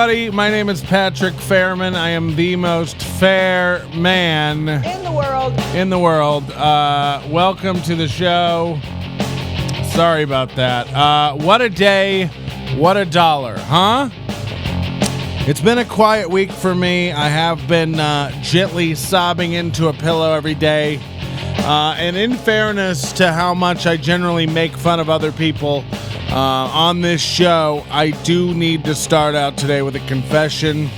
everybody. My name is Patrick Fairman. I am the most fair man in the world. Welcome to the show. Sorry about that. What a day. What a dollar, huh? It's been a quiet week for me. I have been gently sobbing into a pillow every day. And in fairness to how much I generally make fun of other people on this show, I do need to start out today with a confession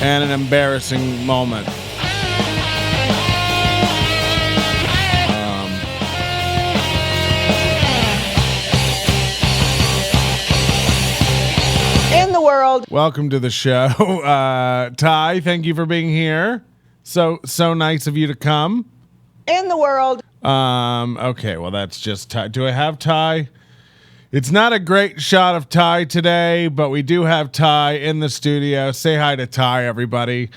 and an embarrassing moment. In the world. Welcome to the show. Ty, thank you for being here. So nice of you to come. In the world. Okay, well, that's just Ty. Do I have Ty? It's not a great shot of Ty today, but we do have Ty in the studio. Say hi to Ty, everybody.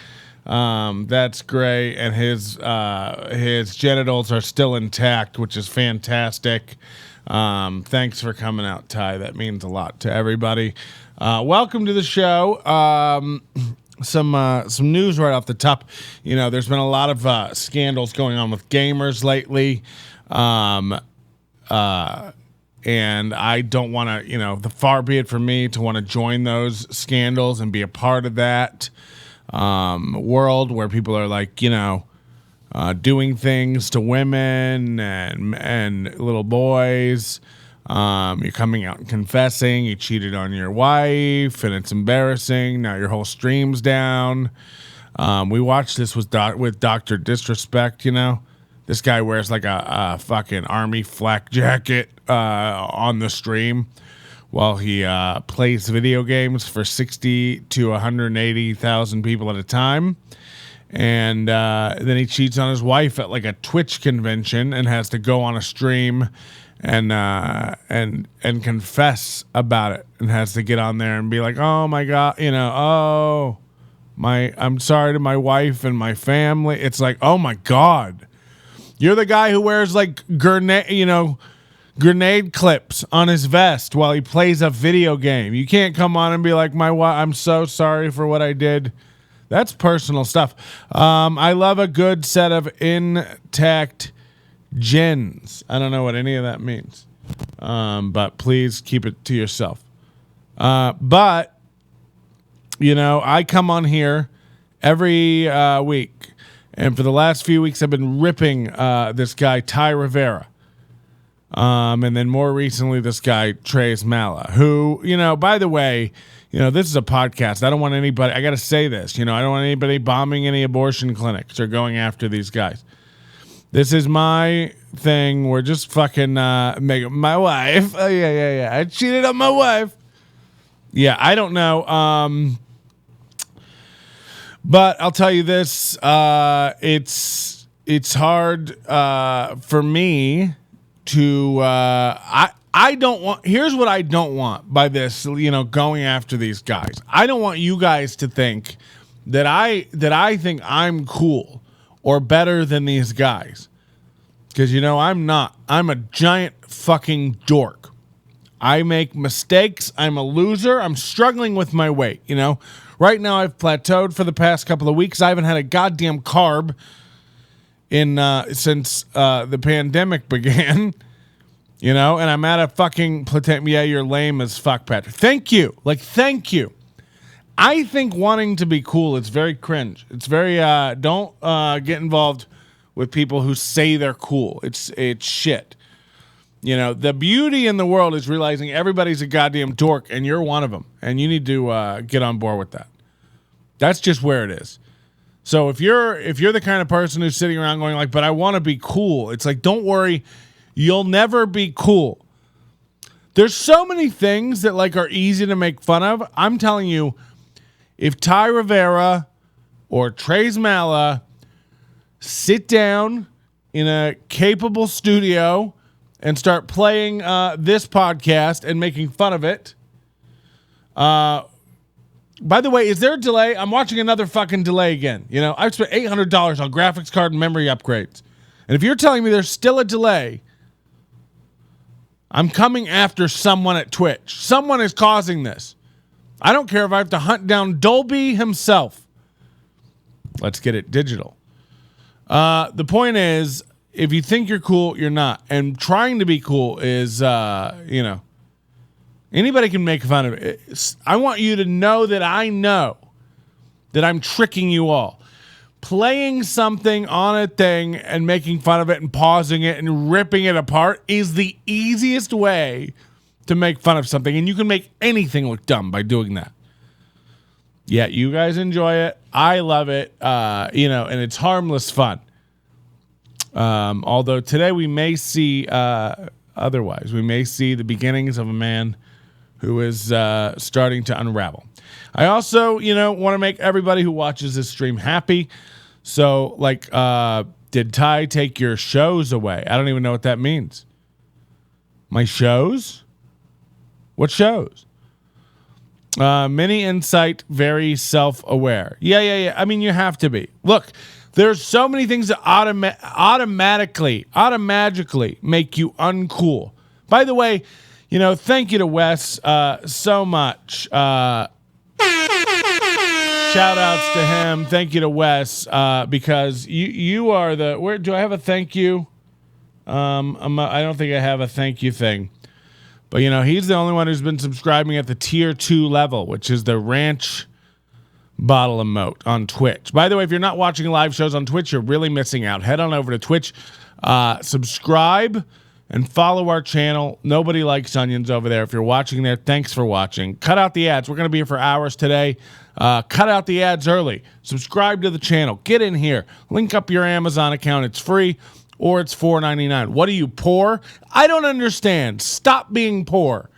That's great, and his genitals are still intact, which is fantastic. Thanks for coming out, Ty. That means a lot to everybody. Welcome to the show. Some news right off the top. You know, there's been a lot of scandals going on with gamers lately. And I don't want to, far be it from me to want to join those scandals and be a part of that world where people are like, doing things to women and little boys. You're coming out and confessing you cheated on your wife and it's embarrassing. Now your whole stream's down. We watched this with Dr. Disrespect, This guy wears like a fucking army flak jacket on the stream while he plays video games for 60 to 180,000 people at a time. And then he cheats on his wife at like a Twitch convention and has to go on a stream and confess about it and has to get on there and be like, oh my God, I'm sorry to my wife and my family. It's like, oh my God. You're the guy who wears like grenade clips on his vest while he plays a video game. You can't come on and be like, I'm so sorry for what I did. That's personal stuff. I love a good set of intact gens. I don't know what any of that means. But please keep it to yourself. But I come on here every week. And for the last few weeks, I've been ripping this guy, Ty Rivera. And then more recently, this guy, Trace Mala, who, by the way, this is a podcast. I don't want anybody, I got to say this, I don't want anybody bombing any abortion clinics or going after these guys. This is my thing. We're just fucking making my wife. Oh, yeah. I cheated on my wife. Yeah, I don't know. But I'll tell you this, it's hard for me to I don't want. Here's what I don't want by this, going after these guys. I don't want you guys to think that I think I'm cool or better than these guys, because I'm not. I'm a giant fucking dork. I make mistakes. I'm a loser. I'm struggling with my weight. Right now, I've plateaued for the past couple of weeks. I haven't had a goddamn carb since the pandemic began, and I'm at a fucking plateau. Yeah, you're lame as fuck, Patrick. Thank you. Thank you. I think wanting to be cool is very cringe. It's very, don't get involved with people who say they're cool. It's shit. The beauty in the world is realizing everybody's a goddamn dork, and you're one of them, and you need to get on board with that. That's just where it is. So if you're the kind of person who's sitting around going like, but I want to be cool, it's like, don't worry, you'll never be cool. There's so many things that are easy to make fun of. I'm telling you, if Ty Rivera or Trace Mala sit down in a capable studio and start playing this podcast and making fun of it. By the way, is there a delay? I'm watching another fucking delay again. I've spent $800 on graphics card and memory upgrades. And if you're telling me there's still a delay, I'm coming after someone at Twitch. Someone is causing this. I don't care if I have to hunt down Dolby himself. Let's get it digital. The point is, if you think you're cool, you're not. And trying to be cool is, anybody can make fun of it. I want you to know that I know that I'm tricking you all. Playing something on a thing and making fun of it and pausing it and ripping it apart is the easiest way to make fun of something. And you can make anything look dumb by doing that. Yeah, you guys enjoy it. I love it. And it's harmless fun. Although today we may see otherwise. We may see the beginnings of a man who is starting to unravel. I also, want to make everybody who watches this stream happy. So, did Ty take your shows away? I don't even know what that means. My shows? What shows? Mini insight, very self-aware. Yeah. I mean, you have to be. Look, there's so many things that automatically make you uncool. By the way, thank you to Wes so much. Shout outs to him. Thank you to Wes because you are the. Where do I have a thank you? I don't think I have a thank you thing, but he's the only one who's been subscribing at the tier 2 level, which is the ranch bottle emote on Twitch. By the way, if you're not watching live shows on Twitch, you're really missing out. Head on over to Twitch, subscribe, and follow our channel. Nobody likes onions over there. If you're watching there, thanks for watching. Cut out the ads. We're going to be here for hours today. Cut out the ads early. Subscribe to the channel. Get in here. Link up your Amazon account. It's free or it's $4.99. What are you, poor? I don't understand. Stop being poor.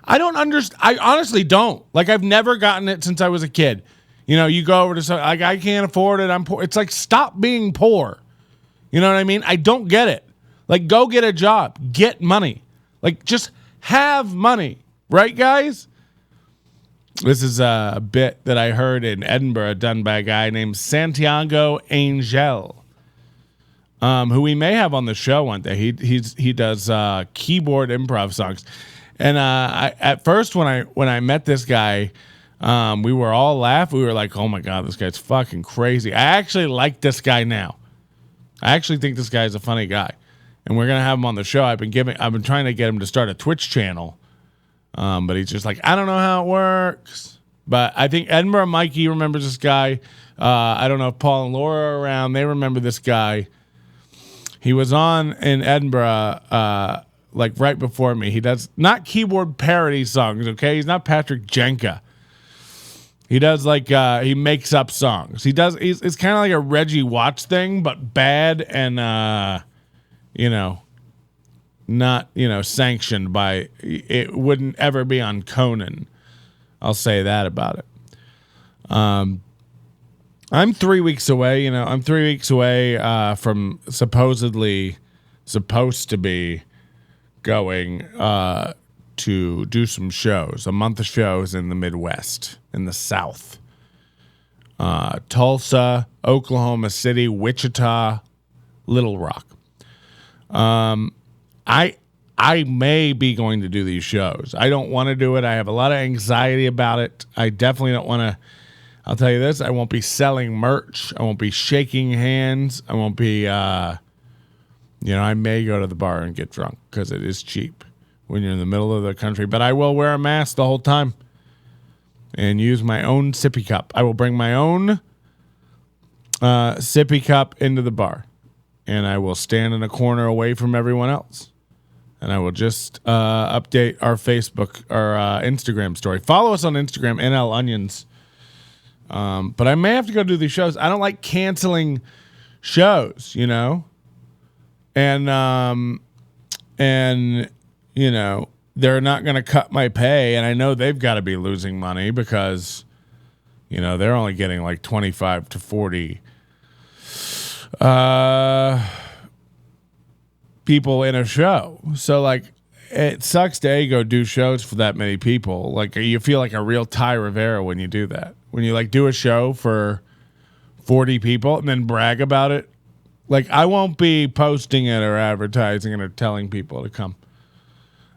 I don't understand. I honestly don't. I've never gotten it since I was a kid. You go over to something I can't afford it. I'm poor. It's stop being poor. You know what I mean? I don't get it. Go get a job. Get money. Just have money. Right, guys? This is a bit that I heard in Edinburgh done by a guy named Santiago Angel, who we may have on the show one day. He does keyboard improv songs. And at first when I met this guy, we were all laughing. We were like, oh, my God, this guy's fucking crazy. I actually like this guy now. I actually think this guy is a funny guy. And we're going to have him on the show. I've been trying to get him to start a Twitch channel. But he's just I don't know how it works. But I think Edinburgh Mikey remembers this guy. I don't know if Paul and Laura are around. They remember this guy. He was on in Edinburgh right before me. He does not keyboard parody songs, okay? He's not Patrick Jenka. He does he makes up songs. It's kind of like a Reggie Watts thing, but bad and not sanctioned by. It wouldn't ever be on Conan. I'll say that about it. I'm 3 weeks away. I'm 3 weeks away from supposed to be going to do some shows, a month of shows in the Midwest, in the South. Tulsa, Oklahoma City, Wichita, Little Rock. I may be going to do these shows. I don't want to do it. I have a lot of anxiety about it. I definitely don't want to. I'll tell you this. I won't be selling merch. I won't be shaking hands. I won't be, I may go to the bar and get drunk because it is cheap when you're in the middle of the country. But I will wear a mask the whole time and use my own sippy cup. I will bring my own sippy cup into the bar. And I will stand in a corner away from everyone else. And I will just update our Facebook or Instagram story. Follow us on Instagram, NL Onions. But I may have to go do these shows. I don't like canceling shows, And they're not going to cut my pay. And I know they've got to be losing money because, they're only getting 25 to 40 people in a show. So it sucks to go do shows for that many people. You feel like a real Ty Rivera when you do that. When you do a show for 40 people and then brag about it. I won't be posting it or advertising it or telling people to come.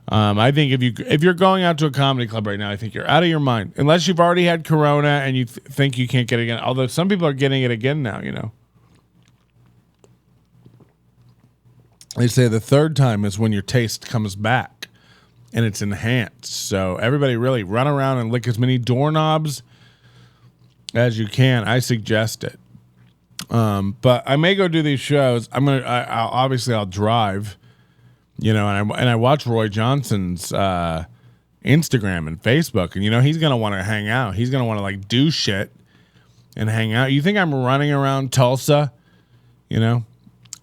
I think if you're going out to a comedy club right now, I think you're out of your mind. Unless you've already had corona and you think you can't get it again. Although some people are getting it again now, you know. They say the third time is when your taste comes back and it's enhanced. So everybody really run around and lick as many doorknobs as you can. I suggest it. But I may go do these shows. I'll drive, you know, and I watch Roy Johnson's Instagram and Facebook, and you know he's gonna want to hang out. He's gonna want to like do shit and hang out. You think I'm running around Tulsa, you know?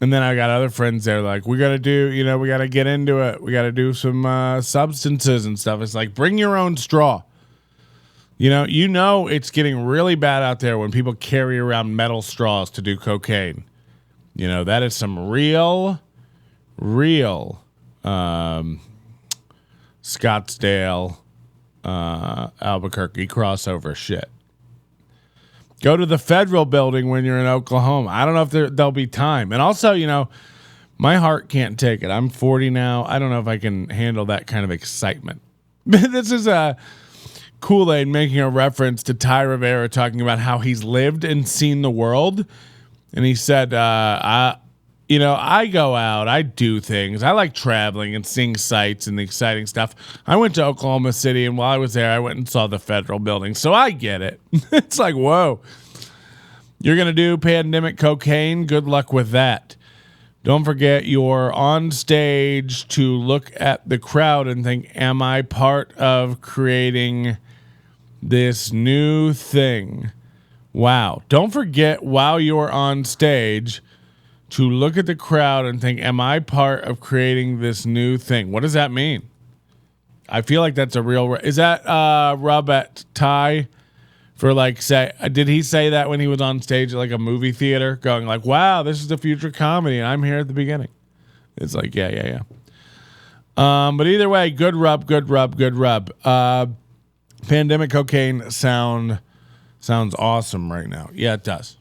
And then I got other friends there like, we got to get into it. We got to do some substances and stuff. It's like, bring your own straw. You know, it's getting really bad out there when people carry around metal straws to do cocaine. You know, that is some real Scottsdale, Albuquerque crossover shit. Go to the federal building when you're in Oklahoma. I don't know if there'll be time. And also, you know, my heart can't take it. I'm 40 now. I don't know if I can handle that kind of excitement. This is a Kool-Aid making a reference to Ty Rivera talking about how he's lived and seen the world. And he said, I go out, I do things. I like traveling and seeing sights and the exciting stuff. I went to Oklahoma City, and while I was there, I went and saw the federal building. So I get it. It's like, whoa. You're going to do pandemic cocaine? Good luck with that. Don't forget you're on stage to look at the crowd and think, am I part of creating this new thing? Wow. Don't forget while you're on stage to look at the crowd and think, am I part of creating this new thing? What does that mean? I feel like that's a real... Is that rub at Ty for like, say... Did he say that when he was on stage at like a movie theater going like, wow, this is the future comedy and I'm here at the beginning? It's like, yeah. But either way, good rub. Pandemic cocaine sounds awesome right now. Yeah, it does.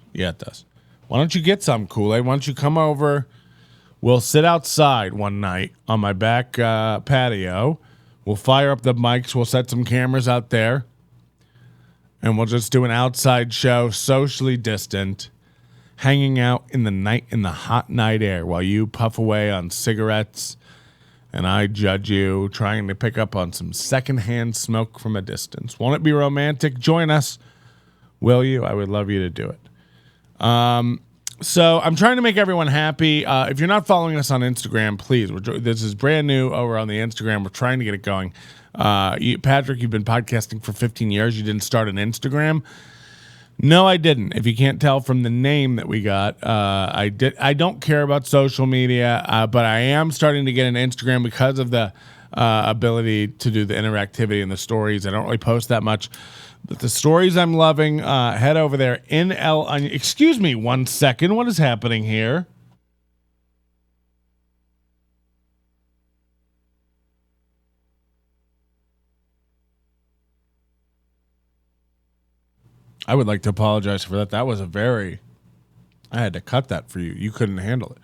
Why don't you get some Kool-Aid? Why don't you come over? We'll sit outside one night on my back patio. We'll fire up the mics. We'll set some cameras out there. And we'll just do an outside show, socially distant, hanging out in the hot night air while you puff away on cigarettes and I judge you, trying to pick up on some secondhand smoke from a distance. Won't it be romantic? Join us, will you? I would love you to do it. So I'm trying to make everyone happy. If you're not following us on Instagram, please. This is brand new over on the Instagram. We're trying to get it going. Patrick, you've been podcasting for 15 years. You didn't start an Instagram. No, I didn't. If you can't tell from the name that we got, I did. I don't care about social media, but I am starting to get an Instagram because of the ability to do the interactivity and the stories. I don't really post that much. But the stories I'm loving, head over there. NLO. Excuse me 1 second. What is happening here? I would like to apologize for that. That was I had to cut that for you. You couldn't handle it.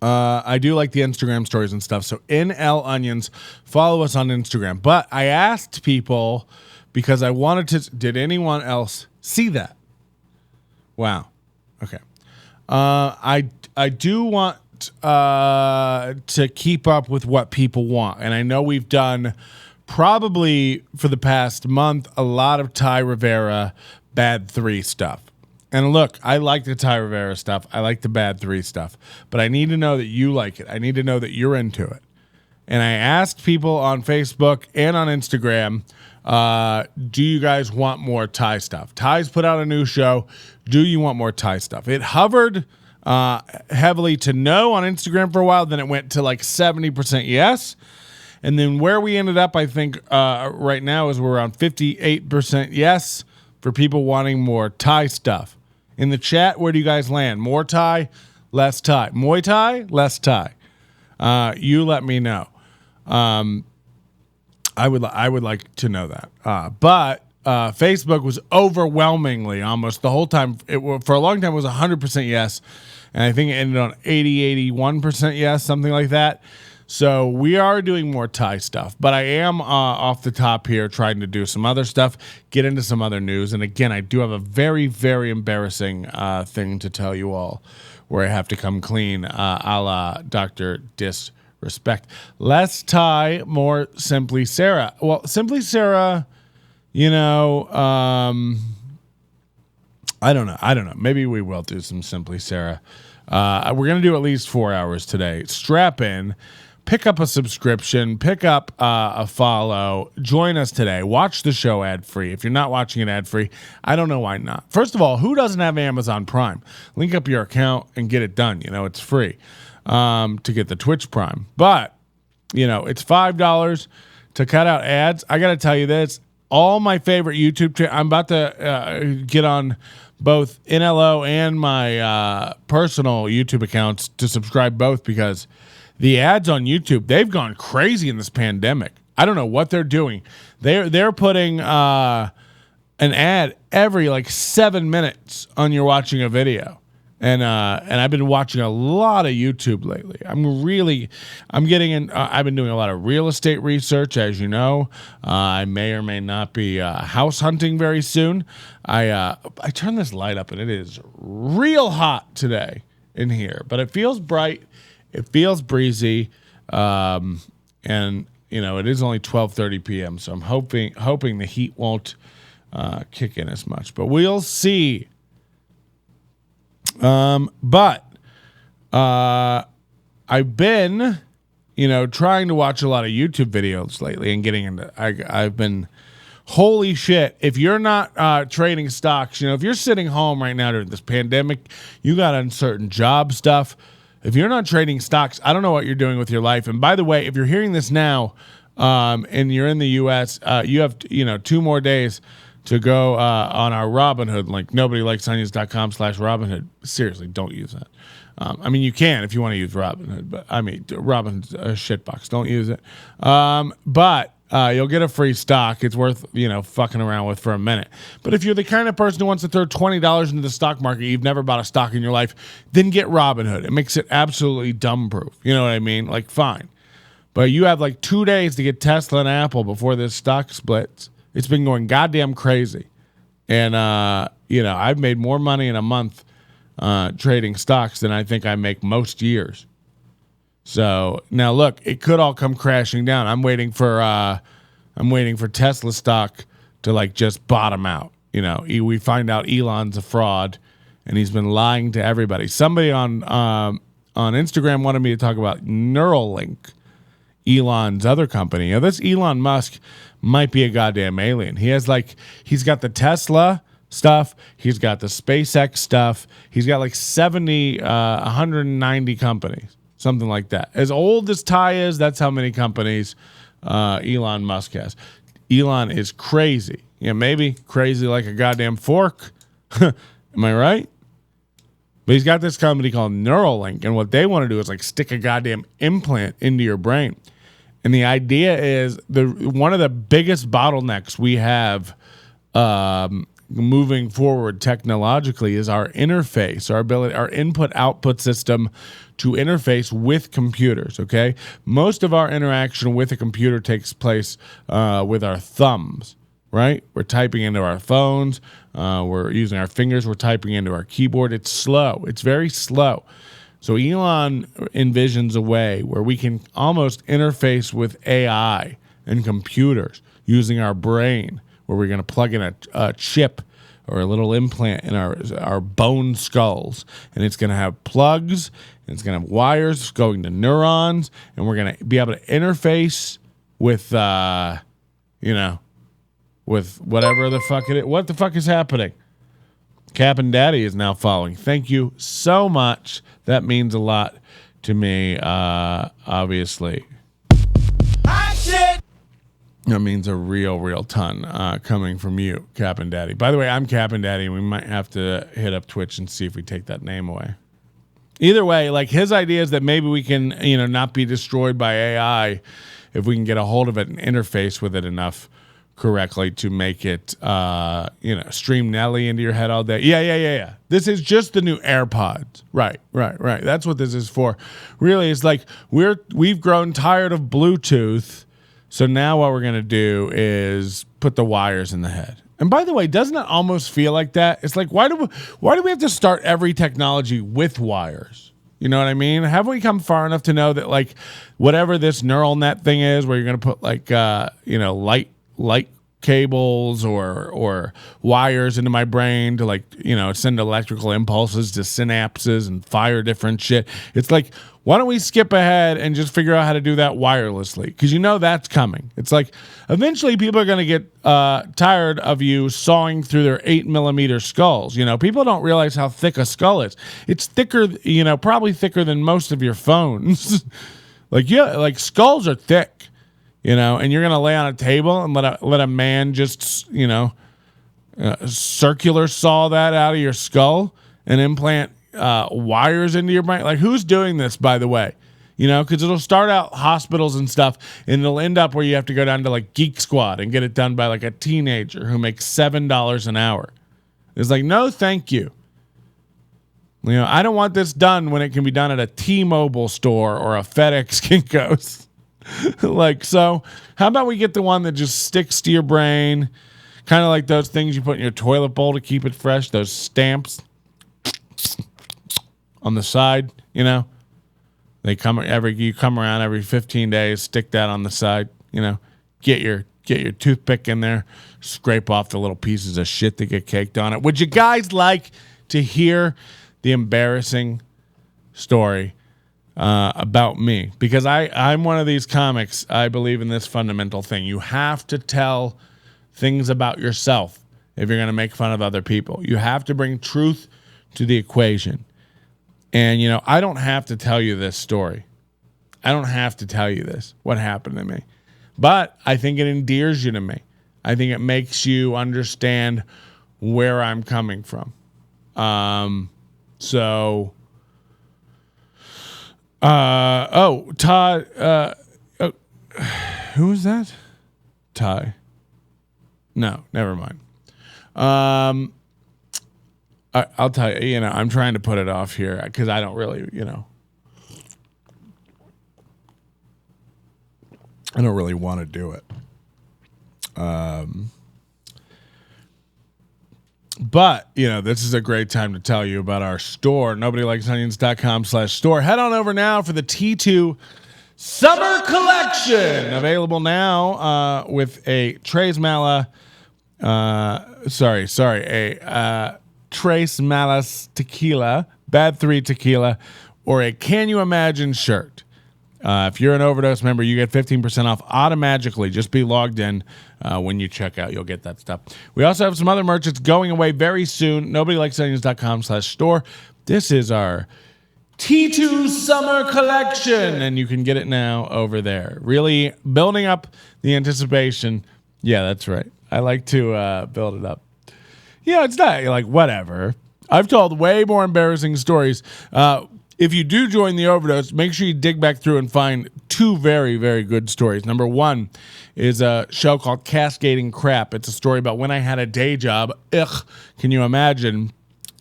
I do like the Instagram stories and stuff. So NL Onions, follow us on Instagram. But I asked people because I wanted to. Did anyone else see that? Wow. Okay. I do want to keep up with what people want, and I know we've done probably for the past month a lot of Ty Rivera Bad 3 stuff. And look, I like the Ty Rivera stuff. I like the Bad 3 stuff. But I need to know that you like it. I need to know that you're into it. And I asked people on Facebook and on Instagram, do you guys want more Ty stuff? Ty's put out a new show. Do you want more Ty stuff? It hovered heavily to no on Instagram for a while. Then it went to like 70% yes. And then where we ended up, I think, right now is we're around 58% yes for people wanting more Ty stuff. In the chat, where do you guys land? More Ty, less Ty. Muay Thai, less Ty. You let me know. I would like to know that. But Facebook was overwhelmingly, almost the whole time, for a long time, it was 100% yes. And I think it ended on 81% yes, something like that. So we are doing more Thai stuff, but I am off the top here trying to do some other stuff, get into some other news. And again, I do have a very, very embarrassing thing to tell you all where I have to come clean, a la Dr. Disrespect. Less Thai, more Simply Sarah. Well, Simply Sarah, you know, I don't know. Maybe we will do some Simply Sarah. We're going to do at least 4 hours today. Strap in, pick up a subscription, pick up a follow, join us today. Watch the show ad-free. If you're not watching it ad-free, I don't know why not. First of all, who doesn't have Amazon Prime? Link up your account and get it done. You know, it's free to get the Twitch Prime. But, you know, it's $5 to cut out ads. I got to tell you this. All my favorite YouTube I'm about to get on both NLO and my personal YouTube accounts to subscribe both, because the ads on YouTube, they've gone crazy in this pandemic. I don't know what they're doing. They're putting an ad every like 7 minutes on you're watching a video. And I've been watching a lot of YouTube lately. I'm getting in. I've been doing a lot of real estate research, as you know. I may or may not be house hunting very soon. I turned this light up and it is real hot today in here, but it feels bright. It feels breezy, and you know it is only 12:30 p.m. So I'm hoping the heat won't kick in as much, but we'll see. But I've been, you know, trying to watch a lot of YouTube videos lately and getting into, I've been, holy shit. If you're not, trading stocks, you know, if you're sitting home right now during this pandemic, you got uncertain job stuff. If you're not trading stocks, I don't know what you're doing with your life. And by the way, if you're hearing this now, and you're in the US, you have, 2 more days to go on our Robinhood link, nobodylikesonions.com/Robinhood. Seriously, don't use that. I mean, you can if you want to use Robinhood, but I mean, Robinhood's a shitbox. Don't use it. But you'll get a free stock. It's worth, fucking around with for a minute. But if you're the kind of person who wants to throw $20 into the stock market, you've never bought a stock in your life, then get Robinhood. It makes it absolutely dumb-proof. You know what I mean? Like, fine. But you have like 2 days to get Tesla and Apple before this stock splits. It's been going goddamn crazy. And, I've made more money in a month trading stocks than I think I make most years. So now look, it could all come crashing down. I'm waiting for Tesla stock to like just bottom out. We find out Elon's a fraud and he's been lying to everybody. Somebody on Instagram wanted me to talk about Neuralink, Elon's other company. This Elon Musk might be a goddamn alien. He's got the Tesla stuff. He's got the SpaceX stuff. He's got like 190 companies, something like that. As old as Ty is, that's how many companies Elon Musk has. Elon is crazy. Maybe crazy like a goddamn fork. Am I right? But he's got this company called Neuralink, and what they want to do is like stick a goddamn implant into your brain. And the idea is one of the biggest bottlenecks we have moving forward technologically is our interface, our input-output system to interface with computers, okay? Most of our interaction with a computer takes place with our thumbs, right? We're typing into our phones. We're using our fingers. We're typing into our keyboard. It's slow. It's very slow. So Elon envisions a way where we can almost interface with AI and computers using our brain, where we're going to plug in a chip or a little implant in our bone skulls, and it's going to have plugs, and it's going to have wires going to neurons, and we're going to be able to interface with, with whatever the fuck it is. What the fuck is happening? Cap and Daddy is now following. Thank you so much. That means a lot to me, obviously. Action! That means a real ton coming from you, Cap and Daddy. By the way, I'm Cap and Daddy, and we might have to hit up Twitch and see if we take that name away. Either way, like his idea is that maybe we can, not be destroyed by AI if we can get a hold of it and interface with it enough correctly to make it, stream Nelly into your head all day. Yeah. This is just the new AirPods. Right. That's what this is for. Really, it's like we've grown tired of Bluetooth. So now what we're going to do is put the wires in the head. And by the way, doesn't it almost feel like that? It's like, why do we have to start every technology with wires? You know what I mean? Have we come far enough to know that, like, whatever this neural net thing is, where you're going to put like, light cables or wires into my brain to, like, send electrical impulses to synapses and fire different shit. It's like, why don't we skip ahead and just figure out how to do that wirelessly? Because that's coming. It's like, eventually people are going to get tired of you sawing through their 8mm skulls. People don't realize how thick a skull is. It's thicker, probably thicker than most of your phones. Like skulls are thick, and you're going to lay on a table and let a man just, circular saw that out of your skull and implant wires into your brain. Like, who's doing this, by the way? Because it'll start out hospitals and stuff, and it'll end up where you have to go down to like Geek Squad and get it done by like a teenager who makes $7 an hour. It's like, no, thank you. I don't want this done when it can be done at a T-Mobile store or a FedEx Kinko's. So how about we get the one that just sticks to your brain, kind of like those things you put in your toilet bowl to keep it fresh, those stamps on the side, they you come around every 15 days, stick that on the side, get your toothpick in there, scrape off the little pieces of shit that get caked on it. Would you guys like to hear the embarrassing story about me? Because I'm one of these comics. I believe in this fundamental thing. You have to tell things about yourself if you're going to make fun of other people. You have to bring truth to the equation. And, I don't have to tell you this story. I don't have to tell you this, what happened to me. But I think it endears you to me. I think it makes you understand where I'm coming from. Todd, who is that? Ty. No, never mind. I'll tell you, I'm trying to put it off here because I don't really, I don't really want to do it. But, this is a great time to tell you about our store, nobodylikesonions.com/store. Head on over now for the T2 Summer Collection, available now with a Tres Malas tequila, Bad 3 tequila, or a Can You Imagine shirt. If you're an Overdose member, you get 15% off automatically. Just be logged in when you check out. You'll get that stuff. We also have some other merch that's going away very soon. NobodyLikesOnions.com/store. This is our T2 Summer Collection, and you can get it now over there. Really building up the anticipation. Yeah, that's right. I like to build it up. It's not like whatever. I've told way more embarrassing stories. If you do join the Overdose, make sure you dig back through and find two very, very good stories. Number one is a show called Cascading Crap. It's a story about when I had a day job. Can you imagine?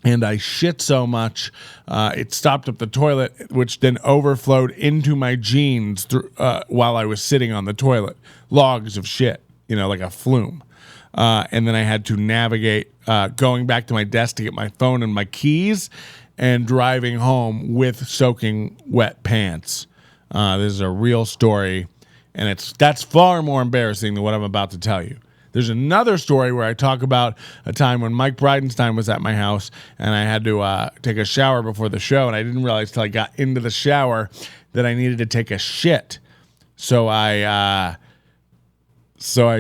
And I shit so much, it stopped up the toilet, which then overflowed into my jeans while I was sitting on the toilet. Logs of shit, like a flume. And then I had to navigate going back to my desk to get my phone and my keys and driving home with soaking wet pants. This is a real story, and that's far more embarrassing than what I'm about to tell you. There's another story where I talk about a time when Mike Bridenstine was at my house, and I had to take a shower before the show, and I didn't realize till I got into the shower that I needed to take a shit. So I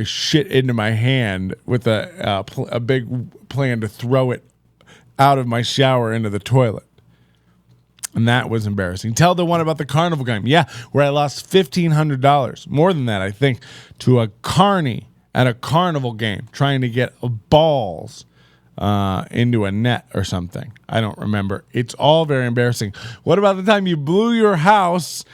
shit into my hand with a big plan to throw it out of my shower into the toilet. And that was embarrassing. Tell the one about the carnival game. Yeah, where I lost $1,500. More than that, I think, to a carny at a carnival game trying to get balls into a net or something. I don't remember. It's all very embarrassing. What about the time you blew your house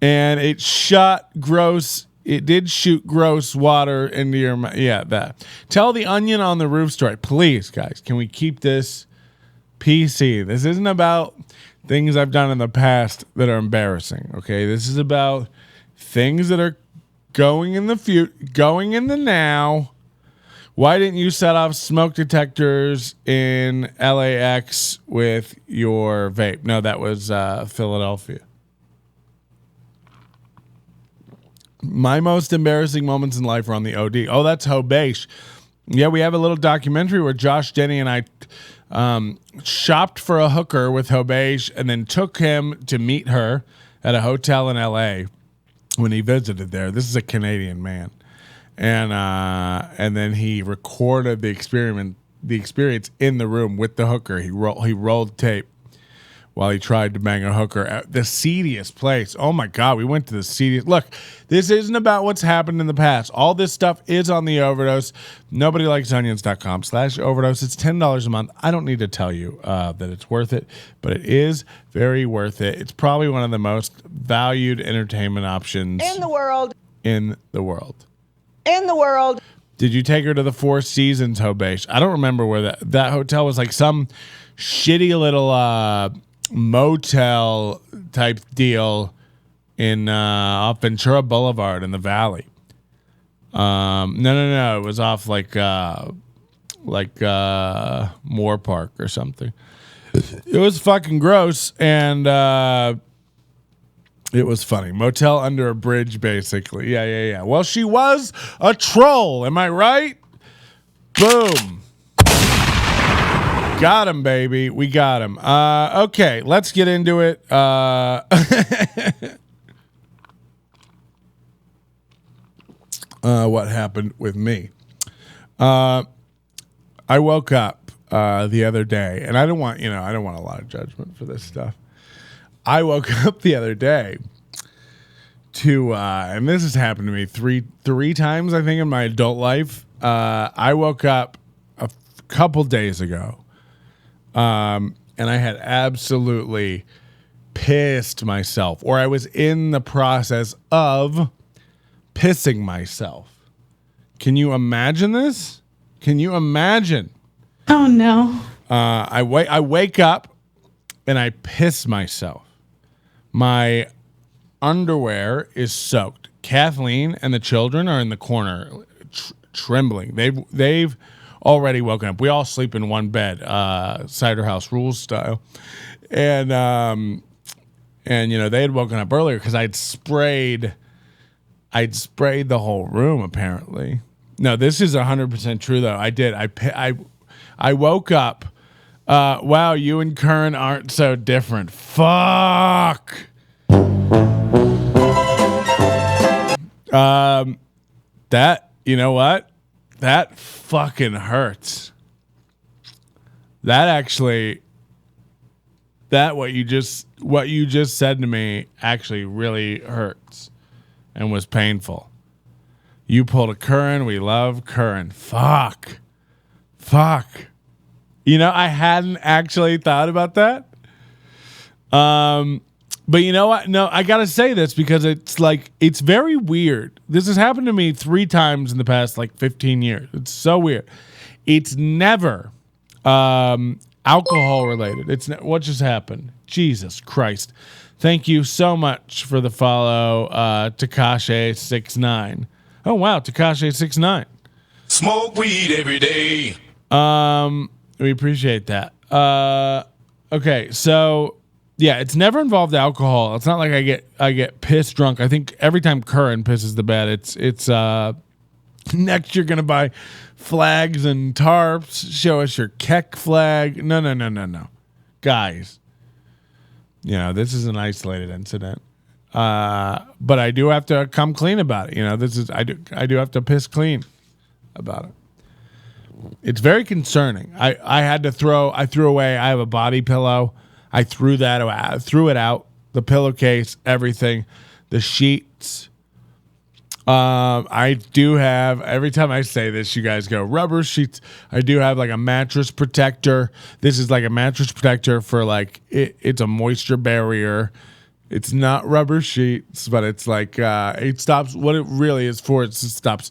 and it shot gross It did shoot gross water into your mouth. Yeah, that. Tell the onion on the roof story. Please, guys, can we keep this PC? This isn't about things I've done in the past that are embarrassing, okay? This is about things that are going in the future, going in the now. Why didn't you set off smoke detectors in LAX with your vape? No, that was Philadelphia. My most embarrassing moments in life are on the OD. Oh, that's Hobesh. Yeah, we have a little documentary where Josh, Denny, and I shopped for a hooker with Hobesh and then took him to meet her at a hotel in LA when he visited there. This is a Canadian man. And then he recorded the experience in the room with the hooker. He rolled tape while he tried to bang a hooker at the seediest place. Oh my God, we went to the seediest. Look, this isn't about what's happened in the past. All this stuff is on the Overdose. NobodyLikesOnions.com/overdose. It's $10 a month. I don't need to tell you that it's worth it, but it is very worth it. It's probably one of the most valued entertainment options In the world. In the world. In the world. Did you take her to the Four Seasons, Hobesh? I don't remember where that hotel was, like some shitty little motel type deal in off Ventura Boulevard in the Valley. No. It was off like Moore Park or something. It was fucking gross, and it was funny. Motel under a bridge, basically. Yeah. Well, she was a troll. Am I right? Boom. Got him, baby. We got him. Okay, let's get into it. What happened with me? I woke up the other day, and I don't want a lot of judgment for this stuff. I woke up the other day to, and this has happened to me three times, I think, in my adult life. I woke up a couple days ago. And I had absolutely pissed myself, or I was in the process of pissing myself. Can you imagine this? Can you imagine? Oh no. I wake up and I piss myself. My underwear is soaked. Kathleen and the children are in the corner trembling. They've already woken up. We all sleep in one bed, Cider House Rules style. And they had woken up earlier because I'd sprayed the whole room, apparently. No, this is 100% true, though. I did. I woke up. Wow, you and Curran aren't so different. Fuck. That, you know what? That fucking hurts. What you just said to me actually really hurts and was painful. You pulled a Curran. We love Curran. Fuck. I hadn't actually thought about that. But you know what? No, I gotta say this because it's very weird. This has happened to me 3 times in the past 15 years. It's so weird. It's never alcohol related. What just happened? Jesus Christ. Thank you so much for the follow, Takashi69. Oh wow, Takashi69. Smoke weed every day. We appreciate that. Okay, so yeah, it's never involved alcohol. It's not like I get pissed drunk. I think every time Curran pisses the bed, it's next you're gonna buy flags and tarps. Show us your Keck flag. No, guys. This is an isolated incident. But I do have to come clean about it. I do have to piss clean about it. It's very concerning. I threw away. I have a body pillow. I threw that out. Threw it out. The pillowcase, everything, the sheets. I do have, every time I say this, you guys go, rubber sheets. I do have a mattress protector. This is a mattress protector for it's a moisture barrier. It's not rubber sheets, but it's like it stops. What it really is for, it stops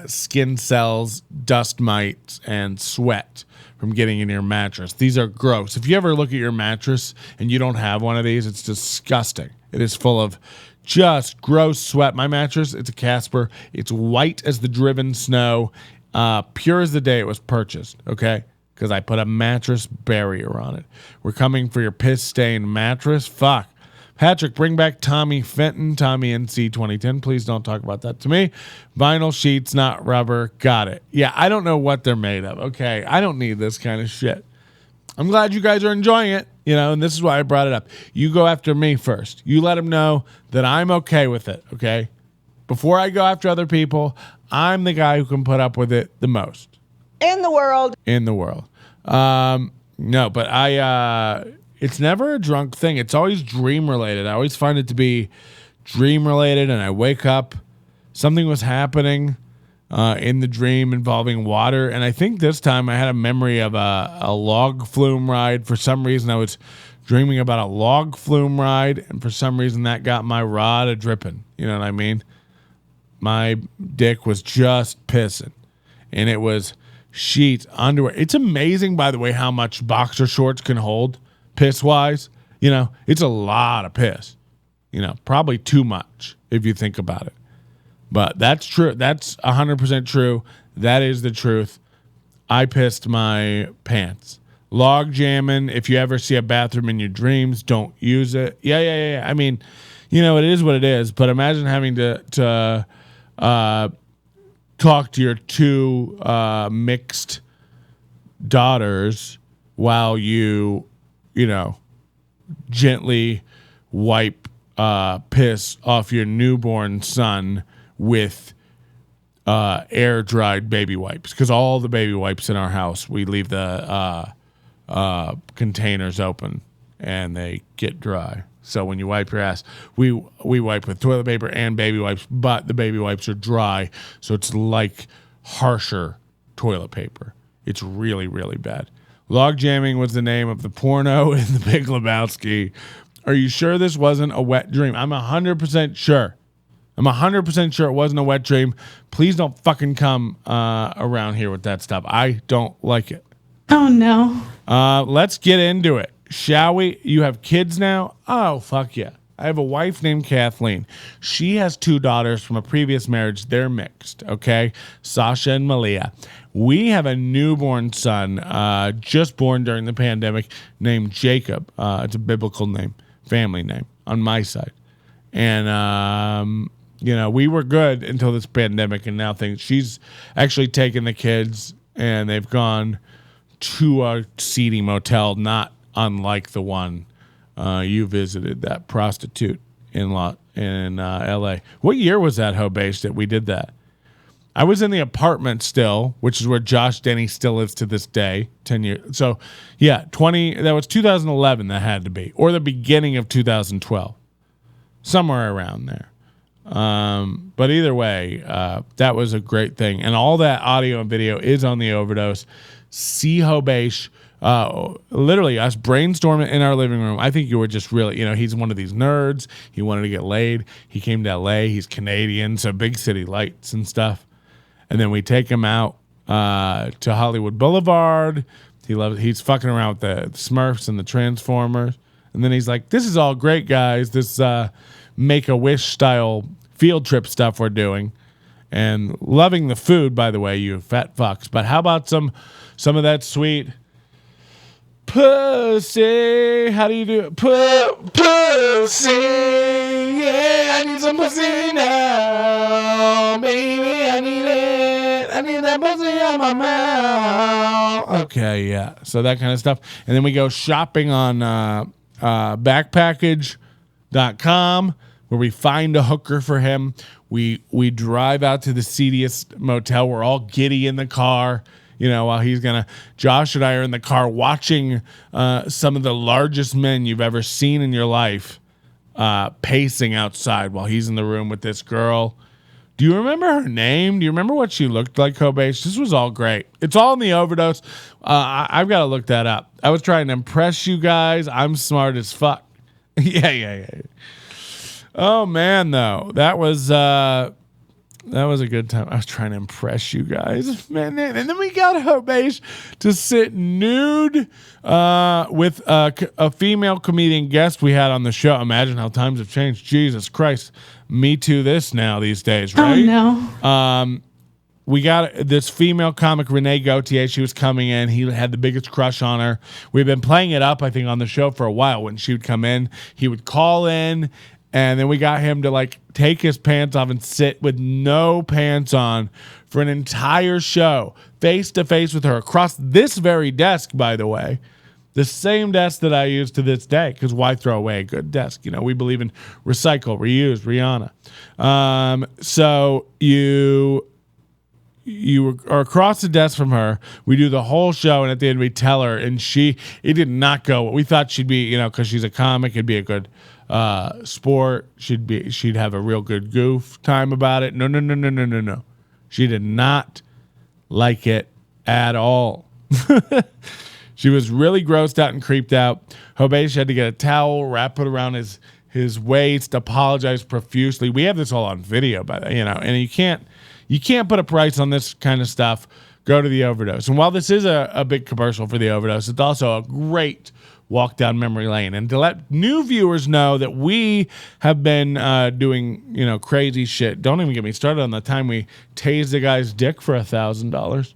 skin cells, dust mites, and sweat from getting in your mattress. These are gross. If you ever look at your mattress and you don't have one of these, it's disgusting. It is full of just gross sweat. My mattress, it's a Casper. It's white as the driven snow, pure as the day it was purchased, okay? Because I put a mattress barrier on it. We're coming for your piss-stained mattress. Fuck. Patrick, bring back Tommy Fenton, Tommy NC 2010. Please don't talk about that to me. Vinyl sheets, not rubber. Got it. Yeah, I don't know what they're made of. Okay, I don't need this kind of shit. I'm glad you guys are enjoying it, and this is why I brought it up. You go after me first. You let them know that I'm okay with it, okay? Before I go after other people, I'm the guy who can put up with it the most. In the world. No, but it's never a drunk thing. It's always dream related. I always find it to be dream related, and I wake up, something was happening in the dream involving water. And I think this time I had a memory of a log flume ride. For some reason, I was dreaming about a log flume ride, and for some reason that got my rod a dripping. You know what I mean? My dick was just pissing, and it was sheets, underwear. It's amazing, by the way, how much boxer shorts can hold. Piss wise, it's a lot of piss, probably too much if you think about it, but that's true. That's 100% true. That is the truth. I pissed my pants. Log jamming. If you ever see a bathroom in your dreams, don't use it. Yeah. I mean, it is what it is, but imagine having to talk to your two mixed daughters while you gently wipe piss off your newborn son with air dried baby wipes. Because all the baby wipes in our house, we leave the containers open and they get dry. So when you wipe your ass, we wipe with toilet paper and baby wipes, but the baby wipes are dry, so it's like harsher toilet paper. It's really, really bad. Log jamming was the name of the porno in The Big Lebowski. Are you sure this wasn't a wet dream? I'm 100% sure. I'm 100% sure it wasn't a wet dream. Please don't fucking come around here with that stuff. I don't like it. Oh, no. Let's get into it. Shall we? You have kids now? Oh, fuck yeah. I have a wife named Kathleen. She has two daughters from a previous marriage. They're mixed, okay? Sasha and Malia. We have a newborn son, just born during the pandemic, named Jacob. It's a biblical name, family name on my side. And, we were good until this pandemic, and now she's actually taken the kids, and they've gone to a seedy motel, not unlike the one you visited, that prostitute in L.A. What year was that, Hobesh, that we did that? I was in the apartment still, which is where Josh Denny still lives to this day, 10 years. So, yeah, that was 2011 that had to be, or the beginning of 2012, somewhere around there. But either way, that was a great thing. And all that audio and video is on the Overdose. See Hobesh. Literally us brainstorming in our living room. I think you were just really, he's one of these nerds. He wanted to get laid. He came to LA. He's Canadian, so big city lights and stuff. And then we take him out to Hollywood Boulevard. He's fucking around with the Smurfs and the Transformers. And then he's like, this is all great, guys. This Make-A-Wish style field trip stuff we're doing. And loving the food, by the way, you fat fucks. But how about some of that sweet pussy? How do you do it? Pussy. Yeah, I need some pussy now. Baby, I need it. I need that pussy on my mouth. Okay, yeah. So that kind of stuff. And then we go shopping on backpackage.com, where we find a hooker for him. We drive out to the seediest motel. We're all giddy in the car. While Josh and I are in the car watching some of the largest men you've ever seen in your life pacing outside while he's in the room with this girl. Do you remember her name? Do you remember what she looked like, Kobesh? This was all great. It's all in the Overdose. I've got to look that up. I was trying to impress you guys. I'm smart as fuck. Yeah. Oh man, though that was a good time. I was trying to impress you guys, man. And then we got Hobesh to sit nude with a female comedian guest we had on the show. Imagine how times have changed. Jesus Christ, me too. This now these days, right? Oh no. We got this female comic, Renee Gautier. She was coming in. He had the biggest crush on her. We've been playing it up, I think, on the show for a while. When she would come in, he would call in, and then we got him to like take his pants off and sit with no pants on for an entire show, face to face with her across this very desk, by the way. The same desk that I use to this day, because why throw away a good desk? You know, we believe in recycle, reuse, Rihanna. So you are across the desk from her. We do the whole show, and at the end we tell her, and it did not go. We thought she'd be, you know, because she's a comic, it'd be a good sport. She'd have a real good goof time about it. No. She did not like it at all. She was really grossed out and creeped out. Hobesh had to get a towel, wrap it around his waist, apologize profusely. We have this all on video, and you can't put a price on this kind of stuff. Go to the Overdose. And while this is a big commercial for the Overdose, it's also a great walk down memory lane. And to let new viewers know that we have been doing, crazy shit. Don't even get me started on the time we tased the guy's dick for $1,000.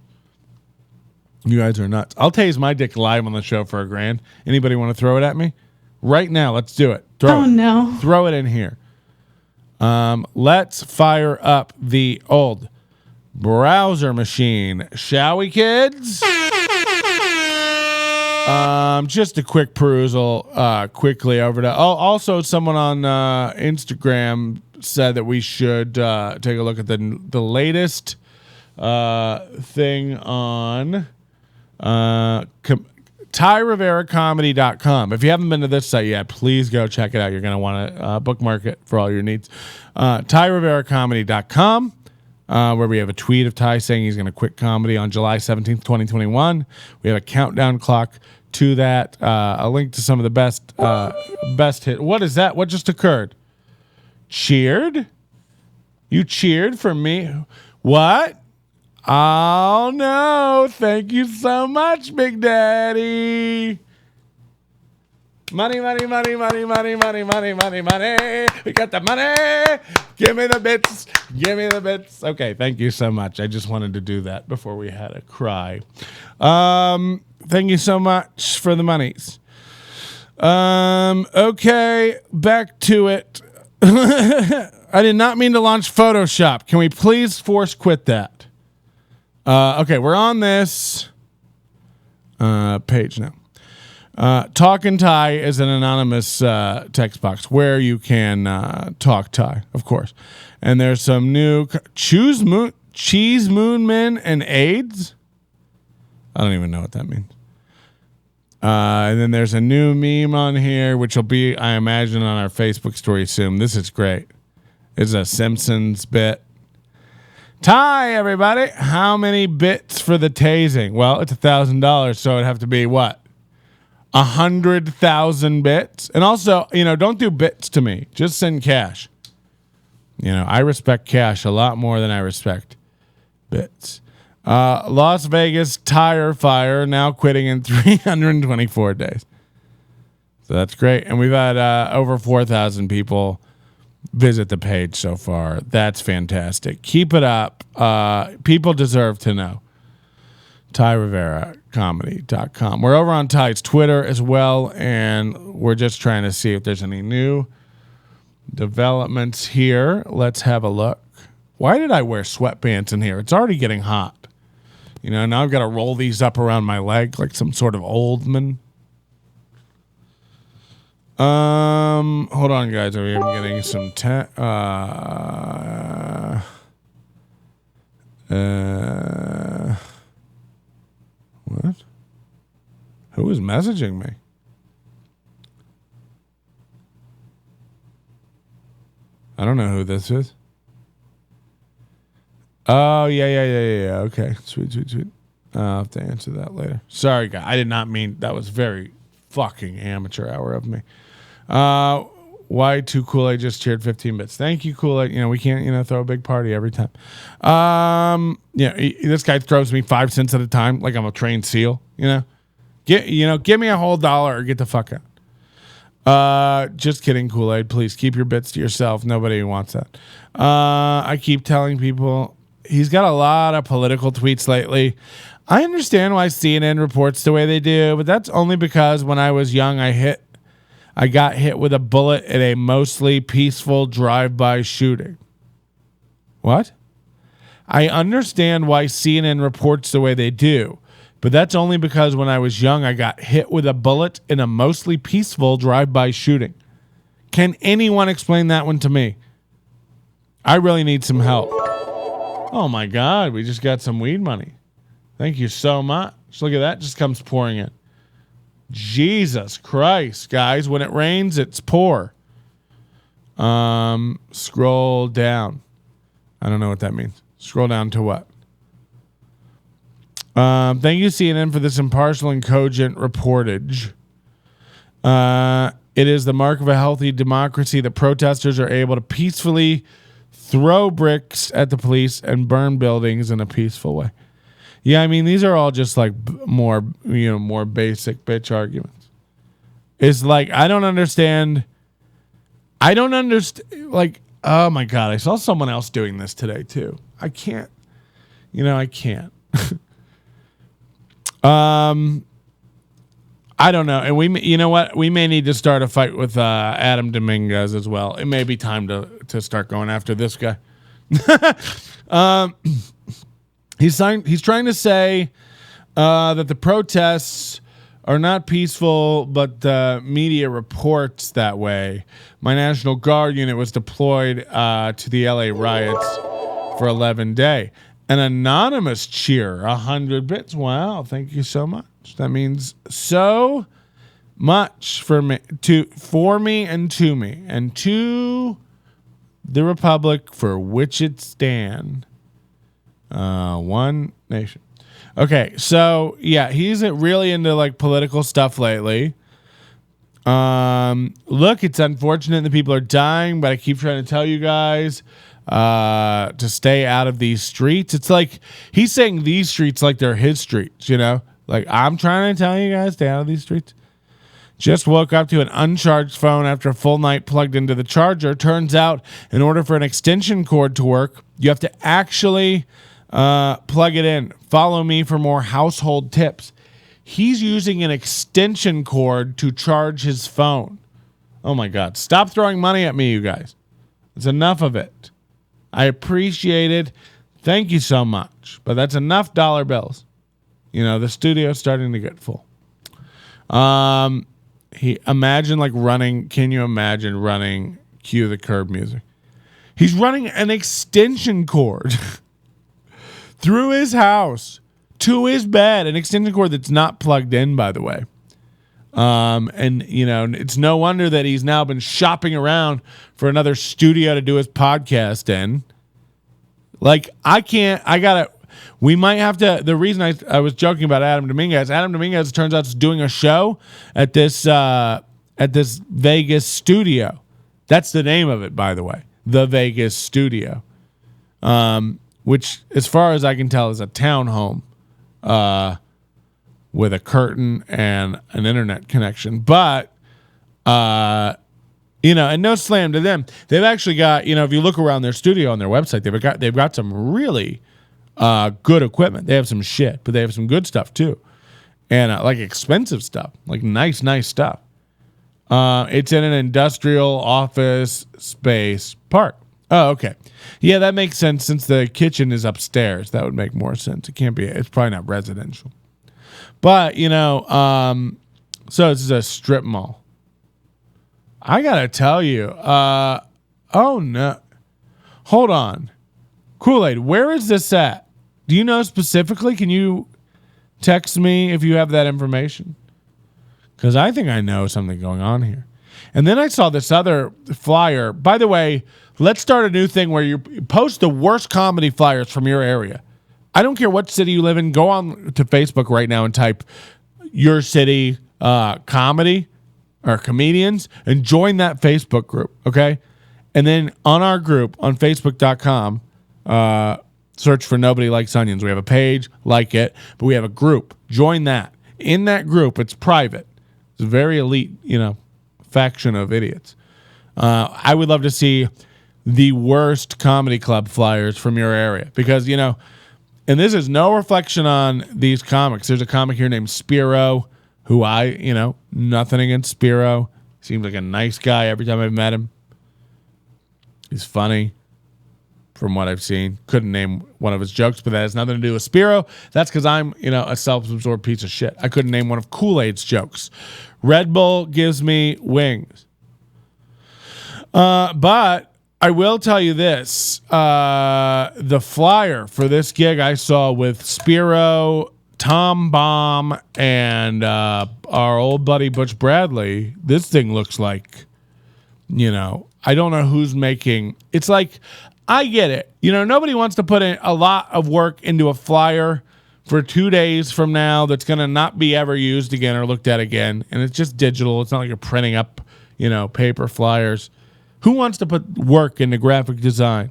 You guys are nuts. I'll tase my dick live on the show for $1,000. Anybody want to throw it at me? Right now, let's do it. No. Throw it in here. Let's fire up the old browser machine, shall we, kids? Just a quick perusal, quickly over to. Oh, also, someone on Instagram said that we should take a look at the latest thing on TyRiveraComedy.com. If you haven't been to this site yet, please go check it out. You're going to want to bookmark it for all your needs. TyRiveraComedy.com, where we have a tweet of Ty saying he's going to quit comedy on July 17th, 2021. We have a countdown clock to that. A link to some of the best hit. What is that? What just occurred? Cheered? You cheered for me? What? Oh, no. Thank you so much, Big Daddy. Money. We got the money. Give me the bits. Okay, thank you so much. I just wanted to do that before we had a cry. Thank you so much for the monies. Okay, back to it. I did not mean to launch Photoshop. Can we please force quit that? Okay, we're on this page now. Talkin' Ty is an anonymous text box where you can talk Ty, of course. And there's some new Cheese Moon Men and AIDS. I don't even know what that means. And then there's a new meme on here, which will be, I imagine, on our Facebook story soon. This is great. It's a Simpsons bit. Ty, everybody, how many bits for the tasing? Well, it's $1,000, so it'd have to be what? 100,000 bits. And also, don't do bits to me. Just send cash. I respect cash a lot more than I respect bits. Las Vegas tire fire now quitting in 324 days. So that's great. And we've had over 4,000 people visit the page so far. That's fantastic. Keep it up. People deserve to know. TyRiveraComedy.com. We're over on Ty's Twitter as well, and we're just trying to see if there's any new developments here. Let's have a look. Why did I wear sweatpants in here? It's already getting hot. Now I've got to roll these up around my leg like some sort of old man. Hold on, guys. I'm getting some what? Who is messaging me? I don't know who this is. Oh, yeah. Okay. Sweet. I'll have to answer that later. Sorry, guys. I did not mean that was very fucking amateur hour of me. Why two Kool-Aid just cheered 15 bits? Thank you, Kool-Aid. We can't, throw a big party every time. This guy throws me 5 cents at a time like I'm a trained SEAL. Give me a whole dollar or get the fuck out. Just kidding, Kool-Aid. Please keep your bits to yourself. Nobody wants that. I keep telling people he's got a lot of political tweets lately. I understand why CNN reports the way they do, but that's only because when I was young, I got hit with a bullet in a mostly peaceful drive-by shooting. What? I understand why CNN reports the way they do, but that's only because when I was young, I got hit with a bullet in a mostly peaceful drive-by shooting. Can anyone explain that one to me? I really need some help. Oh my God, we just got some weed money. Thank you so much. Look at that, just comes pouring in. Jesus Christ, guys. When it rains, it's poor. Scroll down. I don't know what that means. Scroll down to what? Thank you, CNN, for this impartial and cogent reportage. It is the mark of a healthy democracy that protesters are able to peacefully throw bricks at the police and burn buildings in a peaceful way. Yeah, I mean, these are all just like more basic bitch arguments. It's like, I don't understand. Like, oh my God, I saw someone else doing this today too. I can't. I can't. I don't know. And we may need to start a fight with Adam Dominguez as well. It may be time to start going after this guy. He's trying to say that the protests are not peaceful, but the media reports that way. My National Guard unit was deployed to the LA riots for 11 days. An anonymous cheer, 100 bits. Wow, thank you so much. That means so much for me, and to the republic for which it stands. One nation. Okay, so yeah, he's really into like political stuff lately. Look, it's unfortunate that people are dying, but I keep trying to tell you guys to stay out of these streets. It's like he's saying these streets like they're his streets, Like, I'm trying to tell you guys, stay out of these streets. Just woke up to an uncharged phone after a full night plugged into the charger. Turns out, in order for an extension cord to work, you have to actually plug it in. Follow me for more household tips. He's using an extension cord to charge his phone. Oh my God. Stop throwing money at me, you guys. It's enough of it. I appreciate it. Thank you so much. But that's enough dollar bills. The studio's starting to get full. Can you imagine running Cue the Curb music? He's running an extension cord through his house to his bed, an extension cord that's not plugged in, by the way. And it's no wonder that he's now been shopping around for another studio to do his podcast in. Like, we might have to. The reason I was joking about Adam Dominguez turns out is doing a show at this Vegas studio. That's the name of it, by the way, the Vegas studio, which, as far as I can tell, is a townhome with a curtain and an internet connection. But and no slam to them. They've actually got, if you look around their studio on their website, they've got some really good equipment. They have some shit, but they have some good stuff too, and like expensive stuff, like nice stuff. It's in an industrial office space park. Oh, okay, yeah, that makes sense since the kitchen is upstairs. That would make more sense. It can't be. It's probably not residential, but so this is a strip mall. I gotta tell you, oh no, hold on. Kool-Aid, where is this at? Do you know specifically? Can you text me if you have that information? Because I think I know something going on here. And then I saw this other flyer. By the way, let's start a new thing where you post the worst comedy flyers from your area. I don't care what city you live in. Go on to Facebook right now and type your city comedy. are comedians, and join that Facebook group, okay? And then on our group on Facebook.com, search for Nobody Likes Onions. We have a page, like it, but we have a group. Join that. In that group, it's private. It's a very elite, faction of idiots. I would love to see the worst comedy club flyers from your area because, and this is no reflection on these comics. There's a comic here named Spiro who nothing against Spiro. Seems like a nice guy every time I've met him. He's funny from what I've seen. Couldn't name one of his jokes, but that has nothing to do with Spiro. That's because I'm, a self-absorbed piece of shit. I couldn't name one of Kool-Aid's jokes. Red Bull gives me wings. But I will tell you this. The flyer for this gig I saw with Spiro, Tom Baum, and our old buddy Butch Bradley, this thing looks like, I don't know who's making. It's like, I get it. Nobody wants to put in a lot of work into a flyer for 2 days from now that's going to not be ever used again or looked at again. And it's just digital. It's not like you're printing up, paper flyers. Who wants to put work into graphic design?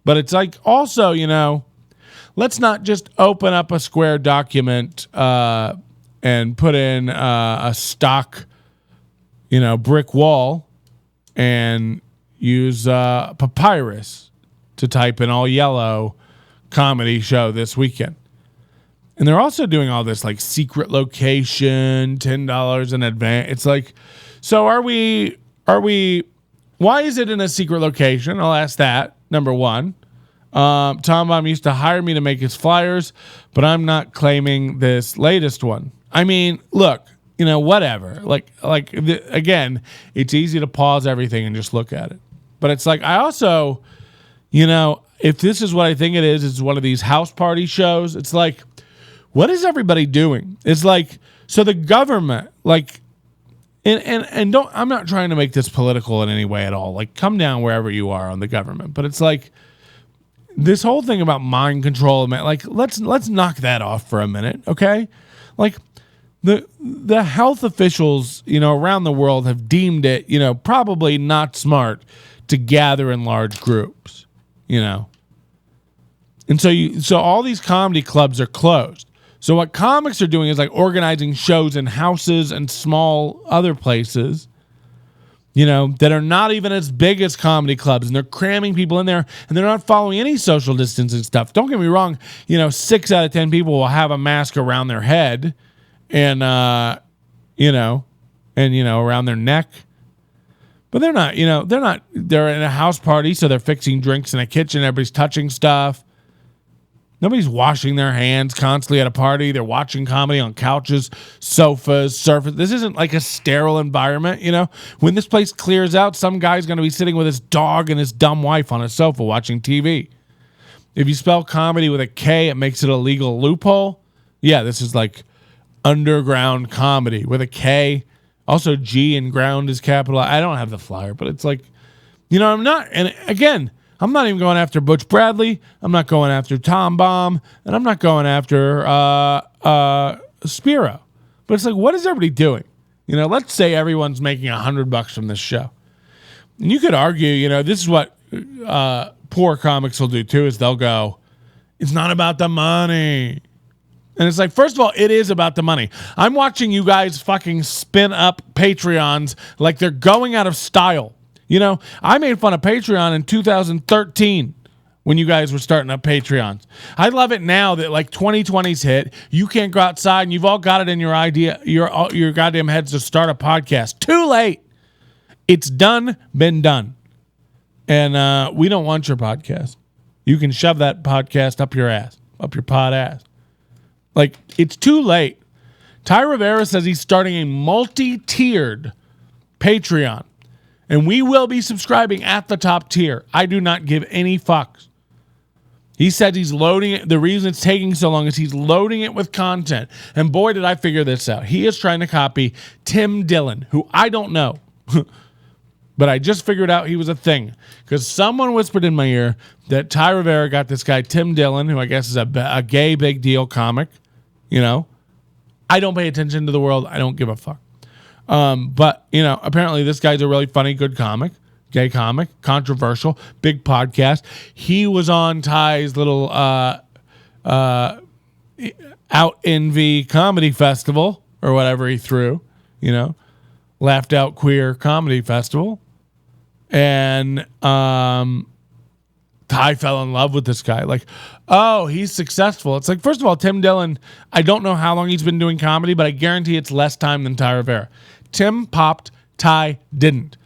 But it's like also, let's not just open up a square document and put in a stock, brick wall and use papyrus to type in all yellow comedy show this weekend. And they're also doing all this like secret location, $10 in advance. It's like, so are we, why is it in a secret location? I'll ask that, number one. Tom Baum used to hire me to make his flyers, but I'm not claiming this latest one. I mean, look, whatever. Again, it's easy to pause everything and just look at it. But it's like, I also, if this is what I think it is, it's one of these house party shows. It's like, what is everybody doing? It's like, so the government, and don't, I'm not trying to make this political in any way at all. Like, come down wherever you are on the government. But it's like, this whole thing about mind control, let's knock that off for a minute, okay? Like, the health officials, around the world have deemed it, probably not smart to gather in large groups, And so all these comedy clubs are closed. So what comics are doing is like organizing shows in houses and small other places, that are not even as big as comedy clubs, and they're cramming people in there, and they're not following any social distancing stuff. Don't get me wrong, 6 out of 10 people will have a mask around their head and around their neck. But they're not, they're in a house party, so they're fixing drinks in a kitchen, everybody's touching stuff. Nobody's washing their hands constantly at a party. They're watching comedy on couches, sofas, surface. This isn't like a sterile environment, When this place clears out, some guy's going to be sitting with his dog and his dumb wife on a sofa watching TV. If you spell comedy with a K, it makes it a legal loophole. Yeah, this is like underground comedy with a K. Also, G and ground is capital. I don't have the flyer, but it's like, I'm not. And again, I'm not even going after Butch Bradley. I'm not going after Tom Baum. And I'm not going after Spiro. But it's like, what is everybody doing? Let's say everyone's making $100 from this show. And you could argue, this is what poor comics will do too, is they'll go, it's not about the money. And it's like, first of all, it is about the money. I'm watching you guys fucking spin up Patreons like they're going out of style. I made fun of Patreon in 2013 when you guys were starting up Patreons. I love it now that 2020's hit. You can't go outside and you've all got it in your idea, your goddamn heads to start a podcast. Too late. It's done, been done. And we don't want your podcast. You can shove that podcast up your ass, up your pod ass. It's too late. Ty Rivera says he's starting a multi-tiered Patreon. And we will be subscribing at the top tier. I do not give any fucks. He said he's loading it. The reason it's taking so long is he's loading it with content. And boy, did I figure this out. He is trying to copy Tim Dillon, who I don't know. But I just figured out he was a thing. Because someone whispered in my ear that Ty Rivera got this guy, Tim Dillon, who I guess is a gay big deal comic. I don't pay attention to the world. I don't give a fuck. But, apparently this guy's a really funny, good comic, gay comic, controversial, big podcast. He was on Ty's little Out Envy Comedy Festival or whatever he threw, Laughed Out Queer Comedy Festival. And Ty fell in love with this guy. Like, oh, he's successful. It's like, first of all, Tim Dillon, I don't know how long he's been doing comedy, but I guarantee it's less time than Ty Rivera. Tim popped, Ty didn't.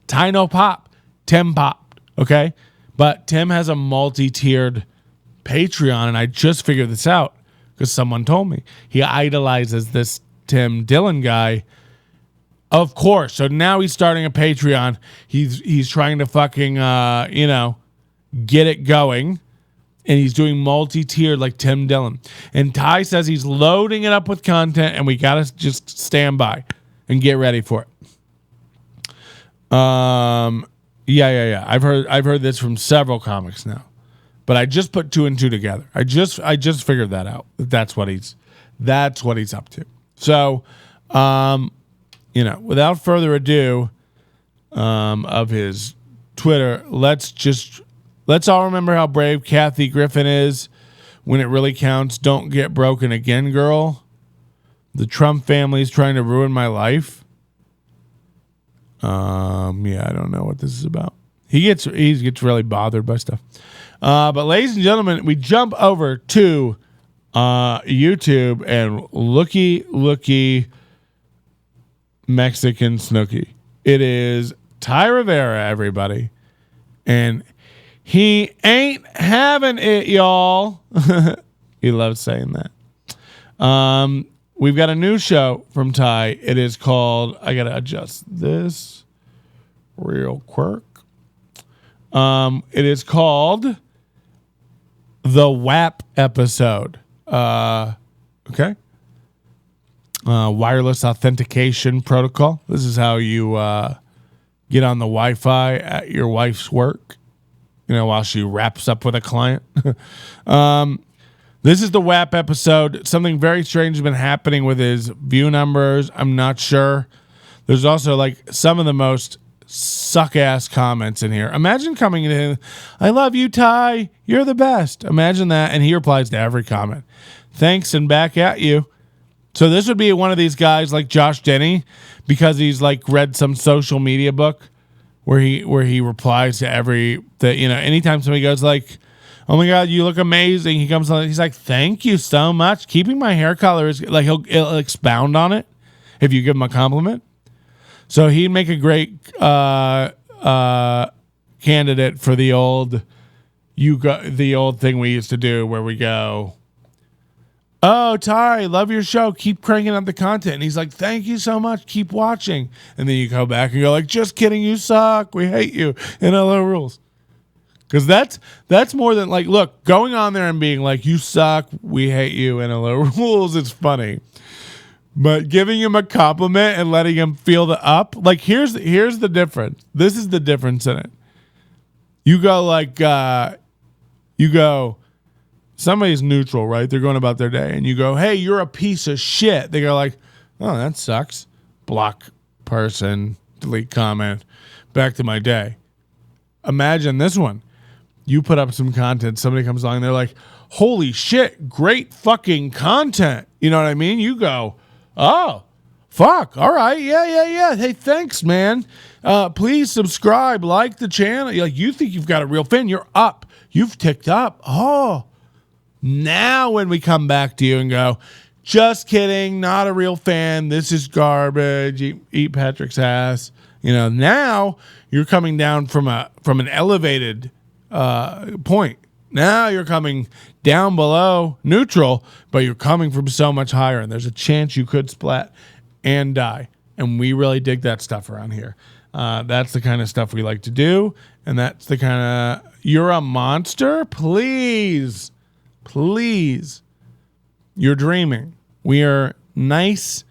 Ty no pop, Tim popped, okay? But Tim has a multi-tiered Patreon, and I just figured this out because someone told me. He idolizes this Tim Dillon guy. Of course. So now he's starting a Patreon. He's trying to fucking, get it going. And he's doing multi-tiered like Tim Dillon. And Ty says he's loading it up with content, and we got to just stand by and get ready for it. Yeah. I've heard this from several comics now. But I just put 2 and 2 together. I just figured that out. That's what he's up to. So, without further ado, of his Twitter, let's all remember how brave Kathy Griffin is. When it really counts, don't get broken again, girl. The Trump family is trying to ruin my life. I don't know what this is about. He gets really bothered by stuff. But ladies and gentlemen, we jump over to YouTube and looky Mexican Snooki. It is Ty Rivera, everybody. And he ain't having it, y'all. He loves saying that. We've got a new show from Ty. It is called, I got to adjust this real quick. It is called The WAP Episode. Okay. Wireless Authentication Protocol. This is how you get on the Wi-Fi at your wife's work, while she wraps up with a client. This is the WAP episode. Something very strange has been happening with his view numbers. I'm not sure. There's also some of the most suck-ass comments in here. Imagine coming in, I love you, Ty. You're the best. Imagine that. And he replies to every comment. Thanks, and back at you. So this would be one of these guys like Josh Denny, because he's read some social media book where he replies to anytime somebody goes oh my God, you look amazing. He comes on, he's like, thank you so much. Keeping my hair color is he'll expound on it if you give him a compliment. So he'd make a great candidate for the old thing we used to do where we go, oh, Ty, love your show. Keep cranking up the content. And he's like, thank you so much. Keep watching. And then you go back and go just kidding. You suck. We hate you. NLO rules. Because that's more than look, going on there and being you suck. We hate you. NLO rules. It's funny. But giving him a compliment and letting him feel the up, here's the difference. This is the difference in it. You go, somebody's neutral, right? They're going about their day. And you go, hey, you're a piece of shit. They go oh, that sucks. Block person, delete comment, back to my day. Imagine this one. You put up some content, somebody comes along, and they're like, holy shit, great fucking content. You know what I mean? You go, oh, fuck. All right. Yeah. Hey, thanks, man. Please subscribe, like the channel. You think you've got a real fan. You're up. You've ticked up. Oh, now when we come back to you and go, just kidding, not a real fan. This is garbage. Eat Patrick's ass. Now you're coming down from an elevated point. Now you're coming down below neutral, but you're coming from so much higher, and there's a chance you could splat and die. And we really dig that stuff around here. That's the kind of stuff we like to do, and that's the kind of, you're a monster? Please. You're dreaming. We are nice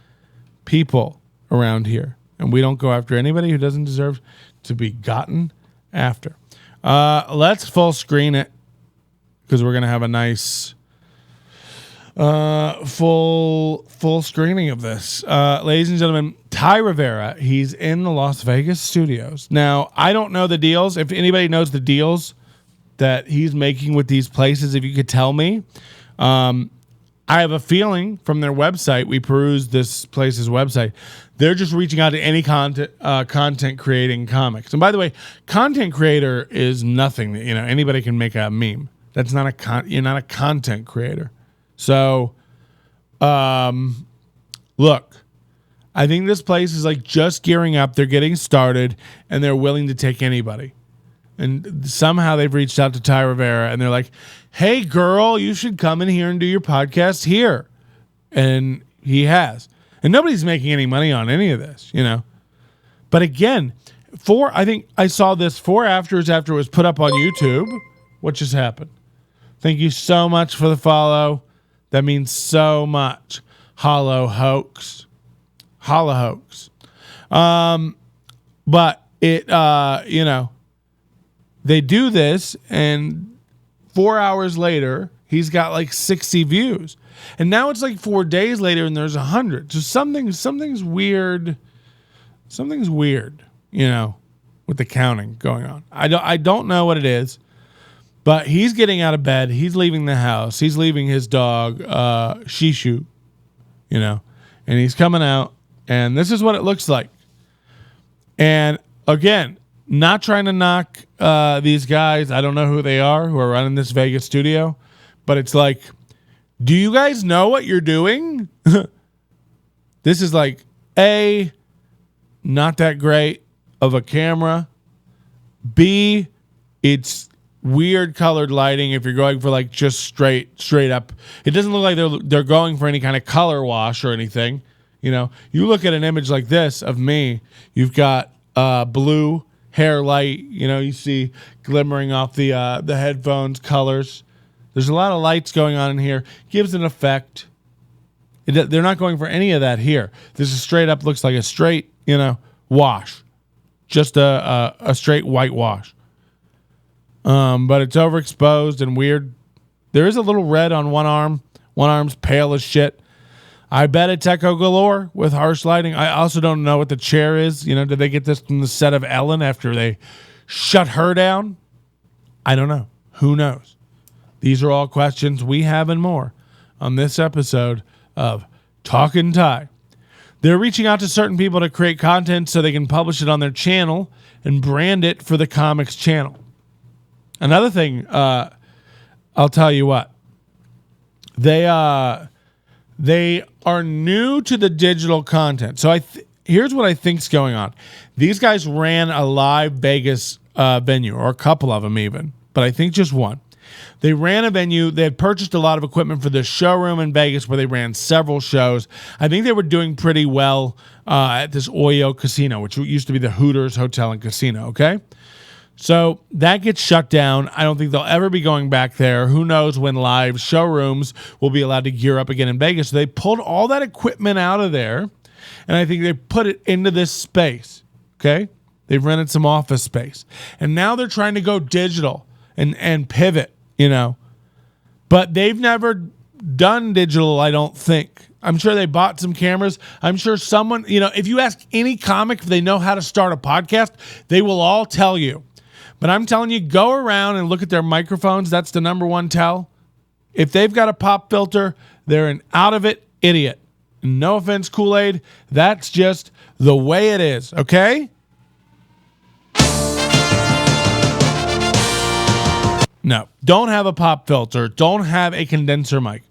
people around here, and we don't go after anybody who doesn't deserve to be gotten after. Let's full screen it, because we're going to have a nice full screening of this. Ladies and gentlemen, Ty Rivera, he's in the Las Vegas studios. Now, I don't know the deals. If anybody knows the deals that he's making with these places, if you could tell me. I have a feeling from their website, we perused this place's website, they're just reaching out to any content creating comics. And by the way, content creator is nothing. Anybody can make a meme. That's not you're not a content creator. So, look, I think this place is like just gearing up. They're getting started, and they're willing to take anybody. And somehow they've reached out to Ty Rivera, and they're like, "Hey, girl, you should come in here and do your podcast here." And he has. And nobody's making any money on any of this, But again, I think I saw this 4 afters after it was put up on YouTube. What just happened? Thank you so much for the follow. That means so much. Hollow hoax. But it, they do this, and 4 hours later, he's got like 60 views. And now it's like 4 days later, and there's 100. So something's weird. Something's weird, with the counting going on. I don't know what it is. But he's getting out of bed. He's leaving the house. He's leaving his dog, Shishu, and he's coming out. And this is what it looks like. And again, not trying to knock these guys. I don't know who they are who are running this Vegas studio. But it's like, do you guys know what you're doing? This is like, A, not that great of a camera. B, it's weird colored lighting if you're going for like just straight up. It doesn't look like they're going for any kind of color wash or anything. You look at an image like this of me, you've got blue hair light, you see glimmering off the headphones colors. There's a lot of lights going on in here. Gives an effect. They're not going for any of that here. This is straight up, looks like a straight, wash. Just a straight white wash. But it's overexposed and weird. There is a little red on one arm. One arm's pale as shit. I bet it's Echo Galore with harsh lighting. I also don't know what the chair is. Did they get this from the set of Ellen after they shut her down? I don't know. Who knows? These are all questions we have and more on this episode of Talkin' Ty. They're reaching out to certain people to create content so they can publish it on their channel and brand it for the comics channel. Another thing, I'll tell you what. They are new to the digital content. So here's what I think's going on. These guys ran a live Vegas venue, or a couple of them even, but I think just one. They ran a venue. They had purchased a lot of equipment for this showroom in Vegas where they ran several shows. I think they were doing pretty well at this Oyo Casino, which used to be the Hooters Hotel and Casino, okay? So that gets shut down. I don't think they'll ever be going back there. Who knows when live showrooms will be allowed to gear up again in Vegas. So they pulled all that equipment out of there, and I think they put it into this space, okay? They've rented some office space. And now they're trying to go digital and pivot, But they've never done digital, I don't think. I'm sure they bought some cameras. I'm sure someone, if you ask any comic if they know how to start a podcast, they will all tell you. But I'm telling you, go around and look at their microphones. That's the number one tell. If they've got a pop filter, they're an out of it idiot. No offense, Kool-Aid. That's just the way it is, okay? No, don't have a pop filter. Don't have a condenser mic.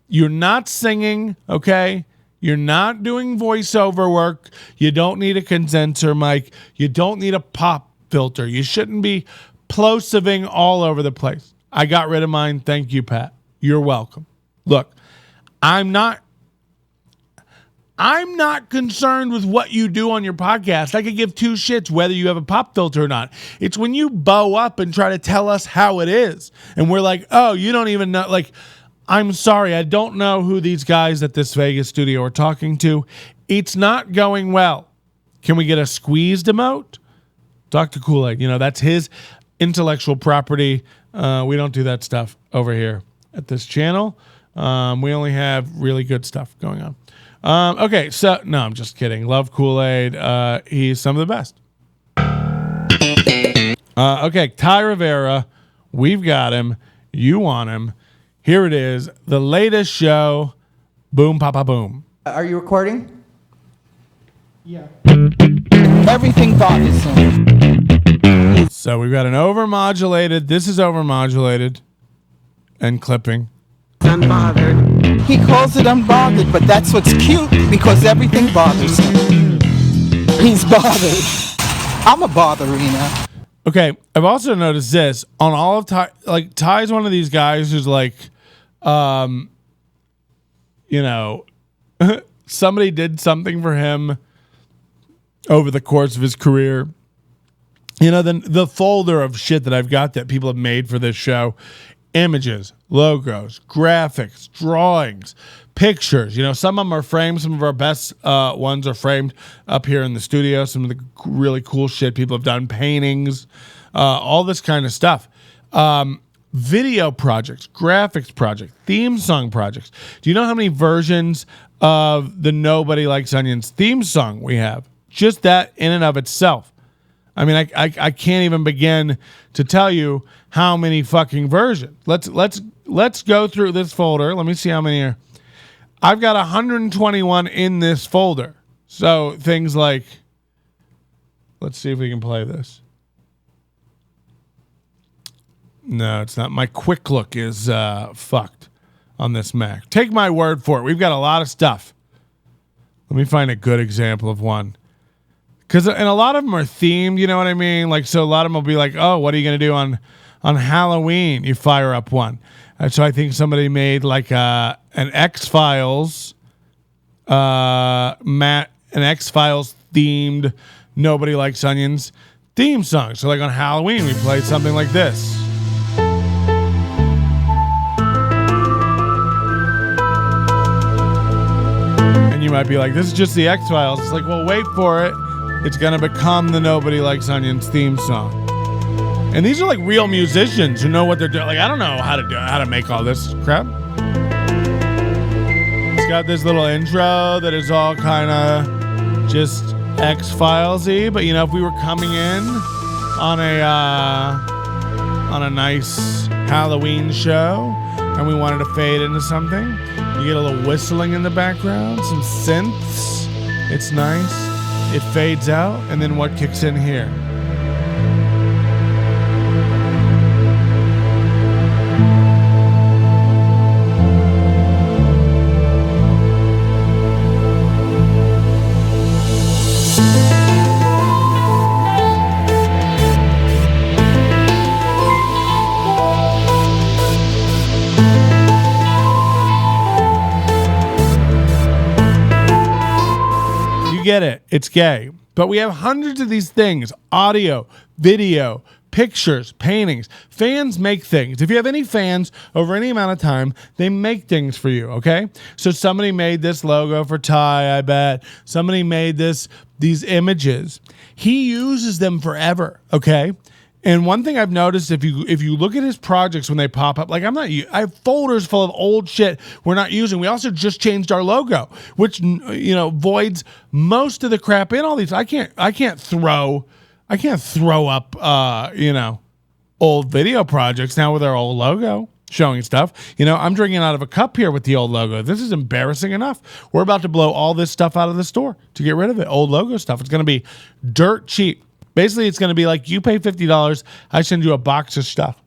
You're not singing, okay? You're not doing voiceover work. You don't need a condenser mic. You don't need a pop filter. You shouldn't be plosiving all over the place. I got rid of mine. Thank you, Pat. You're welcome. Look, I'm not concerned with what you do on your podcast. I could give two shits whether you have a pop filter or not. It's when you bow up and try to tell us how it is. And we're like, oh, you don't even know. Like, I'm sorry. I don't know who these guys at this Vegas studio are talking to. It's not going well. Can we get a squeezed emote? Dr. Kool-Aid, that's his intellectual property. We don't do that stuff over here at this channel. We only have really good stuff going on. Okay, so no, I'm just kidding. Love Kool-Aid. He's some of the best. Okay, Ty Rivera. We've got him. You want him. Here it is. The latest show. Boom, papa, boom. Are you recording? Yeah. Everything bothers him. So we've got an overmodulated. This is overmodulated and clipping. Unbothered. He calls it unbothered, but that's what's cute because everything bothers him. He's bothered. I'm a botherina. Okay, I've also noticed this on all of Ty. Like Ty's one of these guys who's like, somebody did something for him over the course of his career. Then the folder of shit that I've got that people have made for this show, images, logos, graphics, drawings, pictures. Some of them are framed. Some of our best ones are framed up here in the studio. Some of the really cool shit people have done, paintings, all this kind of stuff. Video projects, graphics projects, theme song projects. Do you know how many versions of the Nobody Likes Onions theme song we have? Just that in and of itself. I mean, I can't even begin to tell you how many fucking versions. Let's go through this folder. Let me see how many are. I've got 121 in this folder. So things like, let's see if we can play this. No, it's not. My quick look is fucked on this Mac. Take my word for it. We've got a lot of stuff. Let me find a good example of one. And a lot of them are themed, you know what I mean? Like, so a lot of them will be like, oh, what are you going to do on Halloween? You fire up one. So I think somebody made like an X-Files, an X-Files themed Nobody Likes Onions theme song. So like on Halloween, we played something like this. And you might be like, this is just the X-Files. It's like, well, wait for it. It's going to become the Nobody Likes Onions theme song. And these are like real musicians who know what they're doing. Like, I don't know how to make all this crap. It's got this little intro that is all kind of just X-Files-y. But, if we were coming in on a nice Halloween show and we wanted to fade into something, you get a little whistling in the background, some synths. It's nice. It fades out, and then what kicks in here? Get it. It's gay. But we have hundreds of these things: audio, video, pictures, paintings. Fans make things. If you have any fans over any amount of time, they make things for you, okay? So somebody made this logo for Ty, I bet. Somebody made these images. He uses them forever, okay? And one thing I've noticed, if you look at his projects when they pop up, like I have folders full of old shit we're not using. We also just changed our logo, which voids most of the crap in all these. I can't throw up old video projects now with our old logo showing stuff. I'm drinking out of a cup here with the old logo. This is embarrassing enough. We're about to blow all this stuff out of the store to get rid of it. Old logo stuff. It's going to be dirt cheap. Basically, it's going to be like you pay $50, I send you a box of stuff.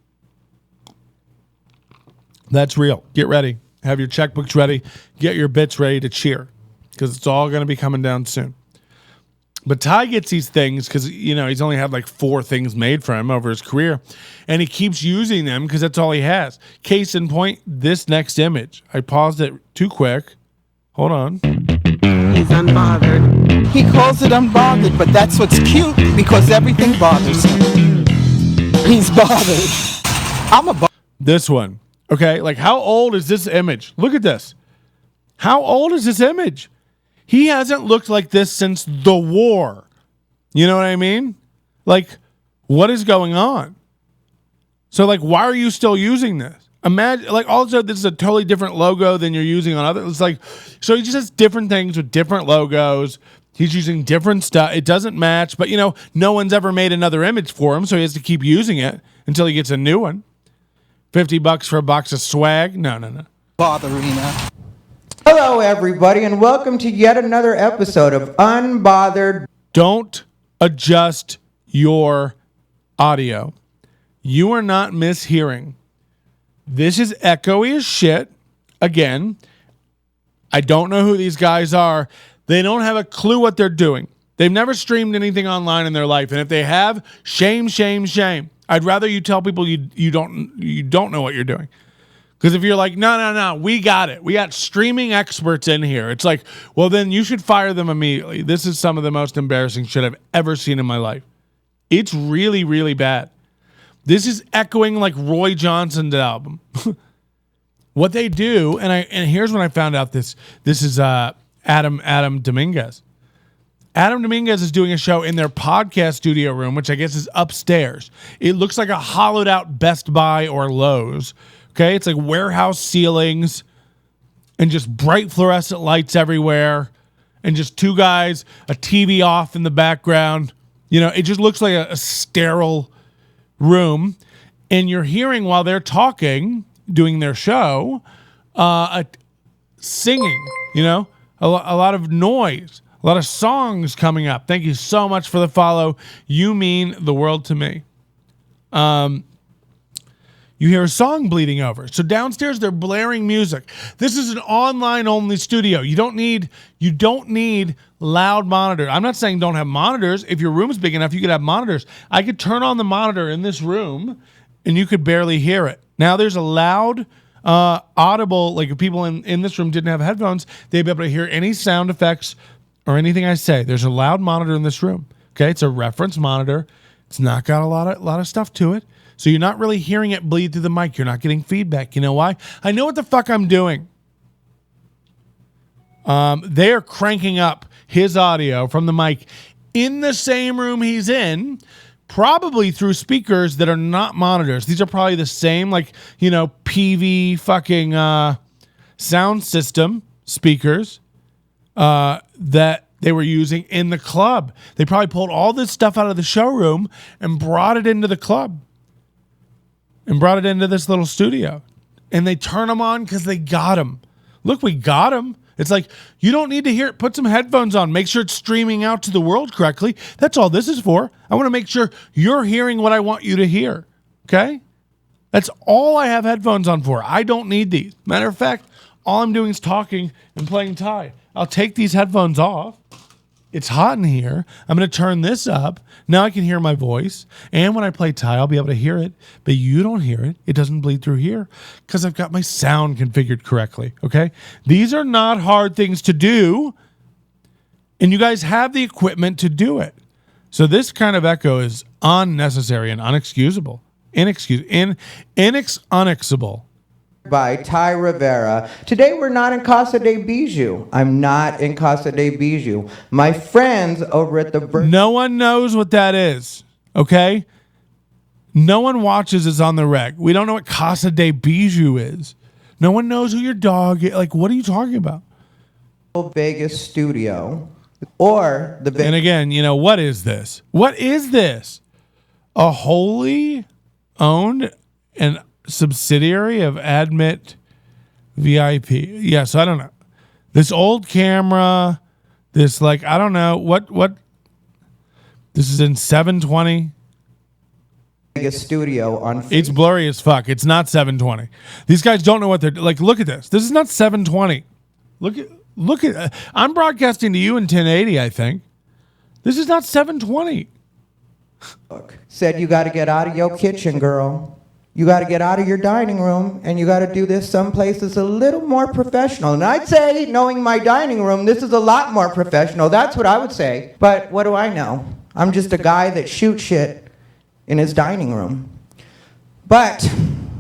That's real. Get ready. Have your checkbooks ready. Get your bits ready to cheer because it's all going to be coming down soon. But Ty gets these things because, he's only had like 4 things made for him over his career. And he keeps using them because that's all he has. Case in point, this next image. I paused it too quick. Hold on. He's unbothered. He calls it unbothered, but that's what's cute because everything bothers him. He's bothered. I'm a This one. Okay, like how old is this image? Look at this. How old is this image? He hasn't looked like this since the war. You know what I mean? Like, what is going on? So, like, why are you still using this? Imagine, like, also this is a totally different logo than you're using on other. It's like, so he just has different things with different logos. He's using different stuff. It doesn't match, but no one's ever made another image for him, so he has to keep using it until he gets a new one. $50 for a box of swag? No. Botherina. Hello, everybody, and welcome to yet another episode of Unbothered. Don't adjust your audio. You are not mishearing. This is echoey as shit. Again, I don't know who these guys are. They don't have a clue what they're doing. They've never streamed anything online in their life. And if they have, shame, shame, shame. I'd rather you tell people you don't know what you're doing. Because if you're like, no, we got it. We got streaming experts in here. It's like, well, then you should fire them immediately. This is some of the most embarrassing shit I've ever seen in my life. It's really, really bad. This is echoing like Roy Johnson's album. What they do, and here's when I found out this is Adam Dominguez. Adam Dominguez is doing a show in their podcast studio room, which I guess is upstairs. It looks like a hollowed out Best Buy or Lowe's. Okay, it's like warehouse ceilings and just bright fluorescent lights everywhere, and just two guys, a TV off in the background. It just looks like a sterile room, and you're hearing while they're talking, doing their show, singing, a lot of noise, a lot of songs coming up. Thank you so much for the follow. You mean the world to me. You hear a song bleeding over. So downstairs they're blaring music. This is an online only studio. You don't need loud monitors. I'm not saying don't have monitors. If your room's big enough, you could have monitors. I could turn on the monitor in this room and you could barely hear it. Now there's a loud audible, like if people in this room didn't have headphones, they'd be able to hear any sound effects or anything I say. There's a loud monitor in this room. Okay, it's a reference monitor. It's not got a lot of stuff to it. So you're not really hearing it bleed through the mic. You're not getting feedback. You know why? I know what the fuck I'm doing. They are cranking up his audio from the mic in the same room he's in, probably through speakers that are not monitors. These are probably the same, PV fucking sound system speakers that they were using in the club. They probably pulled all this stuff out of the showroom and brought it into the club. And brought it into this little studio. And they turn them on because they got them. Look, we got them. It's like, you don't need to hear it. Put some headphones on. Make sure it's streaming out to the world correctly. That's all this is for. I want to make sure you're hearing what I want you to hear. Okay? That's all I have headphones on for. I don't need these. Matter of fact, all I'm doing is talking and playing Thai. I'll take these headphones off. It's hot in here. I'm going to turn this up. Now I can hear my voice. And when I play Thai, I'll be able to hear it. But you don't hear it. It doesn't bleed through here because I've got my sound configured correctly. Okay? These are not hard things to do. And you guys have the equipment to do it. So this kind of echo is unnecessary and unexcusable. Unexcusable. By Ty Rivera. Today we're not in Casa de Bijou. I'm not in Casa de Bijou. My friends over at the... No one knows what that is, okay? No one watches us on the reg. We don't know what Casa de Bijou is. No one knows who your dog is. Like, what are you talking about? Vegas studio. Or the... And again, what is this? What is this? A wholly owned and subsidiary of Admit VIP. Yes, I don't know. This old camera, this I don't know what this is in 720. Vegas studio on It's blurry as fuck. It's not 720. These guys don't know what they're like. Look at this. This is not 720. Look at I'm broadcasting to you in 1080, I think. This is not 720. Said you got to get out of your kitchen, girl. You got to get out of your dining room, and you got to do this someplace that's a little more professional. And I'd say, knowing my dining room, this is a lot more professional. That's what I would say. But what do I know? I'm just a guy that shoots shit in his dining room. But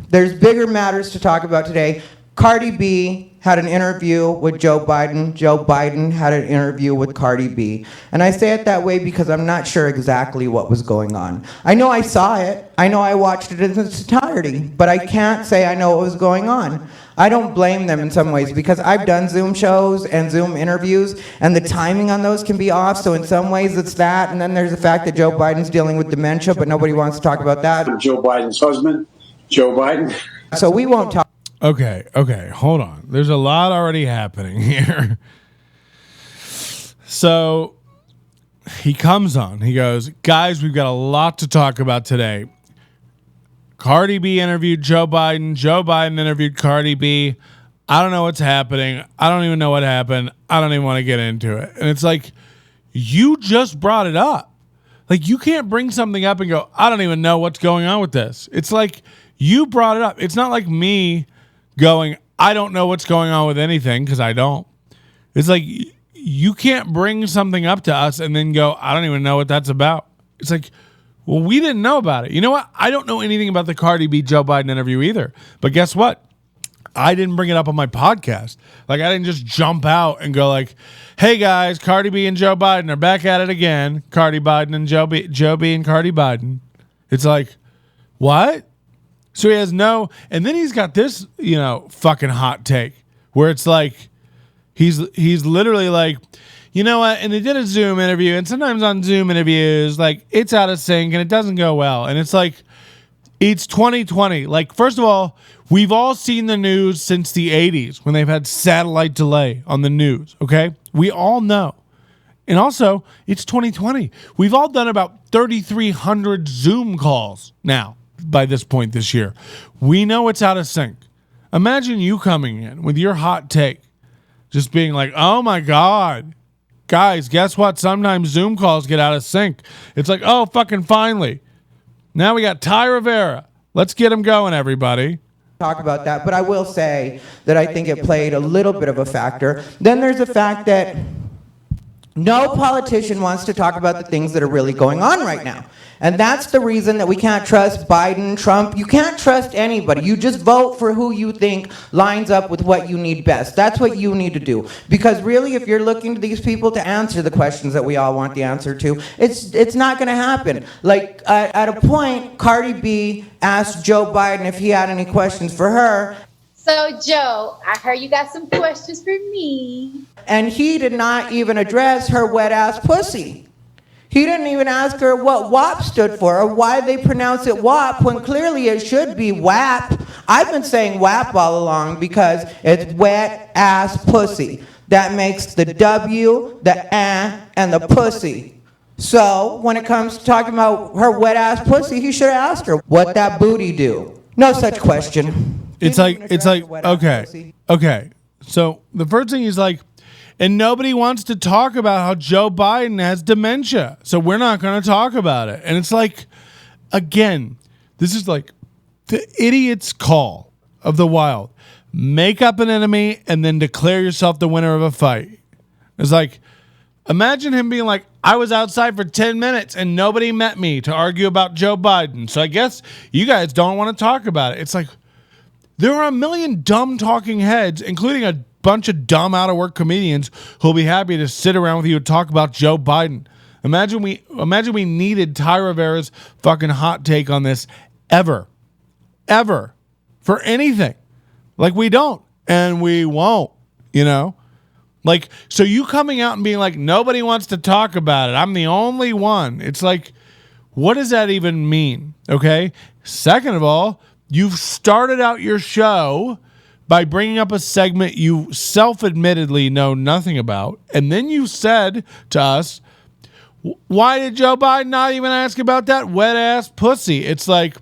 there's bigger matters to talk about today. Cardi B had an interview with Joe Biden. Joe Biden had an interview with Cardi B. And I say it that way because I'm not sure exactly what was going on. I know I saw it. I know I watched it in its entirety. But I can't say I know what was going on. I don't blame them in some ways because I've done Zoom shows and Zoom interviews, and the timing on those can be off. So in some ways it's that, and then there's the fact that Joe Biden's dealing with dementia, but nobody wants to talk about that. Joe Biden's husband, Joe Biden. So we won't talk. Okay, hold on. There's a lot already happening here. So he comes on. He goes, guys, we've got a lot to talk about today. Cardi B interviewed Joe Biden. Joe Biden interviewed Cardi B. I don't know what's happening. I don't even know what happened. I don't even want to get into it. And it's like, you just brought it up. Like, you can't bring something up and go, I don't even know what's going on with this. It's like, you brought it up. It's not like me going, I don't know what's going on with anything, because I don't. It's like, you can't bring something up to us and then go, I don't even know what that's about. It's like, well, we didn't know about it. You know what? I don't know anything about the Cardi B Joe Biden interview either. But guess what? I didn't bring it up on my podcast. Like, I didn't just jump out and go like, hey guys, Cardi B and Joe Biden are back at it again. Cardi Biden and Joe B and Cardi Biden. It's like, what? So he has no, and then he's got this, fucking hot take where it's like, he's literally like, you know what? And they did a Zoom interview, and sometimes on Zoom interviews, like, it's out of sync and it doesn't go well. And it's like, it's 2020. Like, first of all, we've all seen the news since the 80s when they've had satellite delay on the news, okay? We all know. And also, it's 2020. We've all done about 3,300 Zoom calls now by this point this year. We know it's out of sync. Imagine you coming in with your hot take, just being like, oh my God. Guys, guess what? Sometimes Zoom calls get out of sync. It's like, oh, fucking finally. Now we got Ty Rivera. Let's get him going, everybody. Talk about that, but I will say that I think it played a little bit of a factor. Then there's the fact that no politician wants to talk about the things that are really going on right now. And that's the reason that we can't trust Biden, Trump. You can't trust anybody. You just vote for who you think lines up with what you need best. That's what you need to do. Because really, if you're looking to these people to answer the questions that we all want the answer to, it's not going to happen. Like, at a point, Cardi B asked Joe Biden if he had any questions for her. So, Joe, I heard you got some questions for me. And he did not even address her wet-ass pussy. He didn't even ask her what WAP stood for or why they pronounce it WAP when clearly it should be WAP. I've been saying WAP all along because it's wet-ass pussy. That makes the W, the and the pussy. So when it comes to talking about her wet-ass pussy, he should have asked her, what that booty do? No such question. It's like, okay. So the first thing is like, and nobody wants to talk about how Joe Biden has dementia. So we're not going to talk about it. And it's like, again, this is like the idiot's call of the wild. Make up an enemy and then declare yourself the winner of a fight. It's like, imagine him being like, I was outside for 10 minutes and nobody met me to argue about Joe Biden. So I guess you guys don't want to talk about it. It's like, there are a million dumb talking heads, including a bunch of dumb out of work comedians who'll be happy to sit around with you and talk about Joe Biden. Imagine we needed Ty Rivera's fucking hot take on this ever for anything. Like, we don't and we won't, like, so you coming out and being like, nobody wants to talk about it, I'm the only one. It's like, what does that even mean? Okay. Second of all, you've started out your show by bringing up a segment you self-admittedly know nothing about. And then you said to us, why did Joe Biden not even ask about that wet-ass pussy? It's like,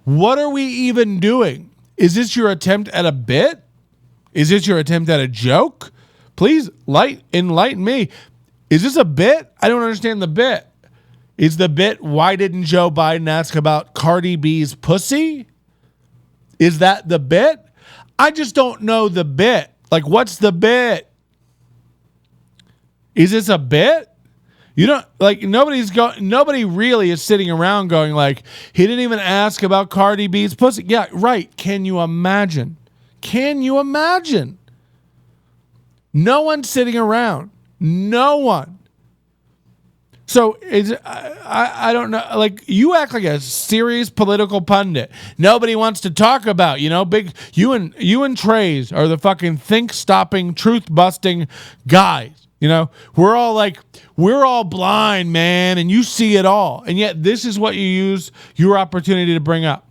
what are we even doing? Is this your attempt at a bit? Is this your attempt at a joke? Please enlighten me. Is this a bit? I don't understand the bit. Is the bit, why didn't Joe Biden ask about Cardi B's pussy? Is that the bit? I just don't know the bit. Like, what's the bit? Is this a bit? You don't, like, nobody really is sitting around going like, he didn't even ask about Cardi B's pussy. Yeah, right. Can you imagine? can you imagine? No one sitting around. No one. So I don't know. Like, you act like a serious political pundit. Nobody wants to talk about, big. You and Trays are the fucking think-stopping, truth-busting guys. We're all blind, man, and you see it all. And yet this is what you use your opportunity to bring up.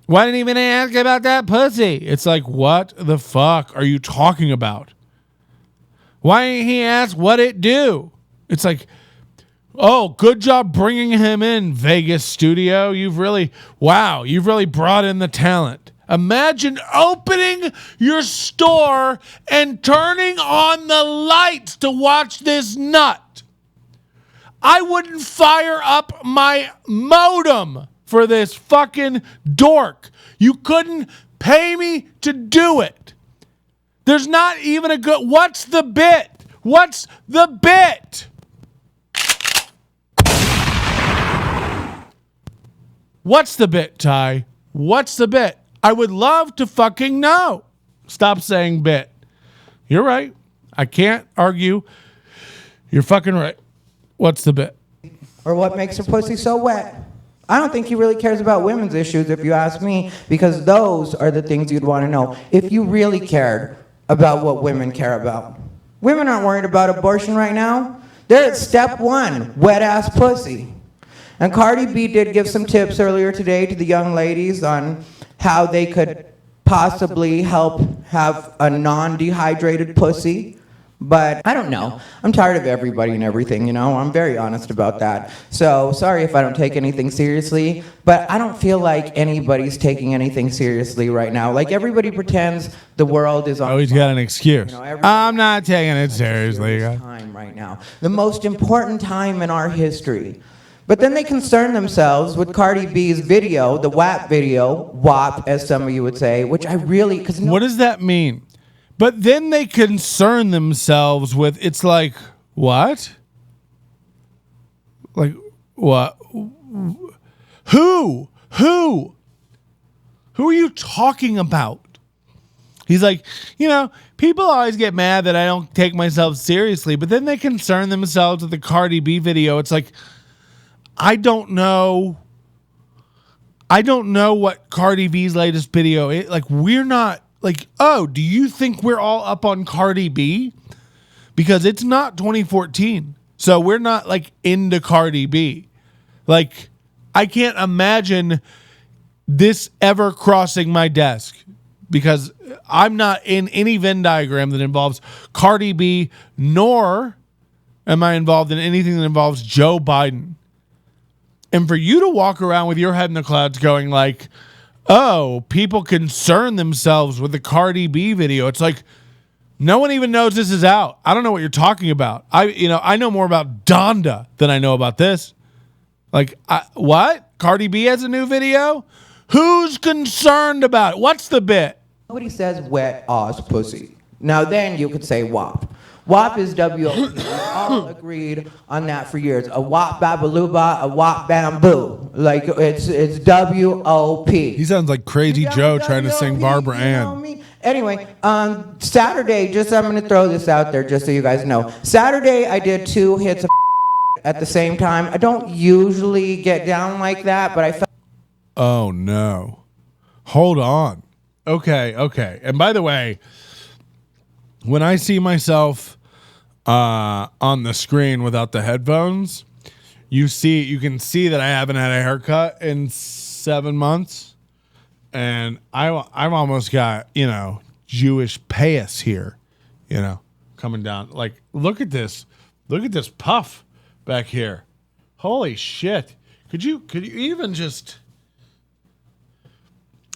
Why didn't even ask about that pussy? It's like, what the fuck are you talking about? Why didn't he ask what it do? It's like, oh, good job bringing him in, Vegas studio. You've really brought in the talent. Imagine opening your store and turning on the lights to watch this nut. I wouldn't fire up my modem for this fucking dork. You couldn't pay me to do it. There's not even a good... What's the bit? What's the bit? What's the bit, Ty? What's the bit? I would love to fucking know. Stop saying bit. You're right. I can't argue. You're fucking right. What's the bit? Or what makes her pussy so wet? I don't think he really cares about women's issues, if you ask me, because those are the things you'd want to know if you really cared about what women care about. Women aren't worried about abortion right now. They're at step one, wet-ass pussy. And Cardi B did give some tips earlier today to the young ladies on how they could possibly help have a non-dehydrated pussy. But I don't know. I'm tired of everybody and everything, I'm very honest about that. So sorry if I don't take anything seriously, but I don't feel like anybody's taking anything seriously right now. Like, everybody pretends the world is on. Oh, he's got an excuse. I'm not taking it seriously. Time right now. The most important time in our history. But then they concern themselves with Cardi B's video, the WAP video, WAP as some of you would say, which I really... What does that mean? But then they concern themselves with, it's like, what? Like, what? Who? Who are you talking about? He's like, people always get mad that I don't take myself seriously, but then they concern themselves with the Cardi B video. It's like, I don't know what Cardi B's latest video is. Like, we're not... Like, oh, do you think we're all up on Cardi B? Because it's not 2014. So we're not, into Cardi B. Like, I can't imagine this ever crossing my desk. Because I'm not in any Venn diagram that involves Cardi B, nor am I involved in anything that involves Joe Biden. And for you to walk around with your head in the clouds going like... Oh, people concern themselves with the Cardi B video. It's like, no one even knows this is out. I don't know what you're talking about. I know more about Donda than I know about this. Like, what? Cardi B has a new video? Who's concerned about it? What's the bit? Nobody says wet ass pussy. Now then you could say WAP. WAP is W-O-P. We all agreed on that for years. A WAP babaluba, a WAP bamboo. Like, it's W-O-P. He sounds like Crazy Joe trying to sing Barbara Ann. Anyway, Saturday, I'm going to throw this out there just so you guys know. Saturday, I did 2 hits of at the same time. I don't usually get down like that, but I felt... Oh, no. Hold on. Okay. And by the way, when I see myself... on the screen without the headphones, you can see that I haven't had a haircut in 7 months, and I've almost got Jewish payas here, coming down. Like, look at this puff back here. Holy shit! Could you even just?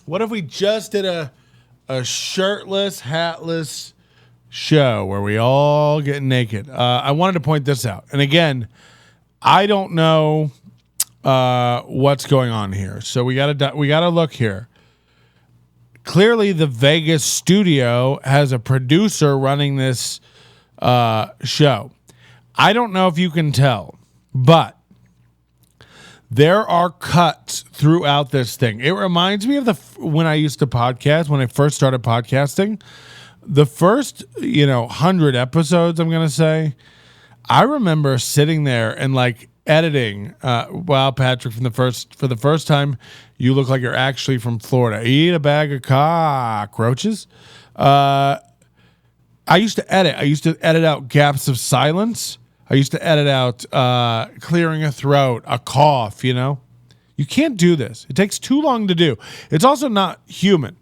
What if we just did a shirtless, hatless show where we all get naked? I wanted to point this out, and again, I don't know what's going on here, so we gotta look here. Clearly, the Vegas studio has a producer running this show. I don't know if you can tell, but There are cuts throughout this thing. It reminds me of when I used to podcast, when I first started podcasting. The first, 100 episodes, I'm going to say, I remember sitting there and like editing. Wow, Patrick, for the first time, you look like you're actually from Florida. Eat a bag of cockroaches. I used to edit. I used to edit out gaps of silence. I used to edit out clearing a throat, a cough, You can't do this. It takes too long to do. It's also not human.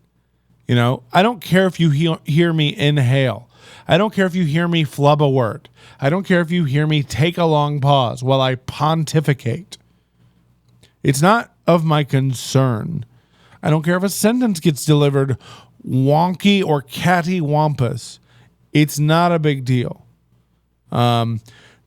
I don't care if you hear me inhale. I don't care if you hear me flub a word. I don't care if you hear me take a long pause while I pontificate. It's not of my concern. I don't care if a sentence gets delivered wonky or cattywampus. It's not a big deal.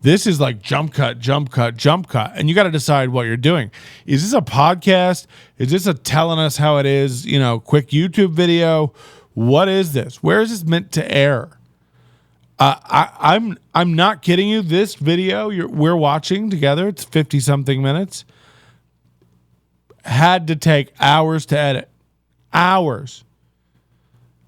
This is like jump cut, jump cut, jump cut. And you got to decide what you're doing. Is this a podcast? Is this a telling us how it is, quick YouTube video? What is this? Where is this meant to air? I'm not kidding you. This video we're watching together, it's 50 something minutes, had to take hours to edit. Hours.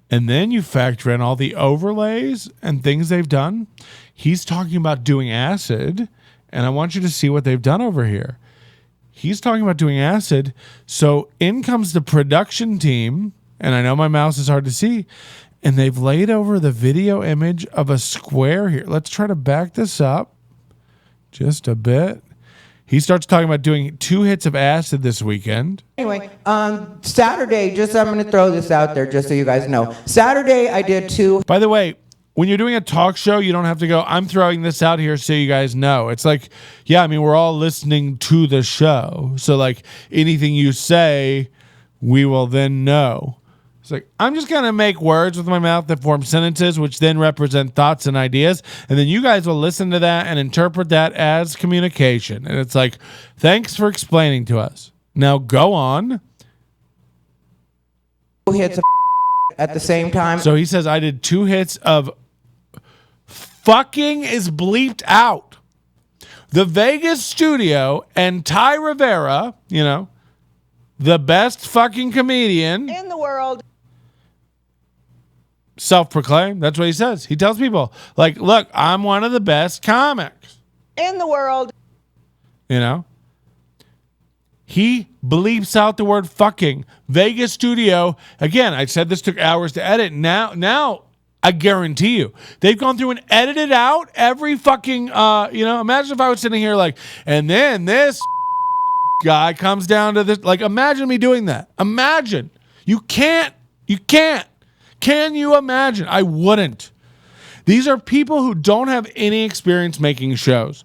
And then you factor in all the overlays and things they've done. He's talking about doing acid, and I want you to see what they've done over here. He's talking about doing acid, so in comes the production team, and I know my mouse is hard to see, and they've laid over the video image of a square here. Let's try to back this up just a bit. He starts talking about doing 2 hits of acid this weekend. Anyway, Saturday, I'm going to throw this out there just so you guys know. Saturday, I did 2. By the way, when you're doing a talk show, you don't have to go, I'm throwing this out here so you guys know. It's like, we're all listening to the show. So, like, anything you say, we will then know. It's like, I'm just going to make words with my mouth that form sentences, which then represent thoughts and ideas. And then you guys will listen to that and interpret that as communication. And it's like, thanks for explaining to us. Now go on. 2 hits of at the same time. So he says, I did 2 hits of fucking is bleeped out. The Vegas studio and Ty Rivera, the best fucking comedian In the world. Self-proclaimed. That's what he says. He tells people, like, look, I'm one of the best comics. In the world. He bleeps out the word fucking. Vegas studio. Again, I said this took hours to edit. Now I guarantee you, they've gone through and edited out every fucking, imagine if I was sitting here like, and then this guy comes down to this. Like, imagine me doing that. Imagine. You can't. Can you imagine? I wouldn't. These are people who don't have any experience making shows.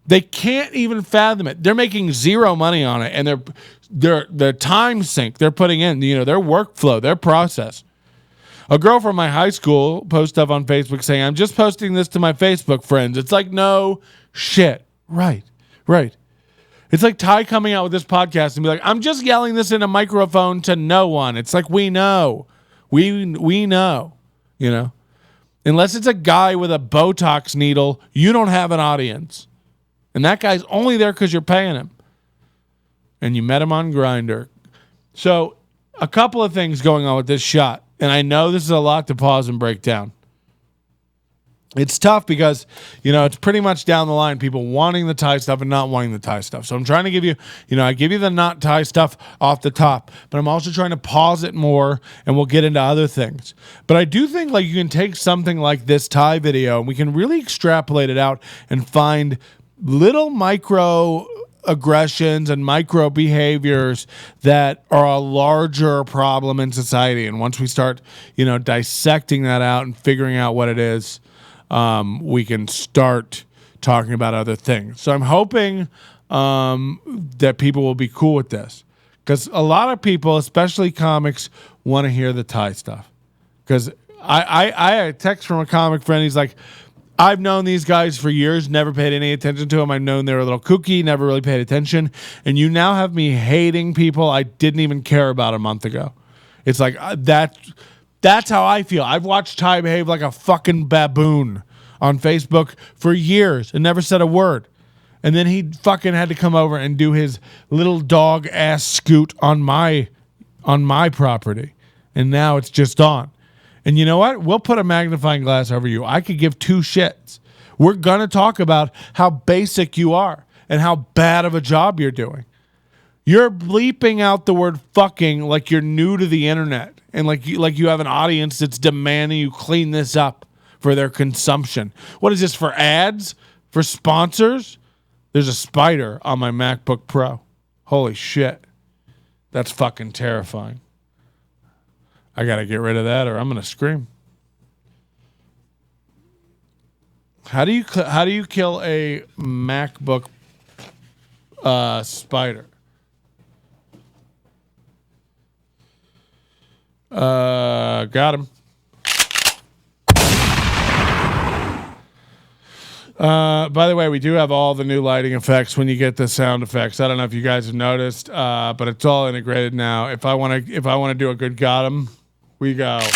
They can't even fathom it. They're making zero money on it, and their time sink they're putting in, their workflow, their process. A girl from my high school posted stuff on Facebook saying, I'm just posting this to my Facebook friends. It's like, no shit. Right. It's like Ty coming out with this podcast and be like, I'm just yelling this in a microphone to no one. It's like, we know. We know, Unless it's a guy with a Botox needle, you don't have an audience. And that guy's only there because you're paying him. And you met him on Grindr. So a couple of things going on with this shot. And I know this is a lot to pause and break down. It's tough because, it's pretty much down the line, people wanting the Thai stuff and not wanting the Thai stuff. So I'm trying to give you, I give you the not Thai stuff off the top, but I'm also trying to pause it more and we'll get into other things. But I do think like you can take something like this Thai video and we can really extrapolate it out and find little micro aggressions and micro behaviors that are a larger problem in society. And once we start, dissecting that out and figuring out what it is, we can start talking about other things. So I'm hoping that people will be cool with this because a lot of people, especially comics, want to hear the Thai stuff. Because I had a text from a comic friend. He's like, I've known these guys for years, never paid any attention to them. I've known they were a little kooky, never really paid attention. And you now have me hating people I didn't even care about a month ago. It's like that's how I feel. I've watched Ty behave like a fucking baboon on Facebook for years and never said a word. And then he fucking had to come over and do his little dog ass scoot on my property. And now it's just on. And you know what? We'll put a magnifying glass over you. I could give two shits. We're going to talk about how basic you are and how bad of a job you're doing. You're bleeping out the word fucking like you're new to the internet and like you have an audience that's demanding you clean this up for their consumption. What is this, for ads? For sponsors? There's a spider on my MacBook Pro. Holy shit. That's fucking terrifying. I got to get rid of that or I'm going to scream. How do you kill a MacBook spider? Got him. By the way, we do have all the new lighting effects when you get the sound effects. I don't know if you guys have noticed, but it's all integrated now. If I want to do a good got 'em, we go. We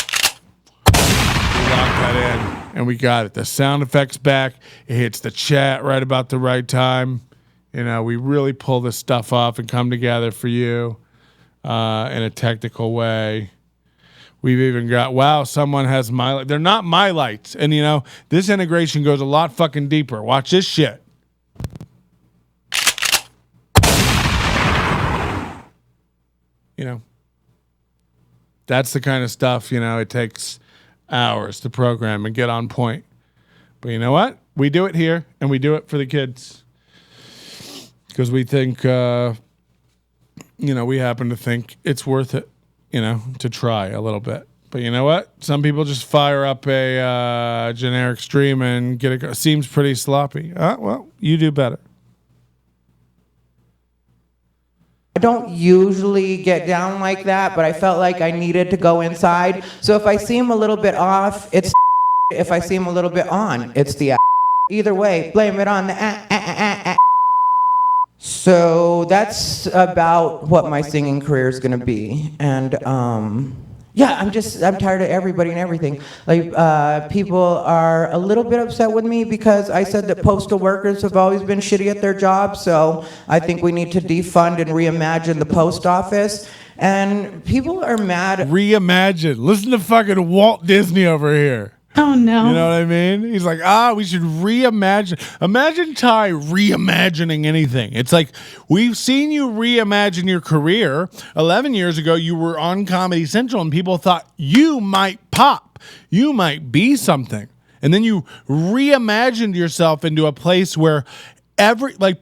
lock that in, and we got it. The sound effects back. It hits the chat right about the right time. You know, we really pull this stuff off and come together for you in a technical way. We've even got, wow, someone has my, they're not my lights. And you know, this integration goes a lot fucking deeper. Watch this shit. You know, that's the kind of stuff, you know, it takes hours to program and get on point. But you know what? We do it here and we do it for the kids. Because we think, you know, we happen to think it's worth it. You know, to try a little bit. But you know what? Some people just fire up a generic stream and get it. Seems pretty sloppy. Well, you do better. I don't usually get down like that, but I felt like I needed to go inside. So if I seem a little bit off, it's if I seem a little bit on, it's the either way, blame it on the So that's about what my singing career is going to be. And yeah, I'm tired of everybody and everything. Like people are a little bit upset with me because I said that postal workers have always been shitty at their jobs. So I think we need to defund and reimagine the post office. And people are mad. Reimagine. Listen to fucking Walt Disney over here. Oh, no. You know what I mean? He's like, we should reimagine. Imagine Ty reimagining anything. It's like, we've seen you reimagine your career. 11 years ago, you were on Comedy Central and people thought you might pop. You might be something. And then you reimagined yourself into a place where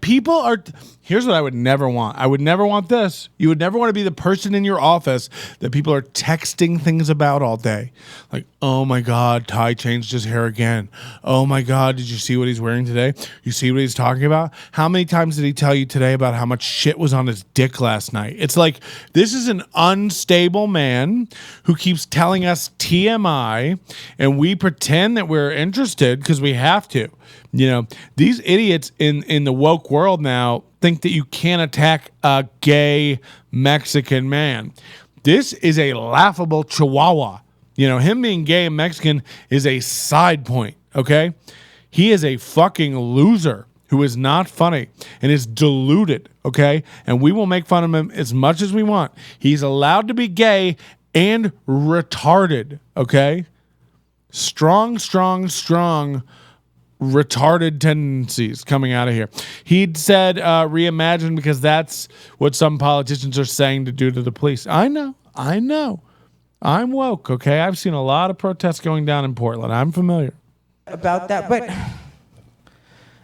people are. Here's what I would never want. I would never want this. You would never want to be the person in your office that people are texting things about all day. Like, oh my God, Ty changed his hair again. Oh my God, did you see what he's wearing today? You see what he's talking about? How many times did he tell you today about how much shit was on his dick last night? It's like, this is an unstable man who keeps telling us TMI, and we pretend that we're interested because we have to. You know, these idiots in the woke world now think that you can't attack a gay Mexican man. This is a laughable chihuahua. You know, him being gay and Mexican is a side point, okay? He is a fucking loser who is not funny and is deluded, okay? And we will make fun of him as much as we want. He's allowed to be gay and retarded, okay? Strong retarded tendencies coming out of here. He'd said reimagine because that's what some politicians are saying to do to the police. I know. I'm woke, okay? I've seen a lot of protests going down in Portland. I'm familiar. About that, but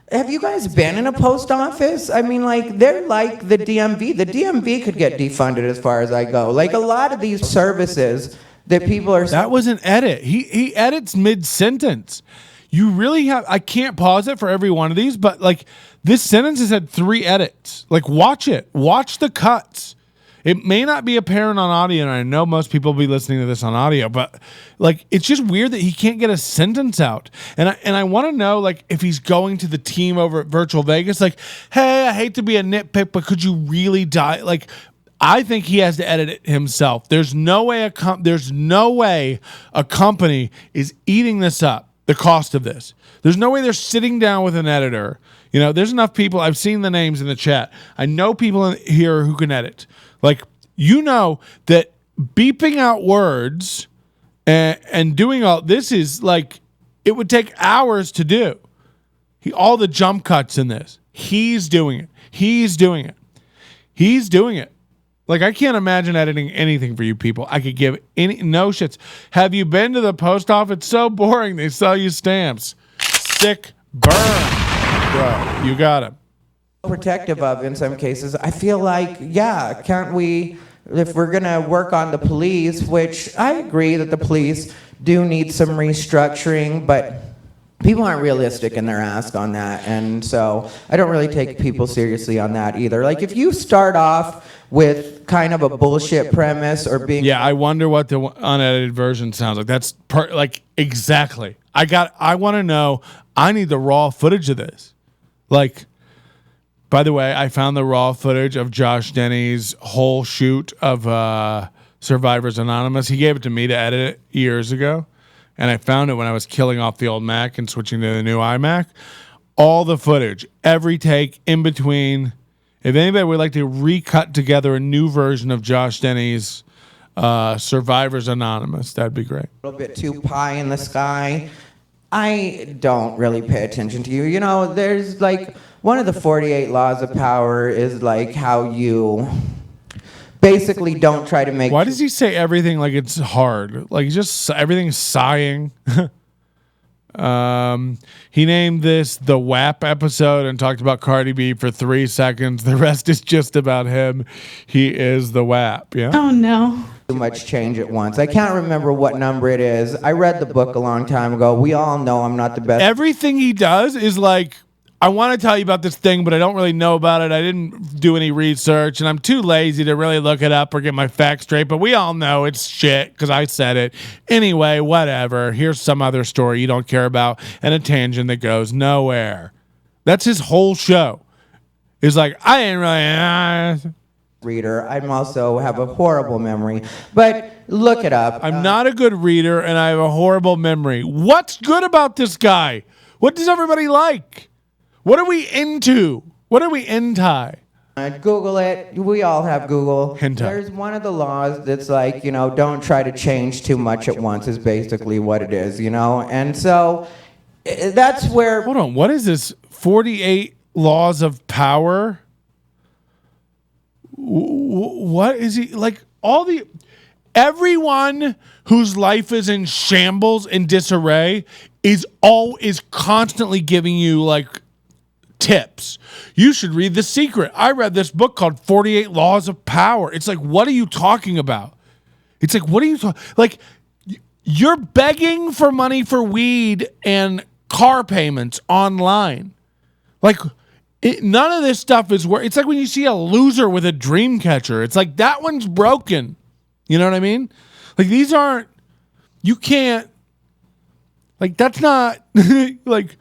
have you guys been in a post office? I mean, like, they're like the DMV. The DMV could get defunded as far as I go. Like, a lot of these services that people are... That was an edit. He edits mid-sentence. You really have, I can't pause it for every one of these, but like this sentence has had 3 edits. Like watch it. Watch the cuts. It may not be apparent on audio, and I know most people will be listening to this on audio, but like it's just weird that he can't get a sentence out. And I want to know like if he's going to the team over at Virtual Vegas, like, hey, I hate to be a nitpick, but could you really die? Like, I think he has to edit it himself. There's no way a company is eating this up. the cost of this. There's no way they're sitting down with an editor. You know, there's enough people. I've seen the names in the chat. I know people here who can edit. Like, you know that beeping out words and doing all this is like, it would take hours to do. All the jump cuts in this. He's doing it. He's doing it. He's doing it. Like, I can't imagine editing anything for you people. I could give no shits. Have you been to the post office? It's so boring. They sell you stamps. Sick burn. Bro, you got him. Protective of in some cases. I feel like, yeah, can't we, if we're going to work on the police, which I agree that the police do need some restructuring, but people aren't realistic in their ask on that. And so I don't really take people seriously on that either. Like, if you start off with kind of a bullshit premise or being... Yeah, I wonder what the unedited version sounds like. That's like, exactly. I want to know. I need the raw footage of this. Like, by the way, I found the raw footage of Josh Denny's whole shoot of Survivors Anonymous. He gave it to me to edit it years ago. And I found it when I was killing off the old Mac and switching to the new iMac. All the footage, every take in between. If anybody would like to recut together a new version of Josh Denny's Survivors Anonymous, that'd be great. A little bit too pie in the sky. I don't really pay attention to you. You know, there's like one of the 48 laws of power is like how you basically don't try to make... Why does he say everything like it's hard? Like, just everything's sighing. He named this the WAP episode and talked about Cardi B for 3 seconds. The rest is just about him. He is the WAP. Yeah. Oh no. Too much change at once. I can't remember what number it is. I read the book a long time ago. We all know I'm not the best. Everything he does is like, I want to tell you about this thing, but I don't really know about it. I didn't do any research, and I'm too lazy to really look it up or get my facts straight. But we all know it's shit because I said it. Anyway, whatever. Here's some other story you don't care about and a tangent that goes nowhere. That's his whole show. It's like, I ain't really... reader. I'm also have a horrible memory. But look it up. I'm not a good reader, and I have a horrible memory. What's good about this guy? What does everybody like? What are we into? What are we hentai? Google it. We all have Google. Hentai. There's one of the laws that's like, you know, don't try to change too much at once is basically what it is, you know? And so that's where... Hold on. What is this? 48 laws of power? What is he... Like, all the... Everyone whose life is in shambles and disarray is constantly giving you, like... tips. You should read The Secret. I read this book called 48 Laws of Power. It's like, what are you talking about? It's like, what are you talking... Like, you're begging for money for weed and car payments online. Like, none of this stuff is worth... It's like when you see a loser with a dream catcher. It's like, that one's broken. You know what I mean? Like, these aren't... You can't... Like, that's not... like...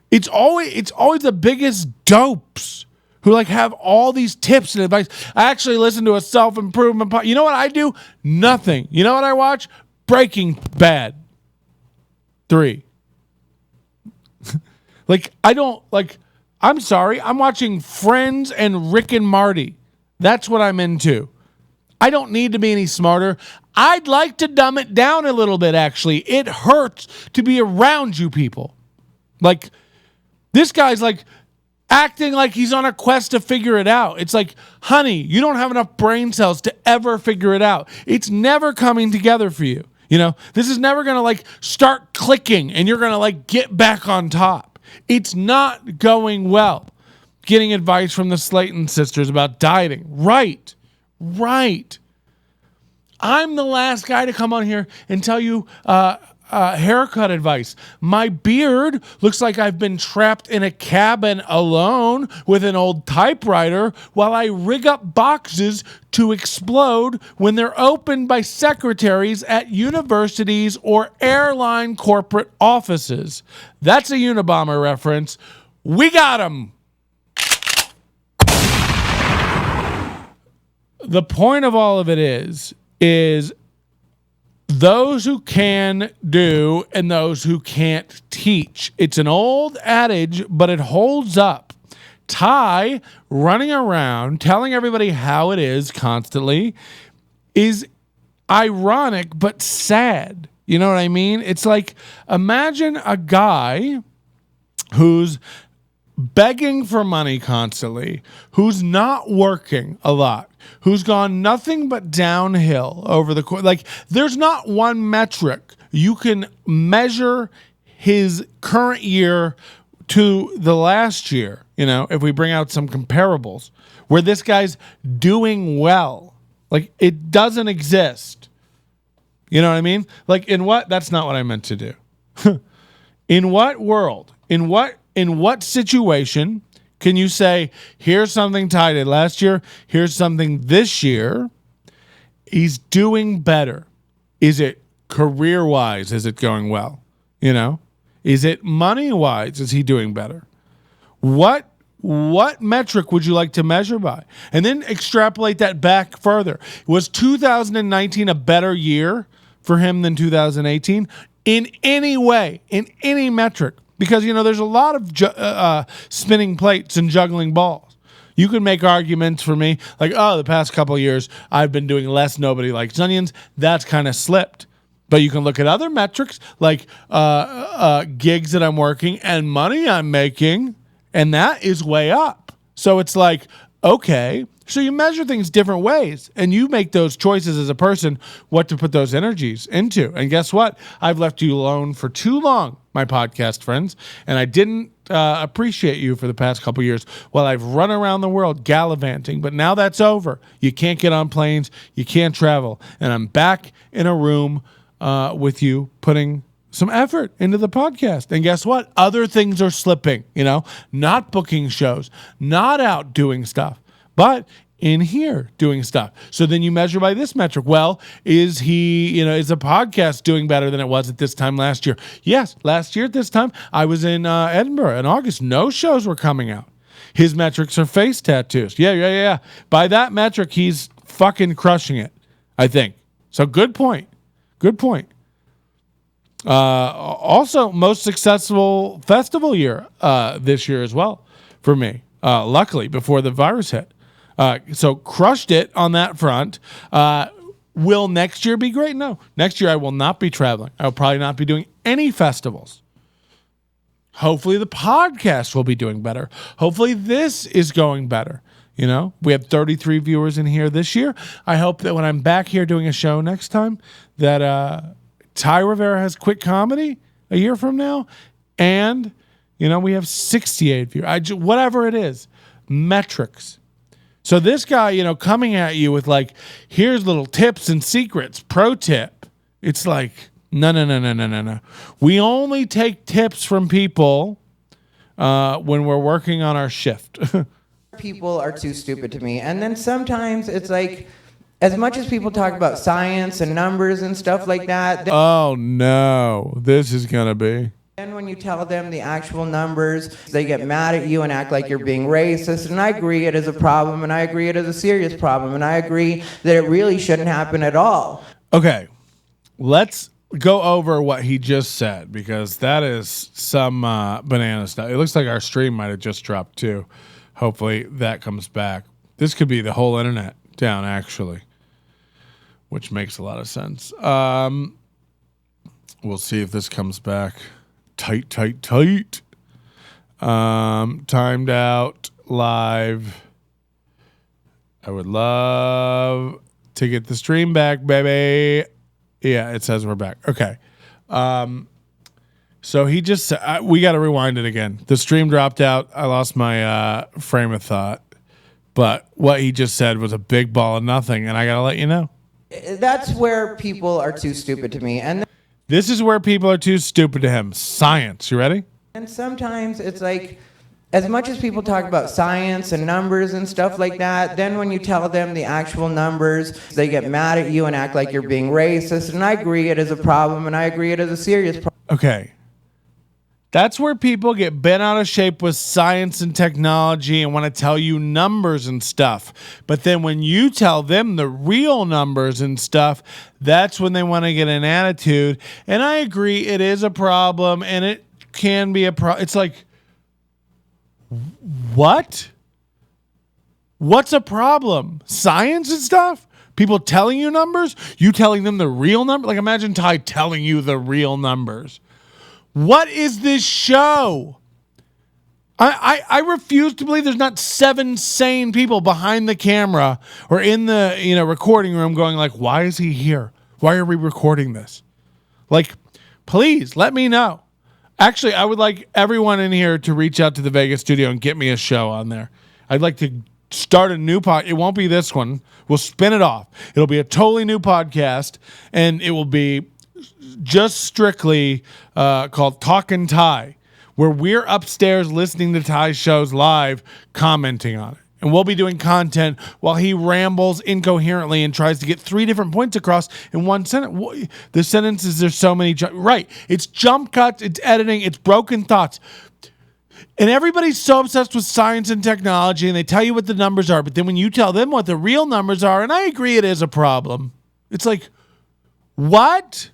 It's always the biggest dopes who like have all these tips and advice. I actually listen to a self-improvement podcast. You know what I do? Nothing. You know what I watch? Breaking Bad 3. Like, I don't like, I'm sorry. I'm watching Friends and Rick and Marty. That's what I'm into. I don't need to be any smarter. I'd like to dumb it down a little bit, actually. It hurts to be around you people. Like, this guy's like acting like he's on a quest to figure it out. It's like, honey, you don't have enough brain cells to ever figure it out. It's never coming together for you. You know, this is never going to like start clicking and you're going to like get back on top. It's not going well. Getting advice from the Slayton sisters about dieting. Right. I'm the last guy to come on here and tell you, haircut advice. My beard looks like I've been trapped in a cabin alone with an old typewriter while I rig up boxes to explode when they're opened by secretaries at universities or airline corporate offices. That's a Unabomber reference. We got him. The point of all of it is those who can do and those who can't teach. It's an old adage, but it holds up. Ty running around telling everybody how it is constantly is ironic but sad. You know what I mean? It's like, imagine a guy who's begging for money constantly, who's not working a lot, who's gone nothing but downhill over the course. Like, there's not one metric you can measure his current year to the last year, you know, if we bring out some comparables, where this guy's doing well. Like, it doesn't exist. You know what I mean? Like, in what? That's not what I meant to do. In what world? In what situation can you say, here's something Ty did last year, here's something this year, he's doing better? Is it career-wise? Is it going well? You know? Is it money-wise? Is he doing better? What metric would you like to measure by? And then extrapolate that back further. Was 2019 a better year for him than 2018? In any way, in any metric. Because, you know, there's a lot of spinning plates and juggling balls. You can make arguments for me like, oh, the past couple of years, I've been doing less Nobody Likes Onions. That's kind of slipped. But you can look at other metrics like gigs that I'm working and money I'm making, and that is way up. So it's like, okay, so you measure things different ways, and you make those choices as a person what to put those energies into. And guess what? I've left you alone for too long, my podcast friends, and I didn't appreciate you for the past couple years while I've run around the world gallivanting. But now that's over. You can't get on planes. You can't travel. And I'm back in a room with you putting some effort into the podcast. And guess what? Other things are slipping, you know, not booking shows, not out doing stuff, but in here doing stuff. So then you measure by this metric. Well, is the podcast doing better than it was at this time last year? Yes. Last year at this time, I was in Edinburgh in August. No shows were coming out. His metrics are face tattoos. Yeah. By that metric, he's fucking crushing it, I think. So good point. Good point. Also, most successful festival year this year as well for me. Luckily, before the virus hit. So crushed it on that front. Will next year be great? No. Next year I will not be traveling. I will probably not be doing any festivals. Hopefully the podcast will be doing better. Hopefully this is going better. You know, we have 33 viewers in here this year. I hope that when I'm back here doing a show next time that Ty Rivera has quit comedy a year from now. And, you know, we have 68 viewers. Whatever it is, metrics. So this guy, you know, coming at you with like, here's little tips and secrets, pro tip. It's like, no. We only take tips from people when we're working on our shift. People are too stupid to me. And then sometimes it's like, as much as people talk about science and numbers and stuff like that. Oh no, this is going to be. Then when you tell them the actual numbers, they get mad at you and act like you're being racist. And I agree it is a problem, and I agree it is a serious problem, and I agree that it really shouldn't happen at all. Okay, let's go over what he just said, because that is some banana stuff. It looks like our stream might have just dropped too. Hopefully that comes back. This could be the whole internet down, actually, which makes a lot of sense. We'll see if this comes back. Tight. Timed out live. I would love to get the stream back, baby. Yeah, it says we're back. Okay. So he just said, we got to rewind it again. The stream dropped out. I lost my frame of thought. But what he just said was a big ball of nothing, and I got to let you know. That's where people are too stupid to me. And this is where people are too stupid to him. Science. You ready? And sometimes it's like, as much as people talk about science and numbers and stuff like that, then when you tell them the actual numbers, they get mad at you and act like you're being racist. And I agree it is a problem, and I agree it is a serious problem. Okay. That's where people get bent out of shape with science and technology and want to tell you numbers and stuff. But then when you tell them the real numbers and stuff, that's when they want to get an attitude. And I agree, it is a problem, and it can be a problem. It's like, what? What's a problem? Science and stuff? People telling you numbers? You telling them the real number? Like, imagine Ty telling you the real numbers. What is this show? I refuse to believe there's not 7 sane people behind the camera or in the recording room going like, why is he here? Why are we recording this? Like, please let me know. Actually, I would like everyone in here to reach out to the Vegas studio and get me a show on there. I'd like to start a new pod. It won't be this one. We'll spin it off. It'll be a totally new podcast, and it will be just strictly called Talkin' Ty, where we're upstairs listening to Ty's shows live, commenting on it. And we'll be doing content while he rambles incoherently and tries to get 3 different points across in one sentence. The sentences, there's so many. Right. It's jump cuts, it's editing, it's broken thoughts. And everybody's so obsessed with science and technology, and they tell you what the numbers are. But then when you tell them what the real numbers are, and I agree it is a problem, it's like, what?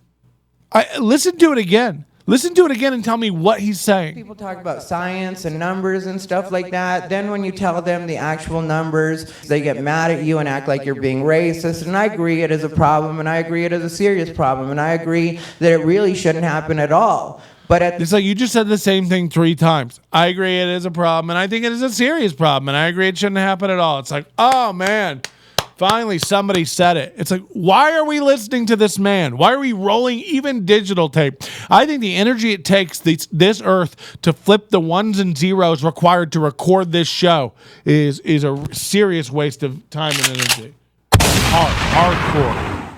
Listen to it again. Listen to it again and tell me what he's saying. People talk about science and numbers and stuff like that. Then when you tell them the actual numbers, they get mad at you and act like you're being racist. And I agree it is a problem, and I agree it is a serious problem, and I agree that it really shouldn't happen at all. But it's like you just said the same thing 3 times. I agree it is a problem, and I think it is a serious problem, and I agree it shouldn't happen at all. It's like, oh, man. Finally, somebody said it. It's like, why are we listening to this man? Why are we rolling even digital tape? I think the energy it takes this earth to flip the ones and zeros required to record this show is a serious waste of time and energy. Hardcore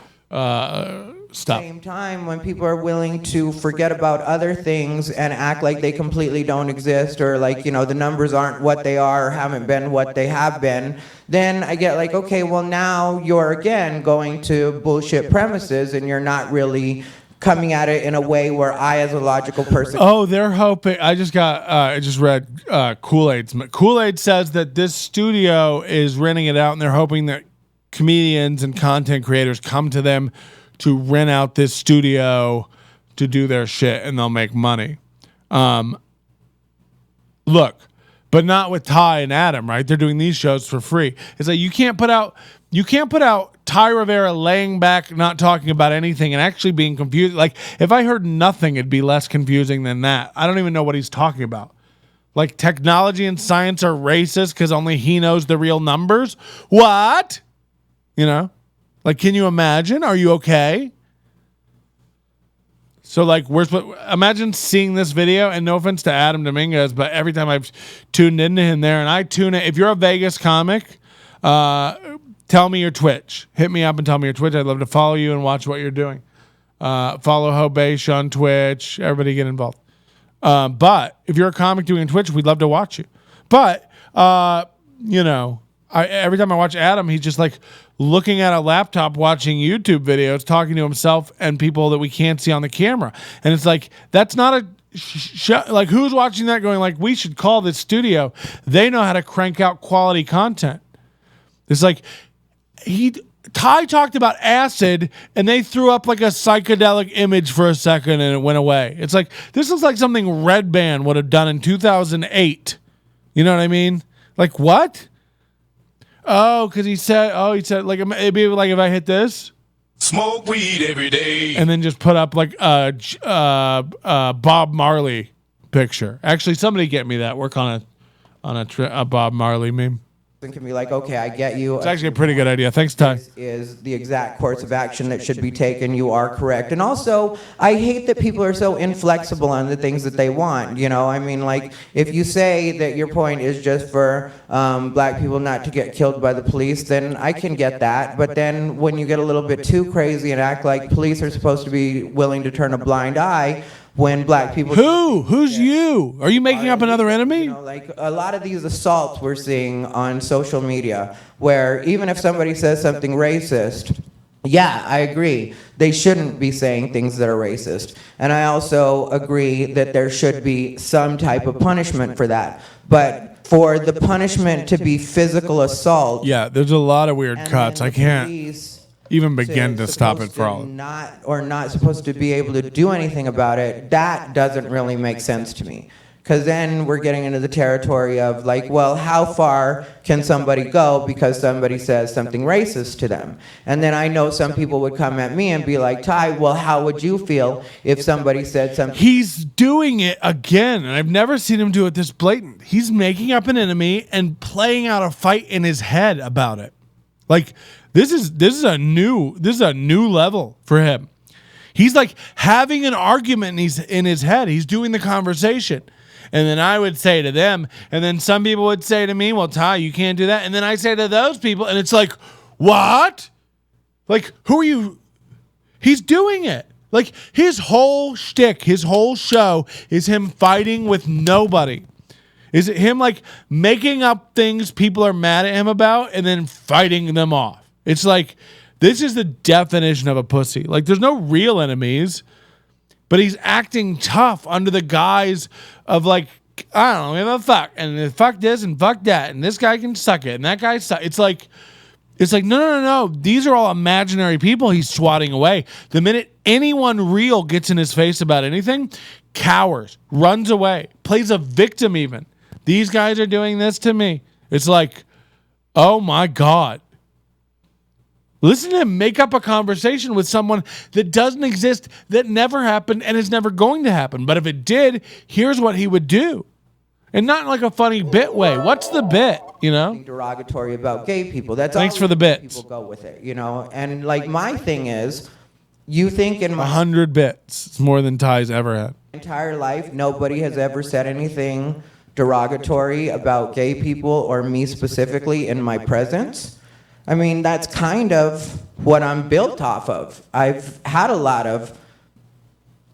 stuff. Same time, when people are willing to forget about other things and act like they completely don't exist, or like, the numbers aren't what they are or haven't been what they have been, then I get like, okay, well, now you're again going to bullshit premises, and you're not really coming at it in a way where I, as a logical person... Oh, they're hoping... I just read Kool-Aid's. Kool-Aid says that this studio is renting it out, and they're hoping that comedians and content creators come to them to rent out this studio to do their shit, and they'll make money. Look, but not with Ty and Adam, right? They're doing these shows for free. It's like you can't put out Ty Rivera laying back, not talking about anything, and actually being confused. Like, if I heard nothing, it'd be less confusing than that. I don't even know what he's talking about. Like, technology and science are racist because only he knows the real numbers? What? Like, can you imagine? Are you okay? So, like, imagine seeing this video, and no offense to Adam Dominguez, but every time I've tuned into him there, and I tune in, if you're a Vegas comic, tell me your Twitch. Hit me up and tell me your Twitch. I'd love to follow you and watch what you're doing. Follow Hobesh on Twitch. Everybody get involved. But if you're a comic doing Twitch, we'd love to watch you. But, every time I watch Adam, he's just like looking at a laptop, watching YouTube videos, talking to himself and people that we can't see on the camera. And it's like, that's not a like, who's watching that going like, we should call this studio. They know how to crank out quality content. It's like Ty talked about acid, and they threw up like a psychedelic image for a second and it went away. It's like, this looks like something Red Band would have done in 2008. You know what I mean? Like, what? Oh, because he said, like, it'd be like if I hit this. Smoke weed every day. And then just put up like a Bob Marley picture. Actually, somebody get me that. Work on a Bob Marley meme. Can be like, okay, I get you. It's actually a pretty good idea. Thanks, Ty. This is the exact course of action that should be taken. You are correct. And also, I hate that people are so inflexible on the things that they want. I mean, like, if you say that your point is just for black people not to get killed by the police, then I can get that. But then when you get a little bit too crazy and act like police are supposed to be willing to turn a blind eye, when black people... Who's you? Are you making up another enemy? Like a lot of these assaults we're seeing on social media, where even if somebody says something racist, Yeah, I agree. They shouldn't be saying things that are racist. And I also agree that there should be some type of punishment for that. But for the punishment to be physical assault, Yeah, there's a lot of weird and cuts. then I the can't police even begin to stop it supposed for to all. not supposed to be able to do anything about it, that doesn't really make sense to me. Because then we're getting into the territory of like, well, how far can somebody go because somebody says something racist to them? And then I know some people would come at me and be like, Ty, well, how would you feel if somebody said something? He's doing it again, and I've never seen him do it this blatant. He's making up an enemy and playing out a fight in his head about it. Like this is a new level for him. He's like having an argument and he's in his head. He's doing the conversation. And then I would say to them, and then some people would say to me, well, Ty, you can't do that. And then I say to those people, and it's like, what? Like, who are you? He's doing it. Like, his whole shtick, his whole show is him fighting with nobody. Is it him, like, making up things people are mad at him about and then fighting them off? It's like, this is the definition of a pussy. Like, there's no real enemies. But he's acting tough under the guise of like, I don't know, give a fuck, and fuck this and fuck that, and this guy can suck it, and that guy suck. It's like no. These are all imaginary people he's swatting away. The minute anyone real gets in his face about anything, cowers, runs away, plays a victim even. These guys are doing this to me. It's like, oh my God. Listen to him make up a conversation with someone that doesn't exist, that never happened, and is never going to happen. But if it did, here's what he would do. And not in like a funny bit way. What's the bit, you know? Derogatory about gay people. That's Thanks all for the bits. People go with it, you know? And like my thing is, you think in my 100 bits. It's more than Ty's ever had. entire life, nobody has ever said anything derogatory about gay people or me specifically in my presence? I mean, that's kind of what I'm built off of. I've had a lot of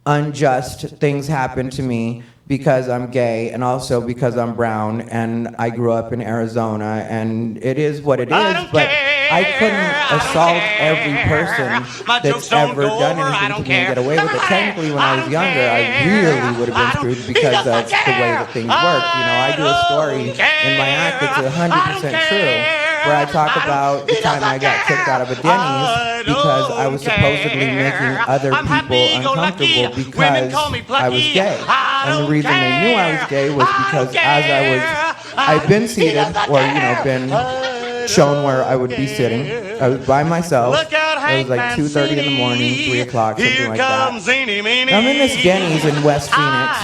unjust things happen to me because I'm gay and also because I'm brown and I grew up in Arizona, and it is what it is, but I couldn't assault every person that's ever done anything to me and get away with it. Technically, when I was younger, I really would have been screwed because of the way that things work. You know, I do a story in my act that's 100% true, where I talk about the time I got kicked out of a Denny's because I was supposedly making other people uncomfortable because I was gay. And the reason they knew I was gay was because I'd been seated or, you know, been shown where I would be sitting. I was by myself. It was like 2:30 in the morning, 3 o'clock, something like that. I'm in this Denny's in West Phoenix.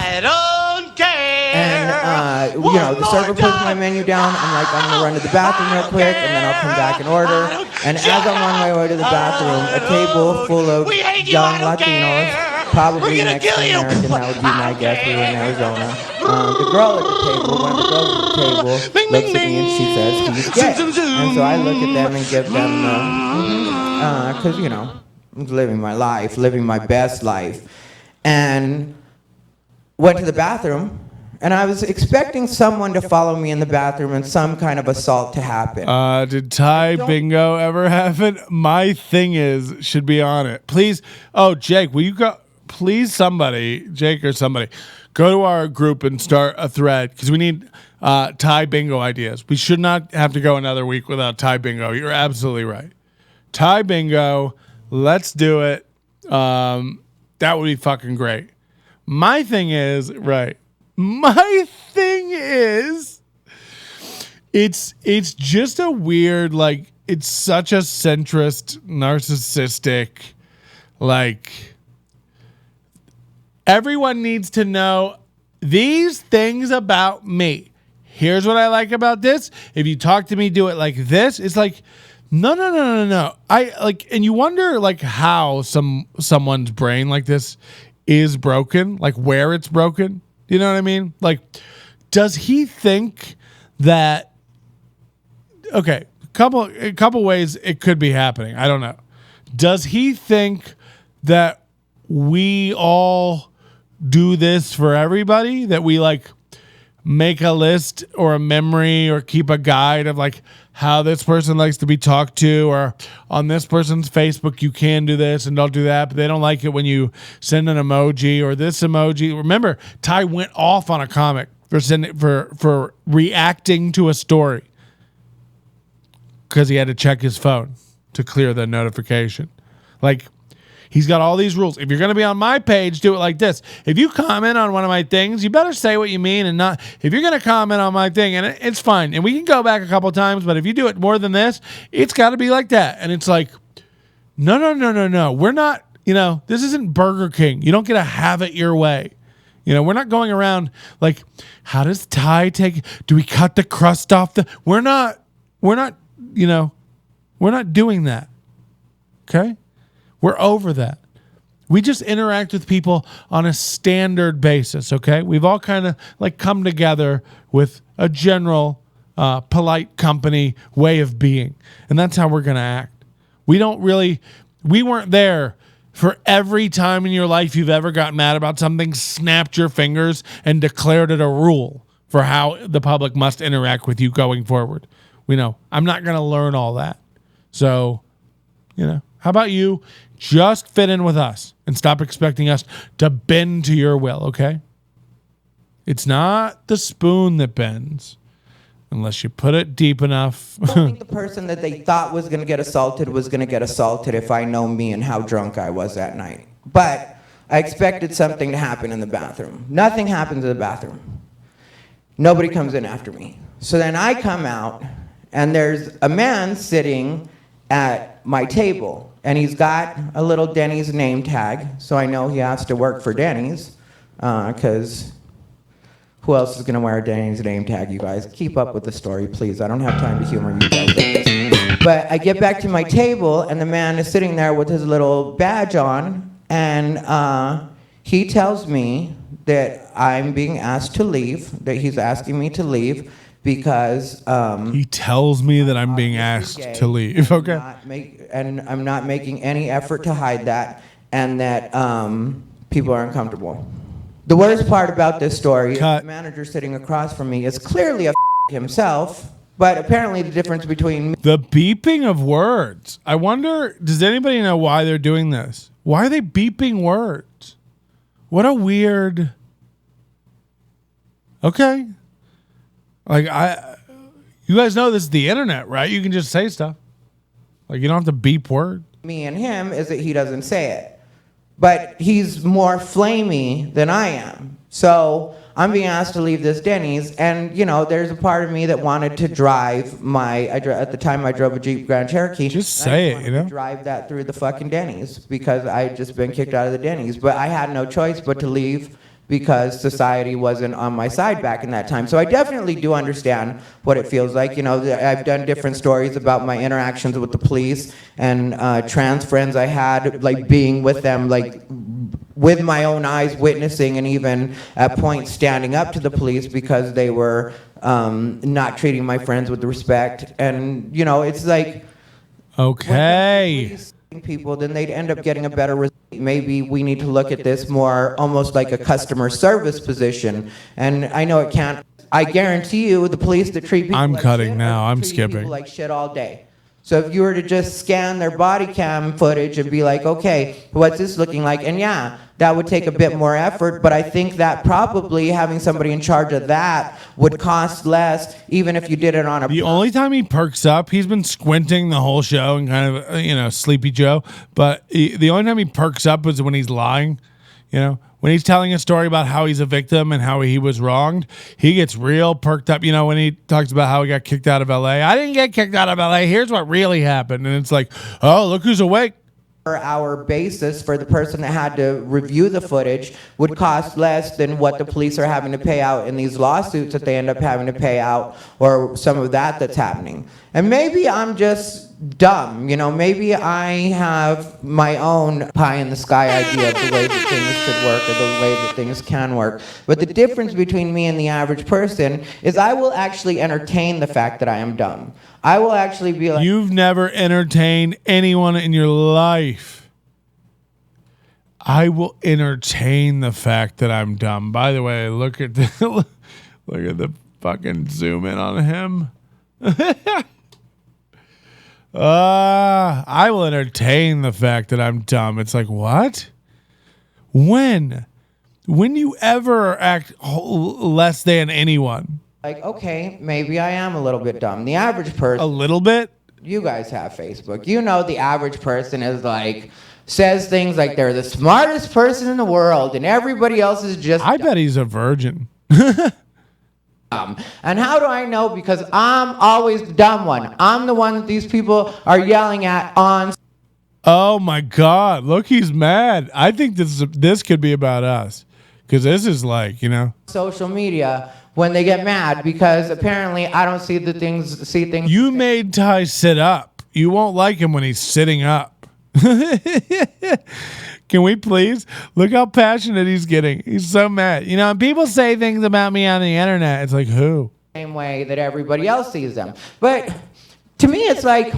And, you know, the server puts my menu down. I'm like, I'm going to run to the bathroom real quick, and then I'll come back and order. And as I'm on my way to the bathroom, a table full of young Latinos, probably Mexican-American, that would be my guess, we were in Arizona. The girl at the table, one of the girls at the table, looks at me and she says he's gay. And so I look at them and give them because, you know, I'm living my life, living my best life. And went to the bathroom, and I was expecting someone to follow me in the bathroom and some kind of assault to happen. Did Ty Bingo ever happen? My thing should be on it. Please. Oh, Jake, will you go? Please, somebody, Jake or somebody, go to our group and start a thread because we need Ty Bingo ideas. We should not have to go another week without Ty Bingo. You're absolutely right. Ty Bingo, let's do it. That would be fucking great. My thing is, it's just a weird, like, it's such a centrist, narcissistic, like, everyone needs to know these things about me. Here's what I like about this. If you talk to me, do it like this. It's like, no. I like, and you wonder like how someone's brain like this is broken, like where it's broken. You know what I mean? Like, does he think that? Okay, a couple ways it could be happening. I don't know. Does he think that we all do this for everybody? That we like make a list or a memory or keep a guide of like how this person likes to be talked to, or on this person's Facebook, you can do this and don't do that, but they don't like it when you send an emoji or this emoji. Remember, Ty went off on a comic for reacting to a story because he had to check his phone to clear the notification. Like, he's got all these rules. If you're going to be on my page, do it like this. If you comment on one of my things, you better say what you mean and not. If you're going to comment on my thing, and it's fine, and we can go back a couple times, but if you do it more than this, it's got to be like that. And it's like, no. We're not, this isn't Burger King. You don't get to have it your way. We're not going around like, how does Ty do we cut the crust off we're not doing that. Okay? We're over that. We just interact with people on a standard basis, okay? We've all kind of like come together with a general polite company way of being. And that's how we're going to act. We weren't there for every time in your life you've ever gotten mad about something, snapped your fingers and declared it a rule for how the public must interact with you going forward. I'm not going to learn all that. So, how about you just fit in with us and stop expecting us to bend to your will, okay? It's not the spoon that bends unless you put it deep enough. I don't think the person that they thought was going to get assaulted was going to get assaulted if I know me and how drunk I was that night. But I expected something to happen in the bathroom. Nothing happens in the bathroom. Nobody comes in after me. So then I come out, and there's a man sitting at my table, and he's got a little Denny's name tag, so I know he has to work for Denny's, because who else is going to wear a Denny's name tag, you guys? Keep up with the story, please. I don't have time to humor you guys. But I get back to my table, and the man is sitting there with his little badge on, and he tells me that I'm being asked to leave, that he's asking me to leave, because he tells me that I'm being asked to leave. Okay. And I'm not making any effort to hide that, and that people are uncomfortable. The worst part about this story is the manager sitting across from me is clearly a himself, but apparently the difference between the beeping of words. I wonder, does anybody know why they're doing this? Why are they beeping words? What a weird. Okay. Like, you guys know this is the internet, right? You can just say stuff. Like, you don't have to beep word. Me and him is that he doesn't say it. But he's more flamey than I am. So I'm being asked to leave this Denny's, and, there's a part of me that wanted to drive at the time I drove a Jeep Grand Cherokee. Just say it, drive that through the fucking Denny's, because I had just been kicked out of the Denny's. But I had no choice but to leave, because society wasn't on my side back in that time. So I definitely do understand what it feels like. I've done different stories about my interactions with the police and trans friends I had, like being with them, like with my own eyes witnessing, and even at points standing up to the police because they were not treating my friends with respect. And, it's like... Okay. People, then they'd end up getting a better result. Maybe we need to look at this more almost like a customer service position. And I know it can't. I guarantee you, the police that treat people I'm like cutting shit now. are I'm treating skipping. people like shit all day. So if you were to just scan their body cam footage and be like, okay, what's this looking like? And yeah, that would take a bit more effort, but I think that probably having somebody in charge of that would cost less, even if you did it on a... The only time he perks up, he's been squinting the whole show and kind of, Sleepy Joe, but the only time he perks up is when he's lying, When he's telling a story about how he's a victim and how he was wronged, he gets real perked up. When he talks about how he got kicked out of LA. I didn't get kicked out of LA. Here's what really happened. And it's like, oh, look who's awake. Per hour basis for the person that had to review the footage would cost less than what the police are having to pay out in these lawsuits that they end up having to pay out, or some of that's happening. And maybe I'm just dumb, maybe I have my own pie in the sky idea of the way that things should work, or the way that things can work. But the difference between me and the average person is I will actually entertain the fact that I am dumb. I will actually be like... You've never entertained anyone in your life. I will entertain the fact that I'm dumb. By the way, look at Look at the fucking zoom in on him. I will entertain the fact that I'm dumb. It's like, what? When you ever act less than anyone? Like, okay, maybe I am a little bit dumb. The average person. A little bit? You guys have Facebook. You know the average person is like, says things like they're the smartest person in the world and everybody else is just I bet he's a virgin. dumb. And how do I know? Because I'm always the dumb one. I'm the one that these people are yelling at on. Oh my God. Look, he's mad. I think this could be about us. Because this is like, Social media when they get mad because apparently I don't see things. You made Ty sit up. You won't like him when he's sitting up. Can we please? Look how passionate he's getting. He's so mad. And people say things about me on the internet. It's like, who? Same way that everybody else sees them. But to me, it's like,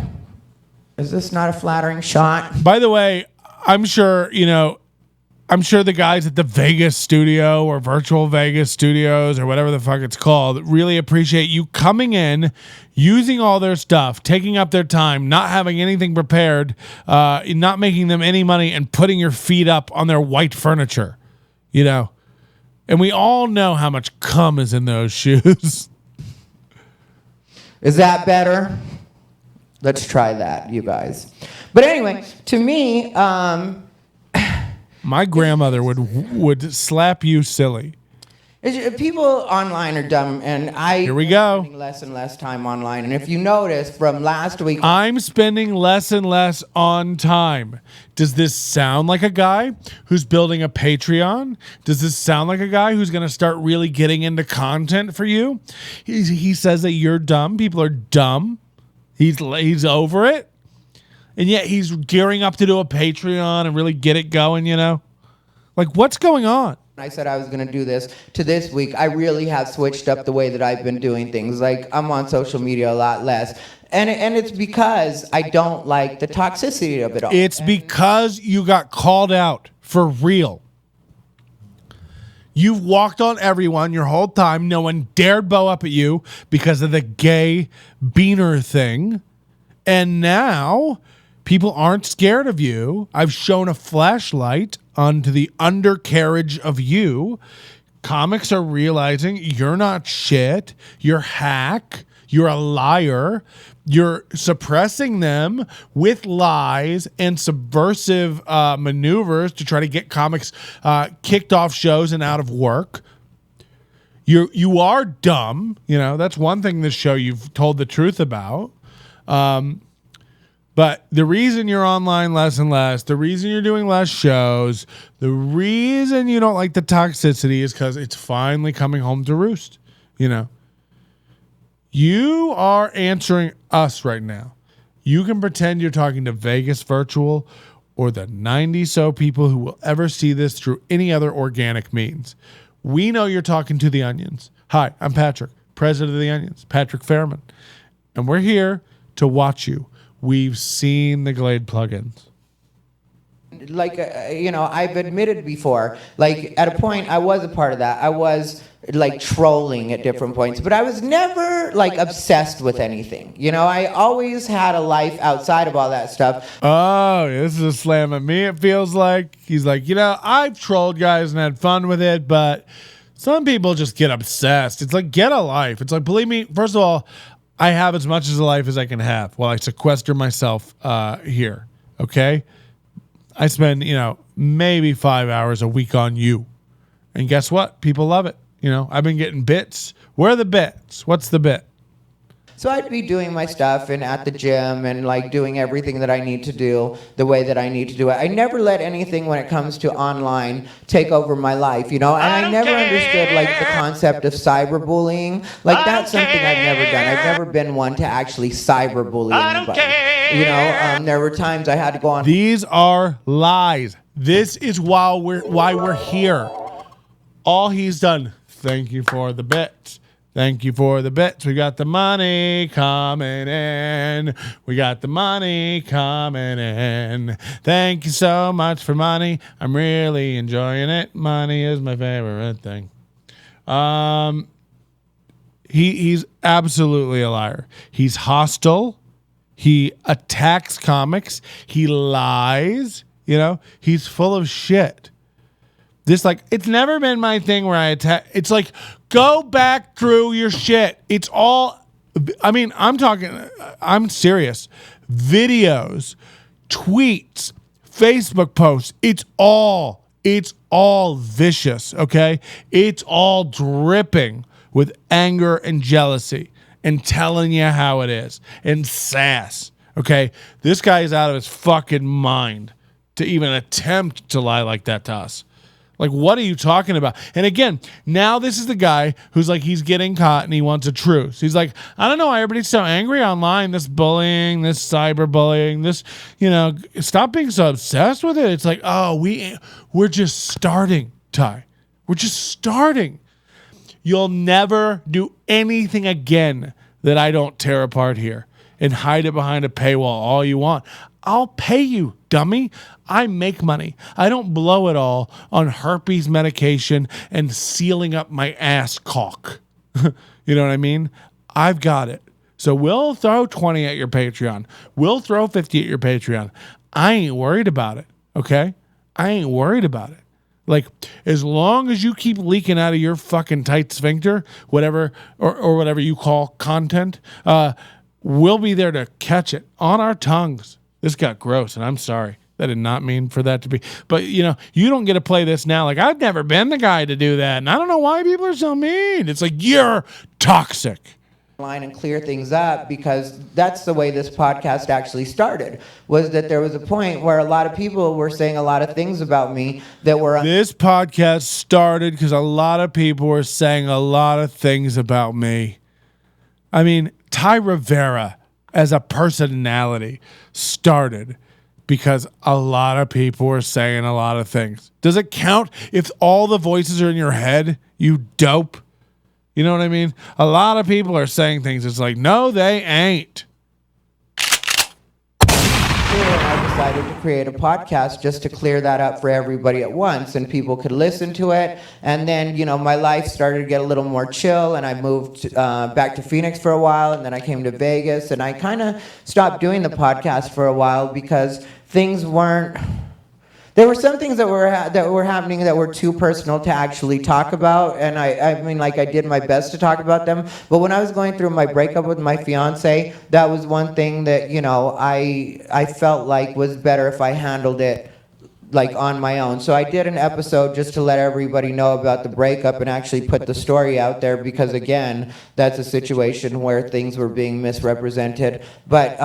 is this not a flattering shot? By the way, I'm sure the guys at the Vegas studio or virtual Vegas studios or whatever the fuck it's called really appreciate you coming in, using all their stuff, taking up their time, not having anything prepared, not making them any money, and putting your feet up on their white furniture, And we all know how much cum is in those shoes. Is that better? Let's try that, you guys. But anyway, to me, my grandmother would slap you silly. People online are dumb, and Here we go. Spending less and less time online. And if you notice from last week, I'm spending less and less on time. Does this sound like a guy who's building a Patreon? Does this sound like a guy who's going to start really getting into content for you? He says that you're dumb. People are dumb. He's over it. And yet he's gearing up to do a Patreon and really get it going, Like, what's going on? I said I was going to do this to this week. I really have switched up the way that I've been doing things. Like, I'm on social media a lot less. And it's because I don't like the toxicity of it all. It's because you got called out for real. You've walked on everyone your whole time. No one dared bow up at you because of the gay beaner thing. And now people aren't scared of you. I've shown a flashlight onto the undercarriage of you. Comics are realizing you're not shit. You're hack. You're a liar. You're suppressing them with lies and subversive maneuvers to try to get comics kicked off shows and out of work. You are dumb. That's one thing this show you've told the truth about. But the reason you're online less and less, the reason you're doing less shows, the reason you don't like the toxicity is because it's finally coming home to roost. You are answering us right now. You can pretend you're talking to Vegas Virtual or the 90 so people who will ever see this through any other organic means. We know you're talking to the Onions. Hi, I'm Patrick, president of the Onions, Patrick Fairman. And we're here to watch you. We've seen the Glade plugins. Like, I've admitted before, like, at a point, I was a part of that. I was, like, trolling at different points. But I was never, like, obsessed with anything. I always had a life outside of all that stuff. Oh, this is a slam at me, it feels like. He's like, I've trolled guys and had fun with it, but some people just get obsessed. It's like, get a life. It's like, believe me, first of all, I have as much as a life as I can have while I sequester myself here, okay? I spend, maybe 5 hours a week on you. And guess what? People love it. I've been getting bits. Where are the bits? What's the bit? So I'd be doing my stuff and at the gym and like doing everything that I need to do the way that I need to do it. I never let anything when it comes to online take over my life, And I never understood like the concept of cyberbullying. Like that's something I've never done. I've never been one to actually cyberbully anybody. There were times I had to go on. These are lies. This is why we're here. All he's done. Thank you for the bits. Thank you for the bits. We got the money coming in. We got the money coming in. Thank you so much for money. I'm really enjoying it. Money is my favorite thing. He's absolutely a liar. He's hostile. He attacks comics. He lies. He's full of shit. This, like, it's never been my thing where I attack. It's like, go back through your shit. It's all, I mean, I'm serious. Videos, tweets, Facebook posts. It's all vicious, okay? It's all dripping with anger and jealousy and telling you how it is and sass, okay? This guy is out of his fucking mind to even attempt to lie like that to us. Like, what are you talking about? And again, now this is the guy who's like, he's getting caught and he wants a truce. He's like, I don't know why everybody's so angry online, this bullying, this cyberbullying, this, stop being so obsessed with it. It's like, oh, we're just starting, Ty. We're just starting. You'll never do anything again that I don't tear apart here and hide it behind a paywall all you want. I'll pay you, dummy. I make money. I don't blow it all on herpes medication and sealing up my ass cock. You know what I mean? I've got it. So we'll throw 20 at your Patreon. We'll throw 50 at your Patreon. I ain't worried about it, okay? I ain't worried about it. Like, as long as you keep leaking out of your fucking tight sphincter, whatever, or whatever you call content, we'll be there to catch it on our tongues. This got gross, and I'm sorry. That did not mean for that to be. But, you don't get to play this now. Like, I've never been the guy to do that, and I don't know why people are so mean. It's like, you're toxic. Line and clear things up, because that's the way this podcast actually started, was that there was a point where a lot of people were saying a lot of things about me that were... This podcast started because a lot of people were saying a lot of things about me. I mean, Ty Rivera as a personality started because a lot of people were saying a lot of things. Does it count if all the voices are in your head, you dope? You know what I mean? A lot of people are saying things. It's like, no, they ain't. I decided to create a podcast just to clear that up for everybody at once, and people could listen to it. And then, my life started to get a little more chill, and I moved back to Phoenix for a while, and then I came to Vegas, and I kind of stopped doing the podcast for a while because things weren't... There were some things that were happening that were too personal to actually talk about, and I did my best to talk about them. But when I was going through my breakup with my fiance, that was one thing that I felt like was better if I handled it like on my own. So I did an episode just to let everybody know about the breakup and actually put the story out there, because again, that's a situation where things were being misrepresented. But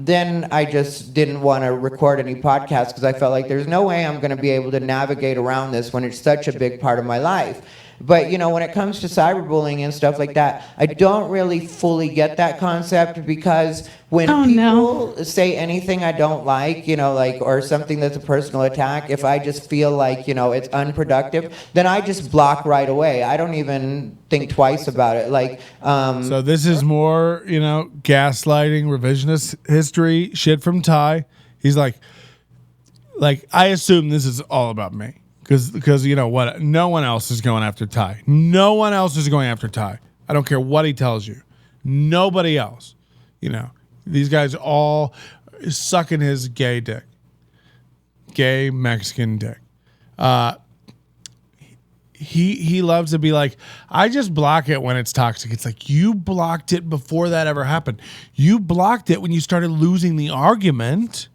then I just didn't want to record any podcasts because I felt like there's no way I'm going to be able to navigate around this when it's such a big part of my life. But, when it comes to cyberbullying and stuff like that, I don't really fully get that concept, because when people say anything I don't like, or something that's a personal attack, if I just feel like, it's unproductive, then I just block right away. I don't even think twice about it. So this is more, gaslighting, revisionist history, shit from Ty. He's like, I assume this is all about me. Because you know what? No one else is going after Ty. No one else is going after Ty. I don't care what he tells you. Nobody else. These guys all sucking his gay dick. Gay Mexican dick. He loves to be like, I just block it when it's toxic. It's like, you blocked it before that ever happened. You blocked it when you started losing the argument.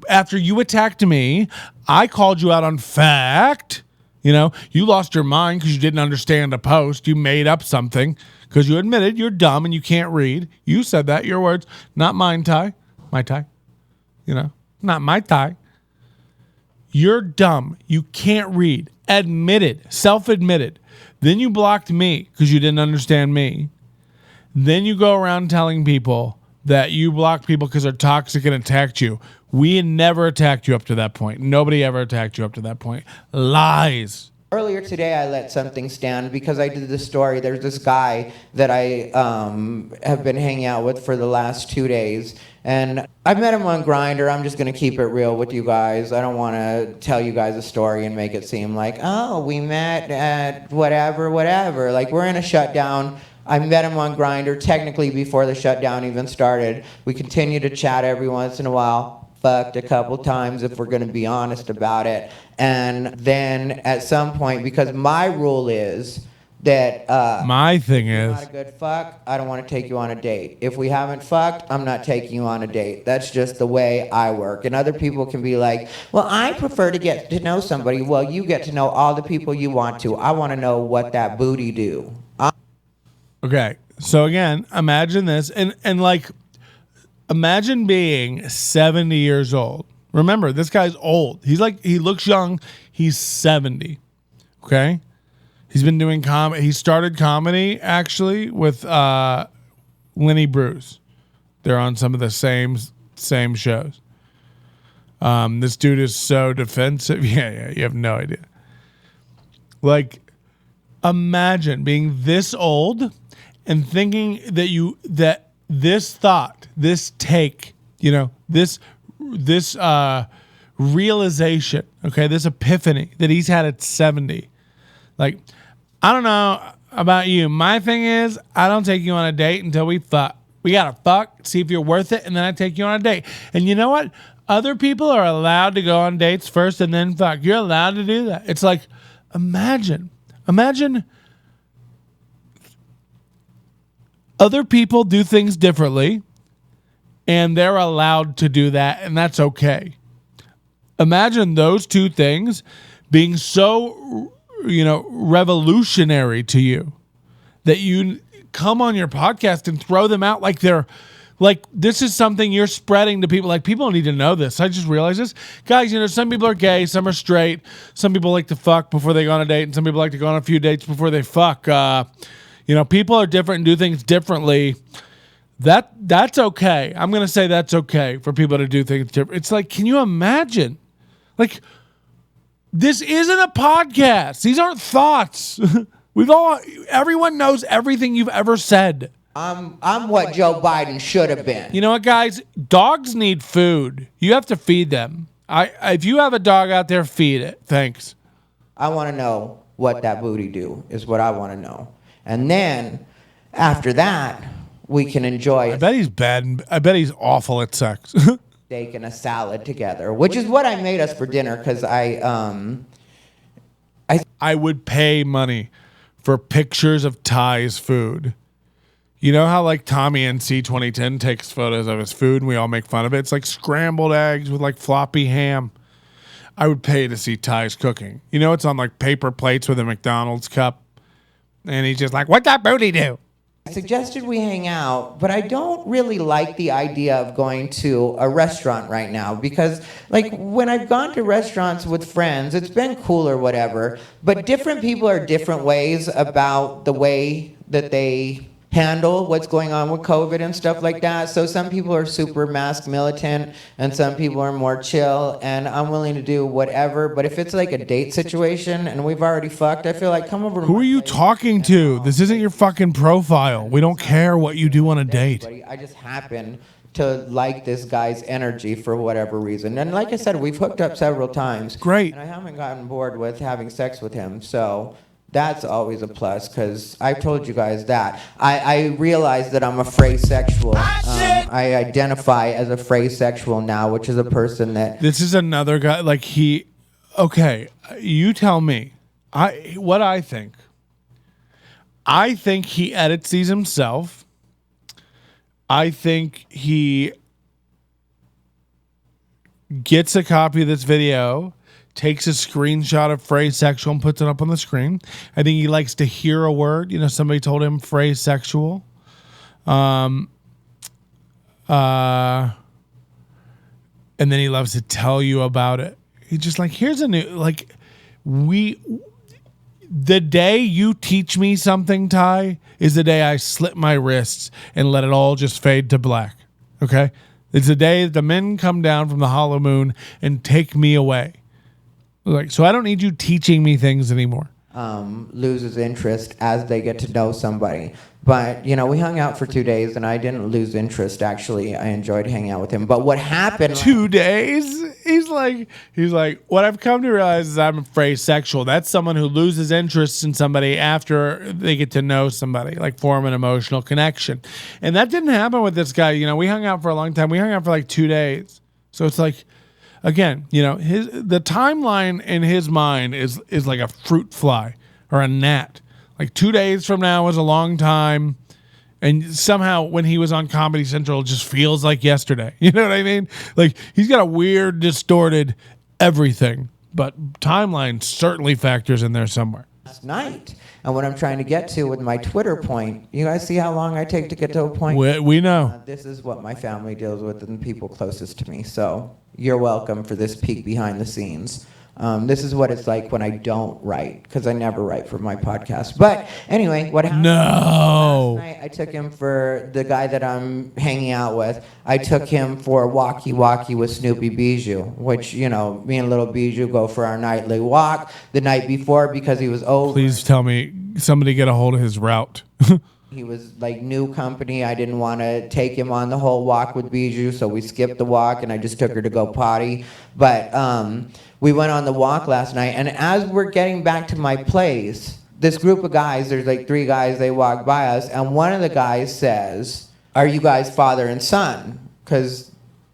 After you attacked me, I called you out on fact. You lost your mind because you didn't understand a post. You made up something because you admitted you're dumb and you can't read. You said that, your words, not mine, Ty. My Ty. Not my Ty. You're dumb. You can't read. Admitted. Self-admitted. Then you blocked me because you didn't understand me. Then you go around telling people that you blocked people because they're toxic and attacked you. We had never attacked you up to that point. Nobody ever attacked you up to that point. Lies. Earlier today, I let something stand because I did this story. There's this guy that I have been hanging out with for the last 2 days. And I met him on Grindr. I'm just going to keep it real with you guys. I don't want to tell you guys a story and make it seem like, oh, we met at whatever. Like, we're in a shutdown I met him on Grindr technically before the shutdown even started. We continue to chat every once in a while. Fucked a couple times if we're going to be honest about it. And then at some point, because my rule is that My thing you're is, not a good fuck, I don't want to take you on a date. If we haven't fucked, I'm not taking you on a date. That's just the way I work. And other people can be like, well, I prefer to get to know somebody. Well, you get to know all the people you want to. I want to know what that booty do. okay. So again, imagine this, and like, imagine being 70 years old. Remember, this guy's old. He looks young. He's 70. Okay. He's been doing comedy. He started comedy actually with Lenny Bruce. They're on some of the same shows. This dude is so defensive. Yeah, you have no idea. Like, imagine being this old and thinking that this thought, this take, this realization, okay, this epiphany that he's had at 70. Like, I don't know about you. My thing is, I don't take you on a date until we fuck. We gotta fuck, see if you're worth it, and then I take you on a date. And you know what? Other people are allowed to go on dates first and then fuck. You're allowed to do that. It's like, imagine other people do things differently, and they're allowed to do that, and that's okay. Imagine those two things being so, revolutionary to you that you come on your podcast and throw them out like they're like this is something you're spreading to people. Like, people need to know this. I just realized this. Guys, some people are gay, some are straight, some people like to fuck before they go on a date, and some people like to go on a few dates before they fuck. People are different and do things differently. That's okay. I'm gonna say that's okay for people to do things different. It's like, can you imagine? Like, this isn't a podcast. These aren't thoughts. Everyone knows everything you've ever said. I'm what Joe Biden should have been. You know what, guys? Dogs need food. You have to feed them. If you have a dog out there, feed it. Thanks. I want to know what that booty do, is what I want to know. And then, after that, we can enjoy I bet he's bad. I bet he's awful at sex. steak and a salad together, which is what I made us for dinner, because I would pay money for pictures of Ty's food. You know how like Tommy NC 2010 takes photos of his food and we all make fun of it? It's like scrambled eggs with like floppy ham. I would pay to see Ty's cooking. It's on like paper plates with a McDonald's cup. And he's just like, "What'd that booty do?" I suggested we hang out, but I don't really like the idea of going to a restaurant right now, because like when I've gone to restaurants with friends, it's been cool or whatever, but different people are different ways about the way that they handle what's going on with COVID and stuff like that. So some people are super mask militant and some people are more chill, and I'm willing to do whatever. But if it's like a date situation and we've already fucked, I feel like come over to Who are you talking to? This isn't your fucking profile. We don't care what you do on a date. I just happen to like this guy's energy for whatever reason. And like I said, we've hooked up several times. Great. And I haven't gotten bored with having sex with him. So that's always a plus, because I've told you guys that. I realize that I'm a phrasexual. I identify as a phrasexual now, which is a person that... This is another guy, like okay, you tell me what I think. I think he edits these himself. I think he gets a copy of this video, takes a screenshot of phrase sexual and puts it up on the screen. I think he likes to hear a word. Somebody told him phrase sexual. And then he loves to tell you about it. He's just like, here's a new, the day you teach me something, Ty, is the day I slit my wrists and let it all just fade to black. Okay? It's the day the men come down from the hollow moon and take me away. So I don't need you teaching me things anymore. Loses interest as they get to know somebody. But, you know, we hung out for 2 days, and I didn't lose interest, actually. I enjoyed hanging out with him. But what happened... 2 days? He's like, what I've come to realize is I'm afraid sexual. That's someone who loses interest in somebody after they get to know somebody, like form an emotional connection. And that didn't happen with this guy. You know, we hung out for a long time. We hung out for like 2 days. So it's like, again, you know, the timeline in his mind is like a fruit fly or a gnat. Like 2 days from now is a long time. And somehow when he was on Comedy Central, it just feels like yesterday. You know what I mean? Like he's got a weird, distorted everything. But timeline certainly factors in there somewhere. Last night. And what I'm trying to get to with my Twitter point, you guys see how long I take to get to a point? We know. This is what my family deals with and the people closest to me. So you're welcome for this peek behind the scenes. This is what it's like when I don't write, because I never write for my podcast. But anyway, what happened? No. Last night I took him for the guy that I'm hanging out with. I took him for a walkie-walkie with Snoopy Bijou, which, you know, me and little Bijou go for our nightly walk the night before because he was over. Please tell me somebody get a hold of his route. He was like new company. I didn't want to take him on the whole walk with Bijou, so we skipped the walk and I just took her to go potty. But we went on the walk last night, and as we're getting back to my place, this group of guys, there's like 3 guys, they walk by us, and one of the guys says, "Are you guys father and son?" Because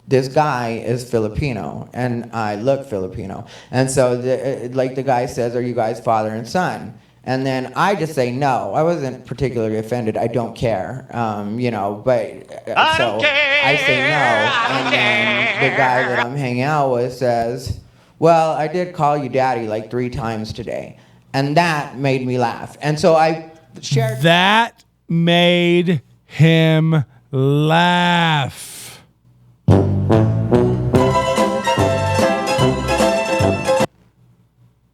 this guy is Filipino, and I look Filipino. And so the guy says, "Are you guys father and son?" And then I just say no. I wasn't particularly offended. I don't care, you know. But so I say no, and then the guy that I'm hanging out with says, "Well, I did call you daddy like 3 times today," and that made me laugh. And so I shared. That made him laugh.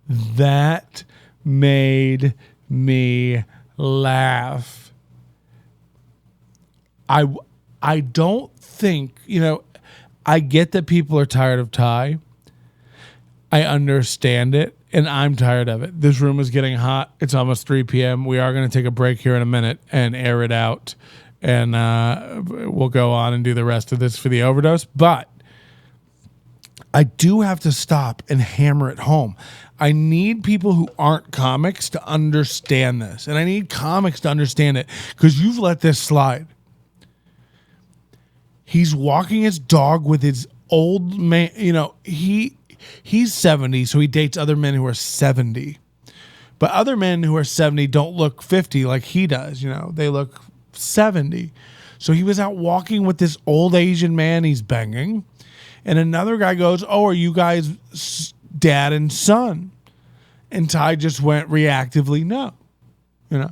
That made me laugh. I don't think, you know, I get that people are tired of Ty. I understand it, and I'm tired of it. This room is getting hot. It's almost 3 p.m. We are going to take a break here in a minute and air it out, and we'll go on and do the rest of this for the overdose. But I do have to stop and hammer it home. I need people who aren't comics to understand this. And I need comics to understand it because you've let this slide. He's walking his dog with his old man. You know, he's 70, so he dates other men who are 70. But other men who are 70 don't look 50 like he does. You know, they look 70. So he was out walking with this old Asian man he's banging. And another guy goes, "Oh, are you guys dad and son?" And Ty just went reactively, "No," you know.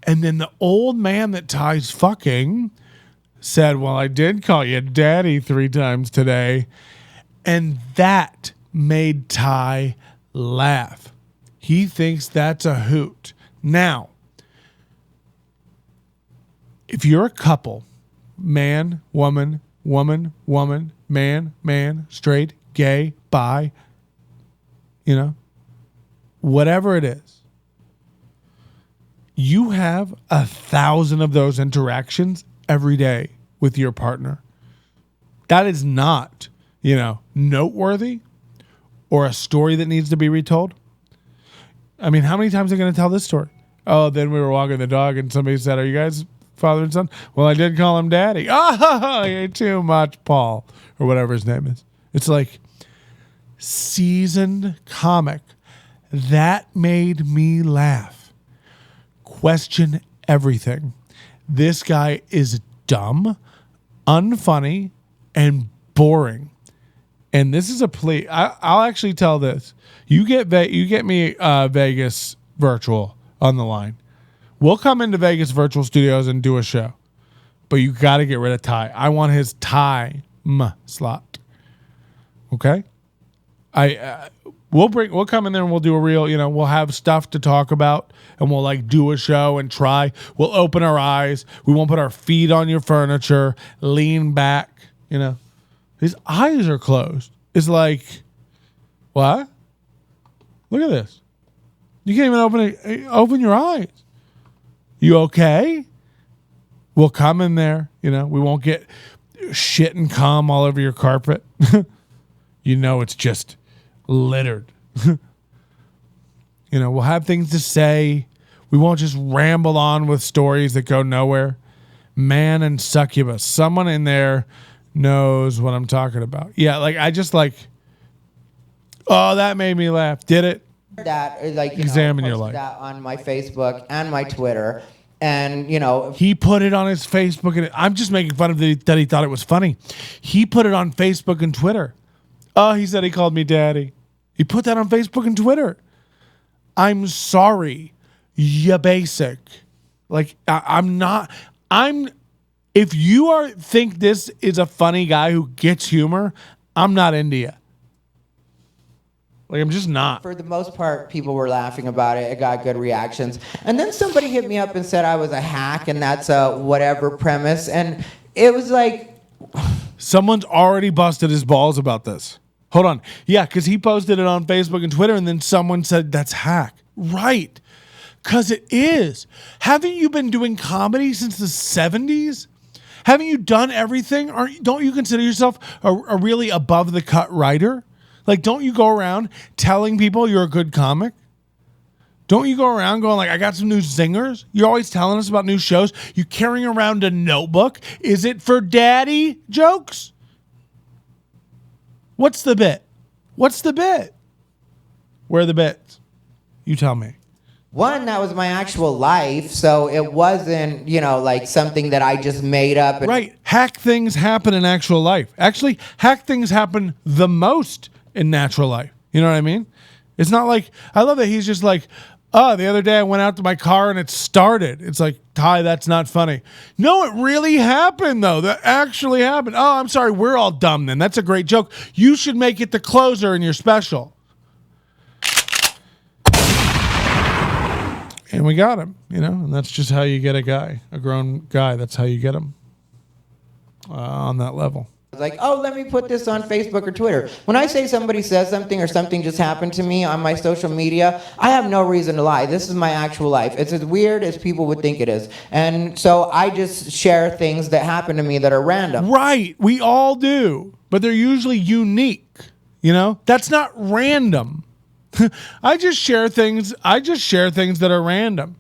And then the old man that Ty's fucking said, "Well, I did call you daddy 3 times today." And that made Ty laugh. He thinks that's a hoot. Now, if you're a couple, man, woman, woman, woman, man, man, straight, gay, bi, you know, whatever it is, you have 1,000 of those interactions every day with your partner. That is not, you know, noteworthy or a story that needs to be retold. I mean, how many times are you going to tell this story? "Oh, then we were walking the dog and somebody said, 'Are you guys father and son?' Well, I did call him daddy." "Oh, you're too much, Paul," or whatever his name is. It's like seasoned comic. That made me laugh. Question everything. This guy is dumb, unfunny, and boring. And this is a plea. I'll actually tell this. You get me Vegas virtual on the line. We'll come into Vegas virtual studios and do a show. But you got to get rid of Ty. I want his time slot. Okay? We'll come in there and we'll do a real, you know, we'll have stuff to talk about and we'll like do a show and try. We'll open our eyes. We won't put our feet on your furniture, lean back, you know. His eyes are closed. It's like, what? Look at this. You can't even open your eyes. You okay? We'll come in there. You know, we won't get shit and cum all over your carpet. You know, it's just littered. You know, we'll have things to say. We won't just ramble on with stories that go nowhere. Man and succubus. Someone in there knows what I'm talking about. Yeah, like I just like, oh, that made me laugh. Did it? That like Examine your posted life. that on my Facebook and my Twitter, and He put it on his Facebook, and I'm just making fun of that he thought it was funny. He put it on Facebook and Twitter. Oh, he said he called me daddy. He put that on Facebook and Twitter. I'm sorry, you basic. Like if you think this is a funny guy who gets humor, I'm not into you. Like, I'm just not. for the most part, people were laughing about it. It got good reactions, and then somebody hit me up and said I was a hack, and that's a whatever premise, and it was like, Someone's already busted his balls about this. Hold on. Yeah, because he posted it on Facebook and Twitter, and then someone said that's hack. Right. Because it is. Haven't you been doing comedy since the 70s? Haven't you done everything? Don't you consider yourself a really above the cut writer? Like, don't you go around telling people you're a good comic? Don't you go around going like, I got some new singers? You're always telling us about new shows. You carrying around a notebook. Is it for daddy jokes? What's the bit? What's the bit? Where are the bits? You tell me. one, that was my actual life, so it wasn't, like something that I just made up. And Right. Hack things happen in actual life. Actually, hack things happen the most in natural life. You know what I mean? It's not like, I love that he's just like, oh, the other day I went out to my car and it started. It's like, Ty, that's not funny. No, it really happened, though. That actually happened. Oh, I'm sorry. We're all dumb then. That's a great joke. You should make it the closer in your special. And we got him, and that's just how you get a grown guy. That's how you get him on that level. I was like, oh, let me put this on Facebook or Twitter. When I say somebody says something or something just happened to me on my social media, I have no reason to lie. This is my actual life. It's as weird as people would think it is. And so I just share things that happen to me that are random. Right. We all do. But they're usually unique. That's not random. I just share things that are random.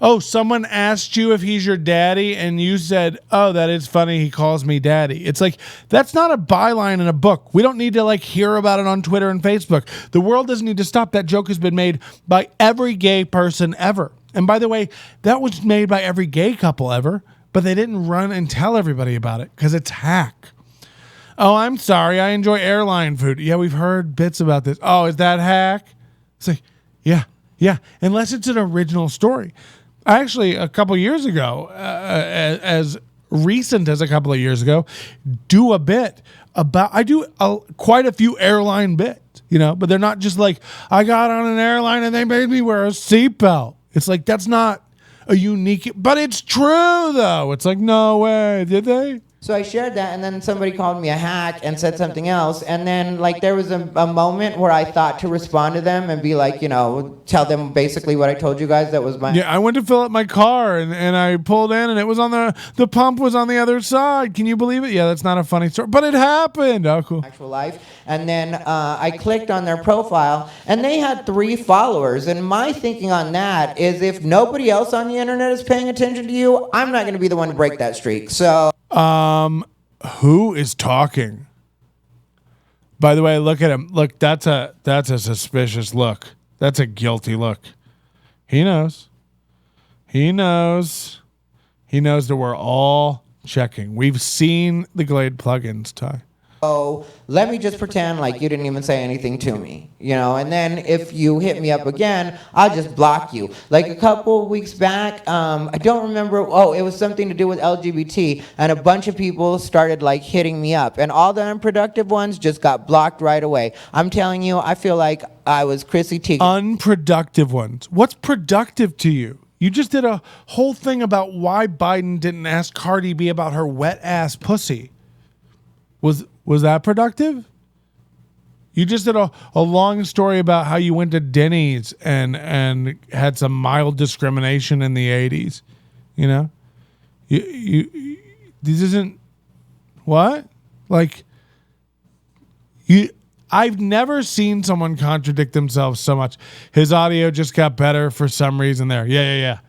Oh, someone asked you if he's your daddy and you said, oh, that is funny. He calls me daddy. It's like, that's not a byline in a book. We don't need to hear about it on Twitter and Facebook. The world doesn't need to stop. That joke has been made by every gay person ever. And by the way, that was made by every gay couple ever, but they didn't run and tell everybody about it because it's hack. Oh, I'm sorry. I enjoy airline food. Yeah, we've heard bits about this. Oh, is that hack? It's like, yeah. Unless it's an original story. I actually, a couple years ago, as recent as a couple of years ago, do a bit about, I do quite a few airline bits, but they're not just like, I got on an airline and they made me wear a seatbelt. It's like, that's not a unique, but it's true though. It's like, no way, did they? So I shared that, and then somebody called me a hack and said something else. And then, there was a moment where I thought to respond to them and be like, tell them basically what I told you guys. That was my... Yeah, I went to fill up my car, and I pulled in, and it was on the pump was on the other side. Can you believe it? Yeah, that's not a funny story, but it happened. Oh, cool. Actual life. And then I clicked on their profile, and they had 3 followers. And my thinking on that is if nobody else on the internet is paying attention to you, I'm not going to be the one to break that streak. So... who is talking? By the way, look at him. Look, that's a suspicious look. That's a guilty look. He knows. He knows that we're all checking. We've seen the Glade plugins, Ty. Oh, let me just pretend like you didn't even say anything to me, and then if you hit me up again, I'll just block you. Like a couple weeks back, I don't remember, it was something to do with LGBT, and a bunch of people started hitting me up, and all the unproductive ones just got blocked right away. I'm telling you, I feel like I was Chrissy Teigen. Unproductive ones. What's productive to you? You just did a whole thing about why Biden didn't ask Cardi B about her wet ass pussy. Was that productive? You just did a long story about how you went to Denny's and had some mild discrimination in the 80s. You know, this isn't what like you. I've never seen someone contradict themselves so much. His audio just got better for some reason there. Yeah.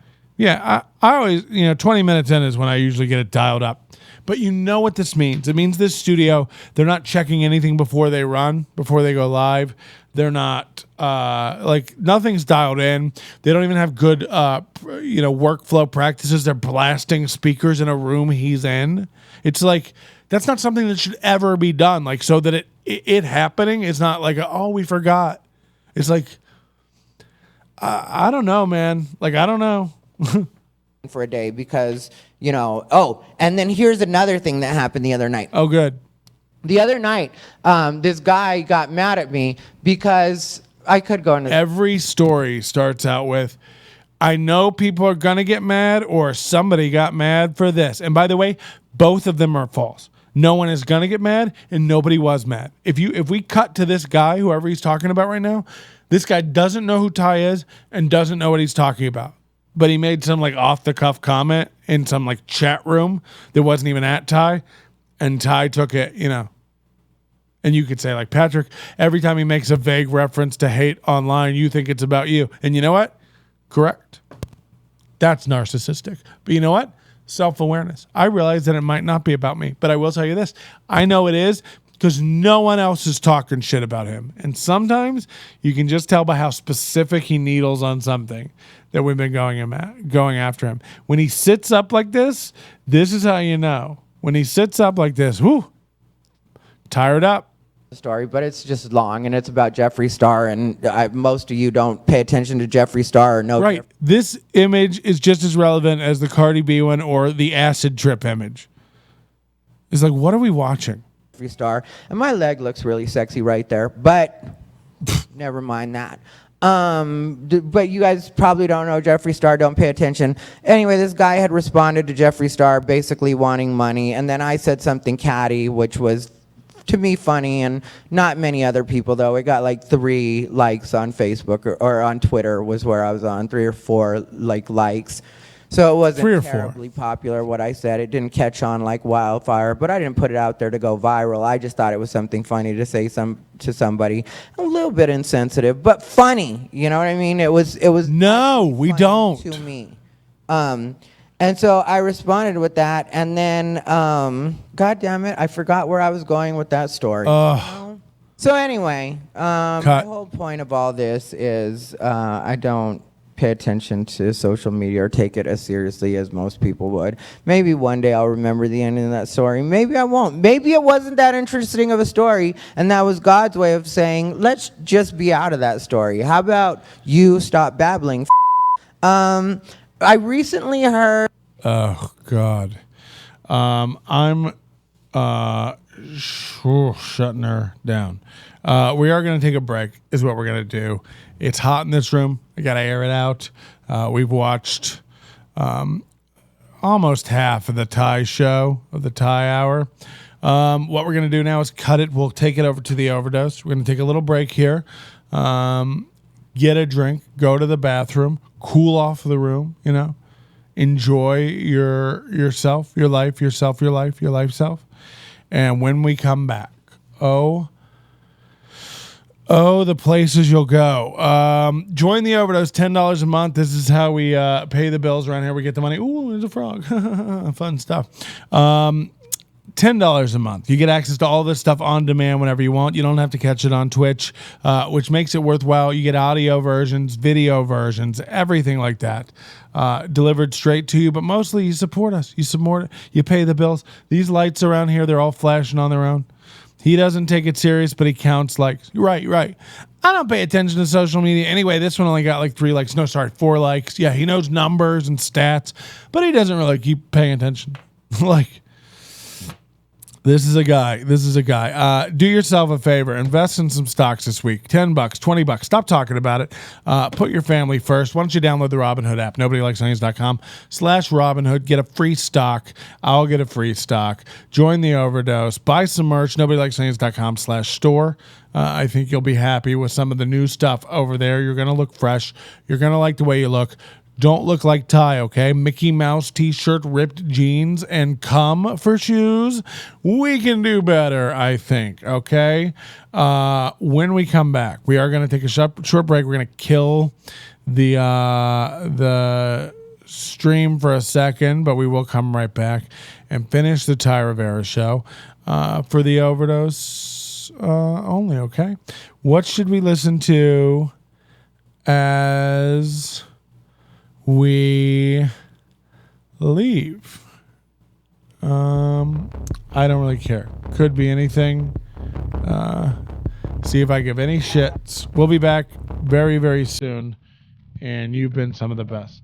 I always, 20 minutes in is when I usually get it dialed up. But you know what this means? It means this studio, they're not checking anything before they go live. They're not, nothing's dialed in. They don't even have good, workflow practices. They're blasting speakers in a room he's in. It's like, that's not something that should ever be done. Like, so that it happening is not like, we forgot. It's like, I don't know, man. Like, I don't know. For a day because, and then here's another thing that happened the other night. Oh, good. The other night, this guy got mad at me because I could go into... Every story starts out with, I know people are going to get mad or somebody got mad for this. And by the way, both of them are false. No one is going to get mad and nobody was mad. If we cut to this guy, whoever he's talking about right now, this guy doesn't know who Ty is and doesn't know what he's talking about. But he made some like off the cuff comment in some like chat room that wasn't even at Ty. And Ty took it, and you could say like, Patrick, every time he makes a vague reference to hate online, you think it's about you. And you know what? Correct. That's narcissistic. But you know what? Self-awareness. I realize that it might not be about me, but I will tell you this. I know it is because no one else is talking shit about him. And sometimes you can just tell by how specific he needles on something that we've been going after him. When he sits up like this is how you know. When he sits up like this, tired up. Story, but it's just long and it's about Jeffree Star, and most of you don't pay attention to Jeffree Star or know. Right. This image is just as relevant as the Cardi B one or the acid trip image. It's like, what are we watching? Jeffree Star, and my leg looks really sexy right there, but never mind that. But you guys probably don't know Jeffree Star, don't pay attention. Anyway, this guy had responded to Jeffree Star basically wanting money, and then I said something catty, which was to me funny, and not many other people though. It got like 3 likes on Facebook or on Twitter was where I was on, 3 or 4 likes. So it wasn't terribly popular what I said. It didn't catch on like wildfire, but I didn't put it out there to go viral. I just thought it was something funny to say to somebody. A little bit insensitive, but funny. You know what I mean? It was No, we don't. To me. And so I responded with that, and then, God damn it, I forgot where I was going with that story. So anyway, the whole point of all this is I don't pay attention to social media or take it as seriously as most people would. Maybe one day I'll remember the ending of that story. Maybe I won't. Maybe it wasn't that interesting of a story, and that was God's way of saying, let's just be out of that story. How about you stop babbling? I recently heard... Oh, God. I'm shutting her down. We are going to take a break is what we're going to do. It's hot in this room. I got to air it out. We've watched almost half of the Ty show, of the Ty hour. What we're going to do now is cut it. We'll take it over to the overdose. We're going to take a little break here. Get a drink. Go to the bathroom. Cool off the room, Enjoy yourself, your life, yourself, your life, your life self. And when we come back, the places you'll go. Join the overdose, $10 a month. This is how we pay the bills around here. We get the money. Ooh, there's a frog. Fun stuff. $10 a month. You get access to all this stuff on demand whenever you want. You don't have to catch it on Twitch, which makes it worthwhile. You get audio versions, video versions, everything like that delivered straight to you. But mostly you support us. You pay the bills. These lights around here, they're all flashing on their own. He doesn't take it serious, but he counts likes. Right. I don't pay attention to social media. Anyway, this one only got like 3 likes. No, sorry, 4 likes. Yeah, he knows numbers and stats, but he doesn't really keep paying attention. This is a guy. Do yourself a favor. Invest in some stocks this week. $10, $20. Stop talking about it. Put your family first. Why don't you download the Robinhood app? NobodyLikesOnions.com/Robinhood. Get a free stock. I'll get a free stock. Join the overdose. Buy some merch. NobodyLikesOnions.com/store. I think you'll be happy with some of the new stuff over there. You're going to look fresh. You're going to like the way you look. Don't look like Ty, okay? Mickey Mouse t-shirt, ripped jeans, and cum for shoes. We can do better, I think, okay? When we come back, we are going to take a short break. We're going to kill the stream for a second, but we will come right back and finish the Ty Rivera show for the overdose only, okay? What should we listen to as we leave? I don't really care. Could be anything. See if I give any shits. We'll be back very, very soon. And you've been some of the best.